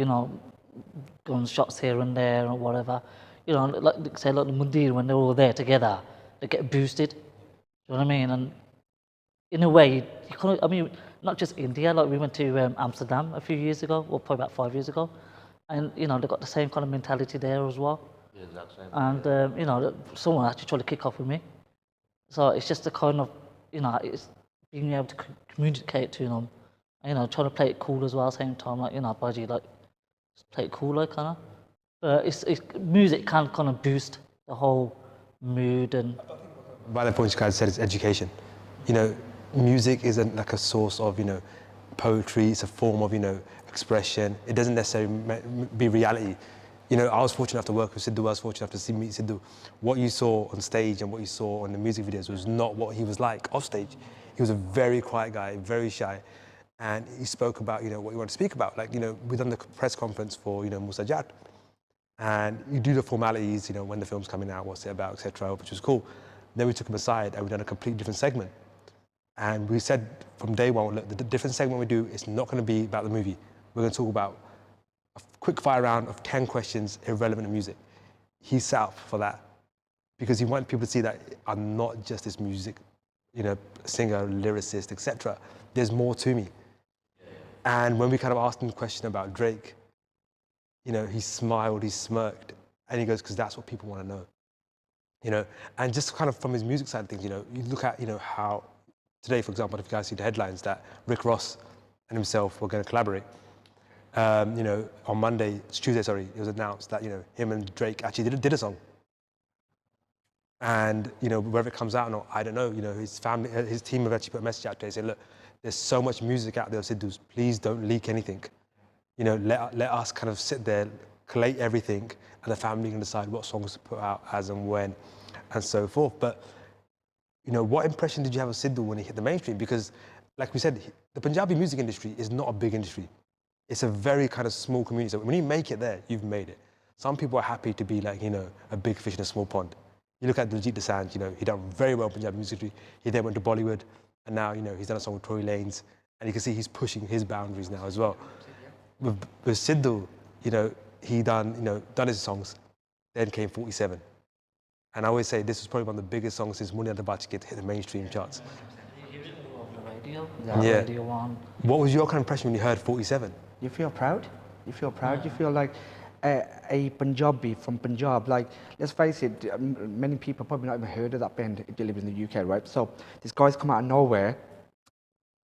gunshots here and there or whatever. Like say, like the Mundir, when they're all there together, they get boosted. Do you know what I mean? And in a way, you kind of, not just India, like we went to Amsterdam a few years ago, or probably about 5 years ago, and they've got the same kind of mentality there as well. Yeah, exact same. And someone actually tried to kick off with me. So it's just a kind of, it's being able to communicate to them, and trying to play it cool as well at the same time, like budgie, like just play it cool, like kind of. But music can kind of boost the whole mood and. By the point you guys said, it's education. Music isn't like a source of poetry. It's a form of expression. It doesn't necessarily be reality. I was fortunate enough to work with Sidhu. I was fortunate enough to meet Sidhu. What you saw on stage and what you saw on the music videos was not what he was like off stage. He was a very quiet guy, very shy, and he spoke about what he wanted to speak about. Like we done the press conference for Musajat. And you do the formalities, when the film's coming out, what's it about, etc., which was cool. Then we took him aside and we done a completely different segment. And we said from day one, look, the different segment we do is not going to be about the movie. We're going to talk about a quick fire round of 10 questions irrelevant to music. He set up for that because he wanted people to see that I'm not just this music, singer, lyricist, etc. There's more to me. And when we kind of asked him a question about Drake, he smiled, he smirked, and he goes, because that's what people want to know. And just kind of from his music side of things, you look at, how today, for example, if you guys see the headlines that Rick Ross and himself were going to collaborate. On Monday, it's Tuesday, sorry, it was announced that, him and Drake actually did a song. And, whether it comes out or not, I don't know. His family, his team have actually put a message out today saying, look, there's so much music out there, Sidhu, please don't leak anything. Let us kind of sit there, collate everything, and the family can decide what songs to put out as and when, and so forth. But, what impression did you have of Sidhu when he hit the mainstream? Because, like we said, the Punjabi music industry is not a big industry. It's a very kind of small community. So when you make it there, you've made it. Some people are happy to be like, a big fish in a small pond. You look at Diljit Dosanjh, he done very well in Punjabi music industry. He then went to Bollywood, and now, he's done a song with Tory Lanez, and you can see he's pushing his boundaries now as well. With Sidhu, he done his songs, then came 47. And I always say this was probably one of the biggest songs since Munna the Bach hit the mainstream charts. Yeah. Radio 1. What was your kind of impression when you heard 47? You feel proud. You feel proud. Yeah. You feel like a Punjabi from Punjab. Like, let's face it, many people probably not even heard of that band if they live in the UK, right? So this guy's come out of nowhere,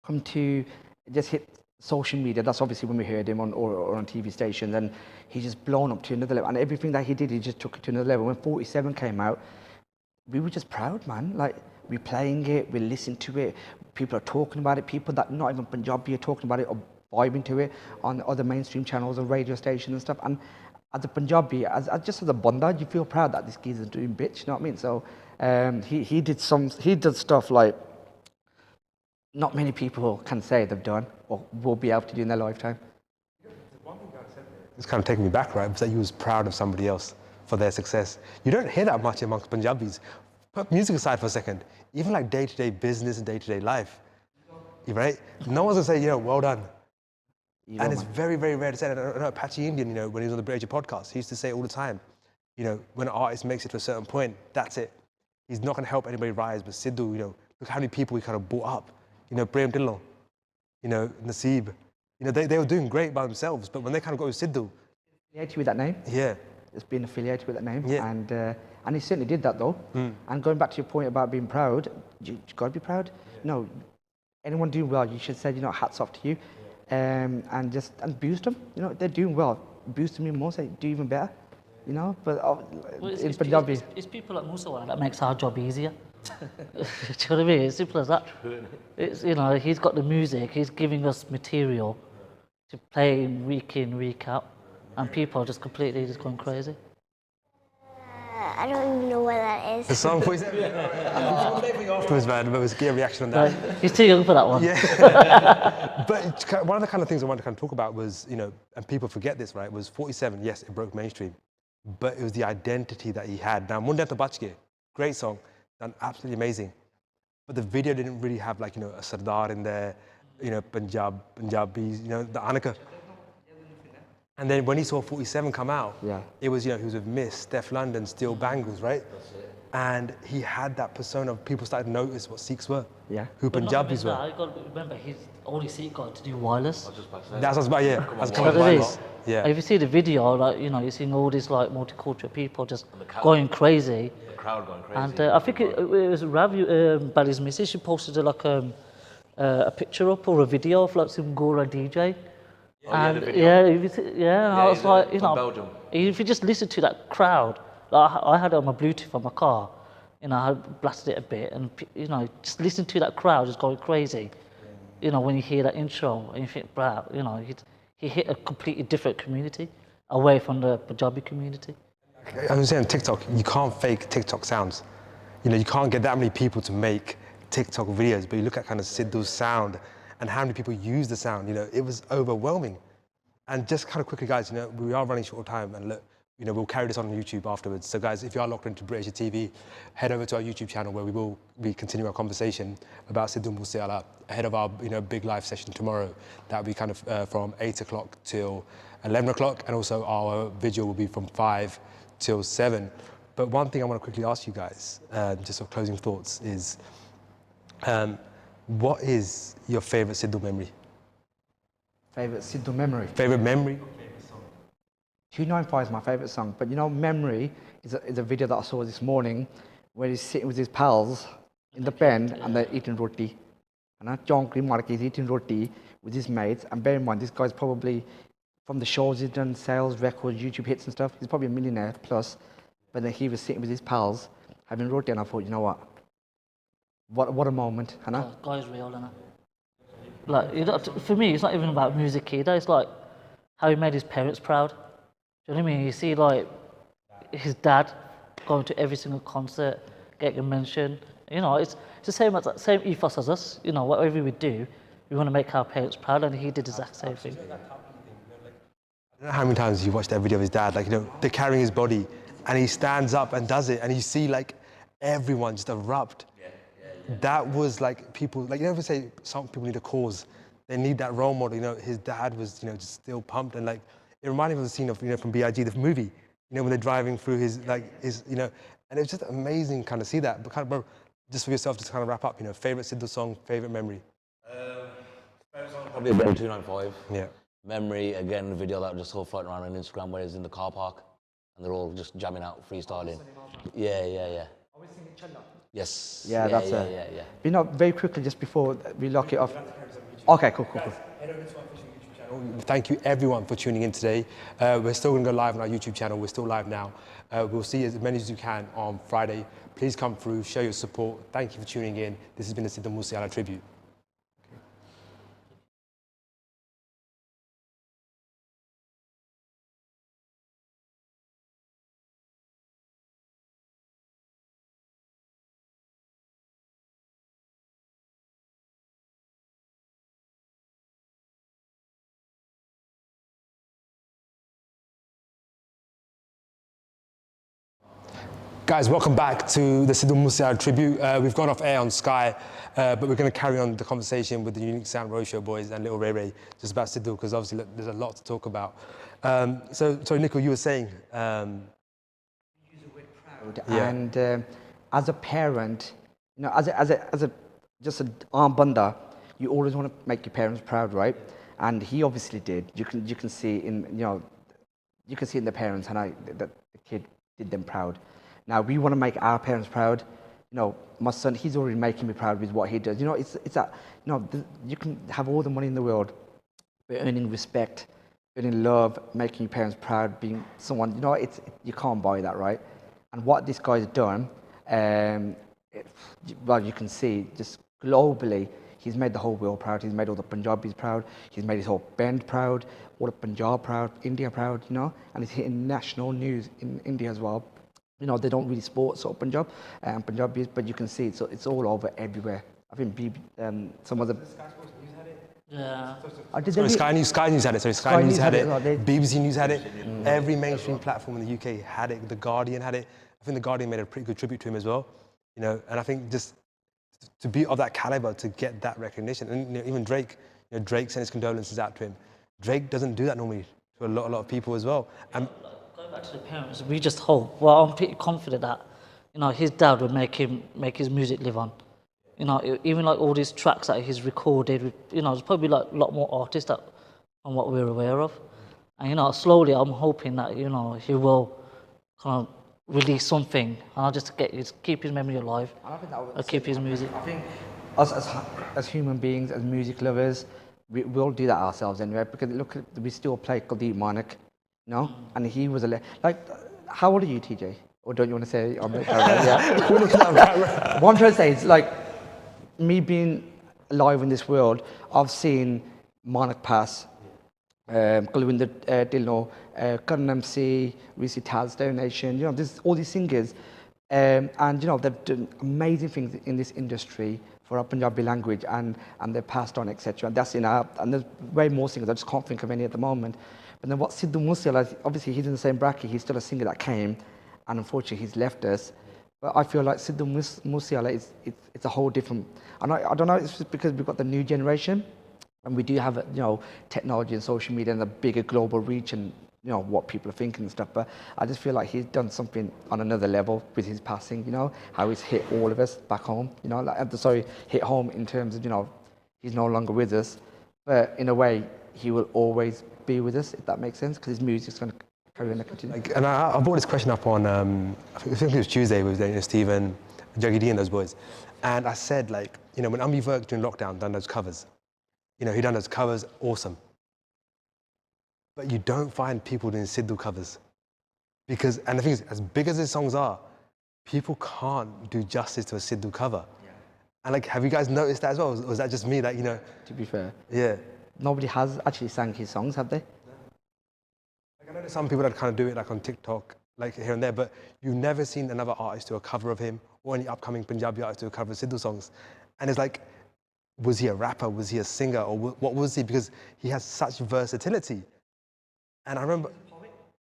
come to just hit social media. That's obviously when we heard him or on TV stations, and he just blown up to another level. And everything that he did, he just took it to another level. When 47 came out, we were just proud, man. Like, we're playing it, we listen to it, people are talking about it, people that not even Punjabi are talking about it or vibing to it on other mainstream channels and radio stations and stuff. And as a Punjabi, as a banda, you feel proud that this geezer's doing bits, you know what I mean? So he did stuff like not many people can say they've done or will be able to do in their lifetime. It's kind of taking me back, right? Was that you was proud of somebody else for their success. You don't hear that much amongst Punjabis. Put music aside for a second. Even like day-to-day business and day-to-day life, right? No one's gonna say, well done. And it's very, very rare to say. I know Apache Indian, when he was on the British podcast, he used to say all the time, when an artist makes it to a certain point, that's it. He's not gonna help anybody rise, but Sidhu, look how many people he kind of brought up. Prem Dillon, Naseeb, they were doing great by themselves, but when they kind of got with Sidhu. Affiliated with that name? Yeah. It's been affiliated with that name. Yeah. And he certainly did that though. And going back to your point about being proud, you got to be proud. No, anyone doing well, you should say, hats off to you. And boost them. They're doing well. Boost them even more, say, do even better. But in Punjabi. It's people like Moosewala that makes our job easier. Do you know what I mean? It's simple as that. It's, he's got the music, he's giving us material to play in, week out, and people are just completely just going crazy. I don't even know what that is. The song 47? Afterwards, man, but it was a reaction on that. He's too young for that one. Yeah. But one of the kind of things I wanted to kind of talk about was, and people forget this, right, was 47, yes, it broke mainstream, but it was the identity that he had. Now, Munna the Bach, great song, done absolutely amazing. But the video didn't really have like, a Sardar in there, Punjabis, the Annika. And then when he saw 47 come out, it was, he was with Miss, Steph London, Steel Bangles, right? And he had that persona of people started to notice what Sikhs were, who Punjabis were. I got to remember, his only Sikh got to do wireless. That's what's about, That's what it is. Yeah. If you see the video, like, you're seeing all these like multicultural people just going crazy. The crowd going crazy. And I think it was Ravi, Bali's missus, she posted like a picture up or a video of like some Gora DJ. And I was like, Belgium. if you just listen to that crowd, like I had it on my Bluetooth on my car, I blasted it a bit, and just listen to that crowd just going crazy. When you hear that intro, and you think, wow, he hit a completely different community, away from the Punjabi community. I was saying TikTok, you can't fake TikTok sounds. You can't get that many people to make TikTok videos, but you look at kind of Sidhu's sound and how many people use the sound, it was overwhelming. And just kind of quickly, guys, we are running short of time, and look, we'll carry this on YouTube afterwards. So guys, if you are locked into British TV, head over to our YouTube channel where we will be continuing our conversation about Sidhu Moosewala ahead of our big live session tomorrow. That will be kind of from 8 o'clock till 11 o'clock, and also our video will be from 5 till 7. But one thing I want to quickly ask you guys, just for closing thoughts, is what is your favorite Sidhu memory? Favorite Sidhu memory? Favorite memory? 295 is my favorite song, but you know, Memory is a video that I saw this morning where he's sitting with his pals in the bend and they're eating roti. And John Mark is eating roti with his mates, and bear in mind, this guy's probably, from the shows he's done, sales, records, YouTube hits and stuff, he's probably a millionaire plus, but then he was sitting with his pals having roti, and I thought, you know what a moment, Hannah? Guy's real, innit? Like, you know, for me, it's not even about music either, it's like how he made his parents proud. Do you know what I mean? You see, like, his dad going to every single concert, getting a mention. You know, it's the same ethos as us. You know, whatever we do, we want to make our parents proud, and he did the exact same thing. I don't know how many times you watched that video of his dad, like, you know, they're carrying his body, and he stands up and does it, and you see, like, everyone just erupt. That was, like, people, like, you never say some people need a cause. They need that role model. You know, his dad was, you know, just still pumped, and, like, it reminded me of the scene of, you know, from B.I.G., the movie, you know, when they're driving through his, you know, and it was just amazing kind of see that. But kind of, bro, just for yourself, just kind of wrap up, you know, favorite Sidhu song, favorite memory. Favorite song probably about 295. Yeah. Memory, again, the video that I just saw floating around on Instagram where he's in the car park and they're all just jamming out, freestyling. Yeah. Are we singing Challa? Yes. Yeah, that's it. Yeah. You know, very quickly, just before we lock it off. Okay, cool. Thank you everyone for tuning in today. We're still going to go live on our YouTube channel. We're still live now. We'll see as many as you can on Friday. Please come through, show your support. Thank you for tuning in. This has been a Sidhu Moosewala tribute. Guys, welcome back to the Sidhu Moosewala tribute. We've gone off air on Sky, but we're going to carry on the conversation with the Unique Sound Roadshow boys and little Ray Ray just about Sidhu, because obviously there's a lot to talk about. So, Nikhil, you were saying... Use the word proud, and as a parent, you know, as a just an arm bunda, you always want to make your parents proud, right? And he obviously did. You can see in in the parents, and that the kid did them proud. Now we want to make our parents proud. You know, my son, he's already making me proud with what he does. You know, it's that, you know, you can have all the money in the world, but earning respect, earning love, making your parents proud, being someone, you know, you can't buy that, right? And what this guy's done, well, you can see just globally, he's made the whole world proud. He's made all the Punjabis proud. He's made his whole band proud, all of Punjab proud, India proud, you know, and he's hitting national news in India as well. You know, they don't really sport sort of Punjab and Punjabis, but you can see it's all over everywhere. I think some of the... Yeah. Sky News had it. Sky News had it. BBC News had it. Every mainstream platform in the UK had it. The Guardian had it. I think the Guardian made a pretty good tribute to him as well. You know, and I think just to be of that caliber, to get that recognition, and you know, even Drake. You know, Drake sent his condolences out to him. Drake doesn't do that normally to a lot of people as well. And going back to the parents, we just hope. Well, I'm pretty confident that, you know, his dad would make his music live on. You know, even like all these tracks that he's recorded, you know, there's probably like a lot more artists that, on what we're aware of. And, you know, slowly I'm hoping that, you know, he will kind of release something, and I'll just keep his memory alive. I'll keep his music. I think us as human beings, as music lovers, we'll do that ourselves anyway, because look, we still play Kuldeep Manik, you know, and he was like, how old are you, TJ? Or don't you want to say? Yeah. What I'm trying to say is, like, me being alive in this world, I've seen Manik pass, Kulwinder Dhillon, Karan MC, Risi Taz Nation, you know, there's all these singers, and you know, they've done amazing things in this industry for our Punjabi language, and they've passed on, etc. And that's in our, and there's way more singers, I just can't think of any at the moment. But then what Sidhu Moosewala, obviously he's in the same bracket, he's still a singer that came, and unfortunately he's left us. But I feel like Sidhu Moosewala it's a whole different, and I don't know, it's just because we've got the new generation, and we do have, you know, technology and social media and a bigger global reach, and you know, what people are thinking and stuff. But I just feel like he's done something on another level with his passing, you know, how he's hit all of us back home, you know, like, hit home in terms of, you know, he's no longer with us, but in a way, he will always be with us, if that makes sense, because his music's going to carry on and continue. Like, and I brought this question up on, I think it was Tuesday with Stephen, Juggy D and those boys. And I said, like, you know, when Amri worked during lockdown, done those covers, you know, he done those covers, awesome. But you don't find people doing Sidhu covers. Because, and the thing is, as big as his songs are, people can't do justice to a Sidhu cover. Yeah. And like, have you guys noticed that as well? Or was that just me that, you know? To be fair. Yeah. Nobody has actually sang his songs, have they? Like, I know there's some people that kind of do it like on TikTok, like here and there, but you've never seen another artist do a cover of him or any upcoming Punjabi artist do a cover of Sidhu songs. And it's like, was he a rapper? Was he a singer? Or what was he? Because he has such versatility. And I remember,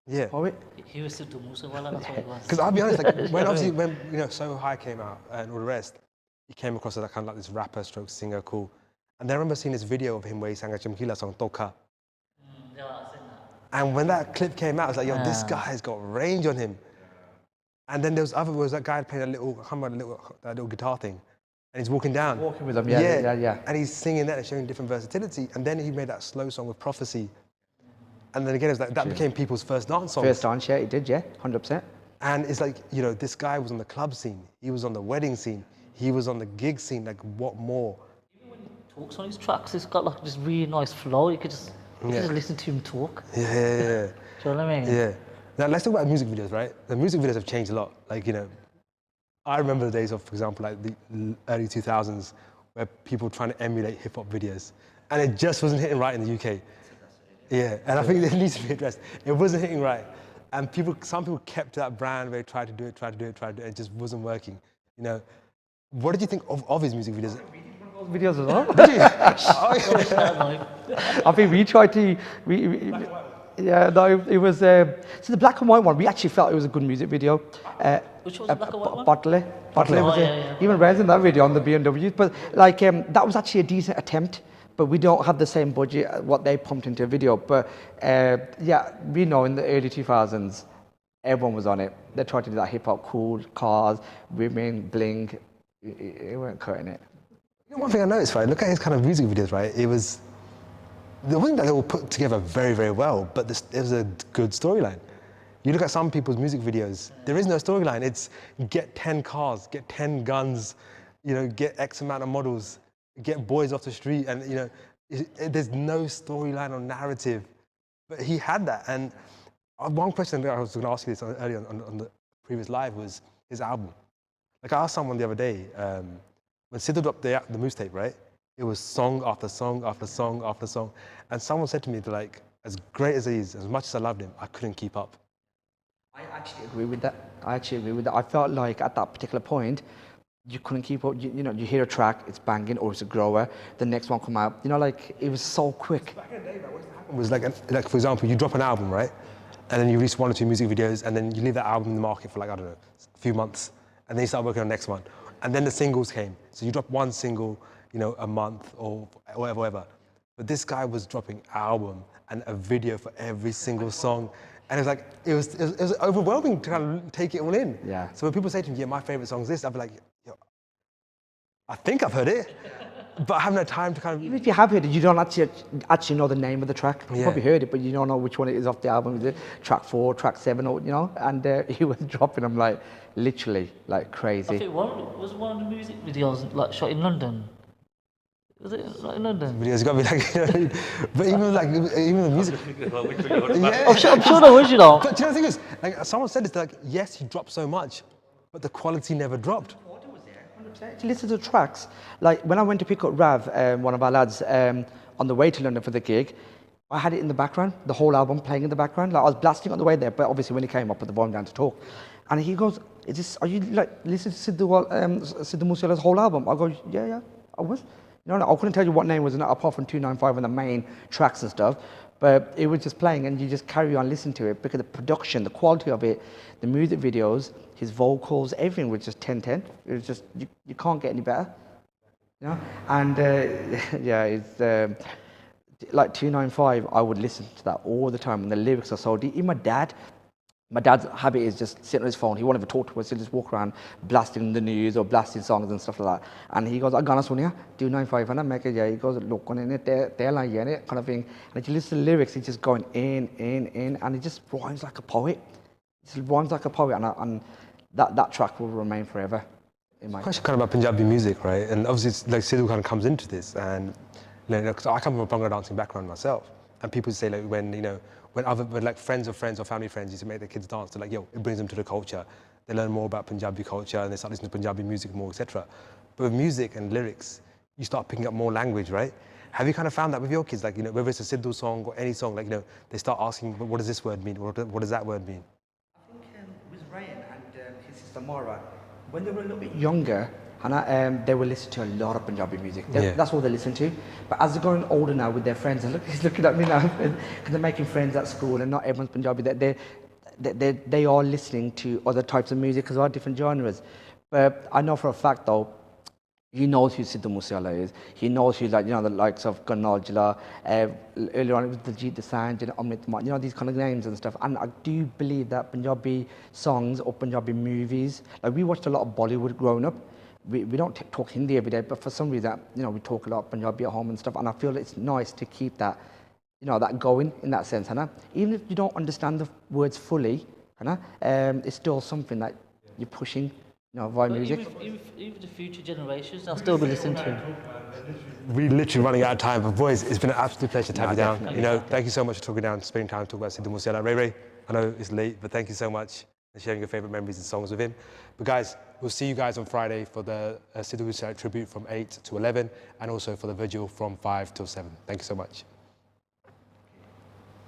yeah. Poet? He was Sidhu Moosewala, that's what it was. Because I'll be honest, like when you know So High came out and all the rest, he came across as kind of like this rapper stroke singer, cool. And then I remember seeing this video of him where he sang a Chamkila song, Toka. Yeah, I've seen that. And when that clip came out, I was like, yo, this guy's got range on him. And then there was that guy playing that little guitar thing. And he's walking down. Walking with him, yeah. And he's singing that and showing different versatility. And then he made that slow song with Prophecy. And then again, it was like, that became people's first dance song. First dance, yeah, he did, yeah, 100%. And it's like, you know, this guy was on the club scene. He was on the wedding scene. He was on the gig scene. Like, what more? Even when he talks on his tracks, he's got like this really nice flow. You could just listen to him talk. Yeah. Do you know what I mean? Yeah. Now, let's talk about music videos, right? The music videos have changed a lot. Like, you know, I remember the days of, for example, like the early 2000s where people were trying to emulate hip-hop videos. And it just wasn't hitting right in the UK. Yeah, and I think it needs to be addressed. It wasn't hitting right. And some people kept that brand where they tried to do it, and it just wasn't working. You know, what did you think of his music videos? Videos as well? Did you? I think we tried to, yeah, no, it was, so the black and white one, we actually felt it was a good music video. Which was the black and white one? Butler was even Rez in that video on the BMW. But like, that was actually a decent attempt. But we don't have the same budget what they pumped into a video. But yeah, we know in the early 2000s, everyone was on it. They tried to do that hip hop, cool, cars, women, bling. It weren't cutting it. You know, one thing I noticed, right? Look at his kind of music videos, right? It wasn't that they were put together very, very well, but it was a good storyline. You look at some people's music videos, there is no storyline. It's get 10 cars, get 10 guns, you know, get X amount of models, get boys off the street, and you know, there's no storyline or narrative. But he had that, and one question that I was going to ask you this earlier on the previous live was his album. Like I asked someone the other day, when Sidhu dropped the Moose tape, right? It was song after song after song after song, and someone said to me, they're like, as great as he is, as much as I loved him, I couldn't keep up. I actually agree with that. I felt like at that particular point, you couldn't keep up. You know, you hear a track, it's banging, or it's a grower. The next one come out. You know, like it was so quick. Back in the day, what used to happen was like for example, you drop an album, right, and then you release 1 or 2 music videos, and then you leave that album in the market for like I don't know, a few months, and then you start working on the next one, and then the singles came. So you drop one single, you know, a month or whatever. But this guy was dropping album and a video for every single song. And it was like, it was overwhelming to kind of take it all in. Yeah. So when people say to me, yeah, my favorite song is this, I'd be like, yo, I think I've heard it, but I haven't had time to kind of... Even if you have heard it, you don't actually know the name of the track. You Yeah. probably heard it, but you don't know which one it is off the album. Is it track 4, track 7, or, you know? And he was dropping them like, literally, like crazy. I think one of the music videos like shot in London. Was it like in London? Videos got to be like, you know, but even the music... Yeah. I'm sure there was, you know. But do you know the thing is, like someone said this, like, yes, he dropped so much, but the quality never dropped. To listen to the tracks, like when I went to pick up Rav, one of our lads, on the way to London for the gig, I had it in the background, the whole album playing in the background. Like I was blasting on the way there, but obviously when he came up, I put the volume down to talk. And he goes, are you like listening to Sidhu Moosewala's whole album? I go, yeah, I was. You know, I couldn't tell you what name was in it apart from 295 and the main tracks and stuff, but it was just playing and you just carry on listening to it because the production, the quality of it, the music videos, his vocals, everything was just 10/10. It was just, you can't get any better. You know? And yeah, it's, like 295, I would listen to that all the time, and the lyrics are so deep. Even my dad's habit is just sitting on his phone. He won't ever talk to us. He'll just walk around blasting the news or blasting songs and stuff like that. And he goes, "I gana sunya 295 and I make it." Yeah, he goes, "Look on it, kind of thing." And if you listen to the lyrics, he's just going in, and he just rhymes like a poet. He just rhymes like a poet, and that track will remain forever. In my question kind of about Punjabi music, right? And obviously, it's like Sidhu kind of comes into this, and cause I come from a Bhangra dancing background myself, and people say like when like friends or family friends used to make their kids dance, they're like, yo, it brings them to the culture. They learn more about Punjabi culture and they start listening to Punjabi music more, etc. But with music and lyrics, you start picking up more language, right? Have you kind of found that with your kids, like whether it's a Sidhu song or any song, like they start asking, what does this word mean? What does that word mean? I think with Ryan and his sister Mara, when they were a little bit younger, they will listen to a lot of Punjabi music. That's what they listen to. But as they're growing older now with their friends, and he's looking at me now, because they're making friends at school, and not everyone's Punjabi. They are listening to other types of music as well, different genres. But I know for a fact though, he knows who Sidhu Moosewala is. He knows who, like, the likes of Karnal, earlier on it was Diljit, Amrit, these kind of names and stuff. And I do believe that Punjabi songs or Punjabi movies, like we watched a lot of Bollywood growing up. We don't talk Hindi every day, but for some reason, we talk a lot of Punjabi at home and stuff. And I feel it's nice to keep that, that going in that sense, Even if you don't understand the words fully, it's still something that you're pushing. Via music. Even the future generations, they'll still be listening to him. We're literally running out of time, but boys, it's been an absolute pleasure to have you down. Thank you so much for talking down, spending time talking about Sidhu Moosewala. Ray, I know it's late, but thank you so much for sharing your favorite memories and songs with him. But guys, we'll see you guys on Friday for the Sidhu Moosewala tribute from 8 to 11, and also for the vigil from 5 till 7. Thank you so much.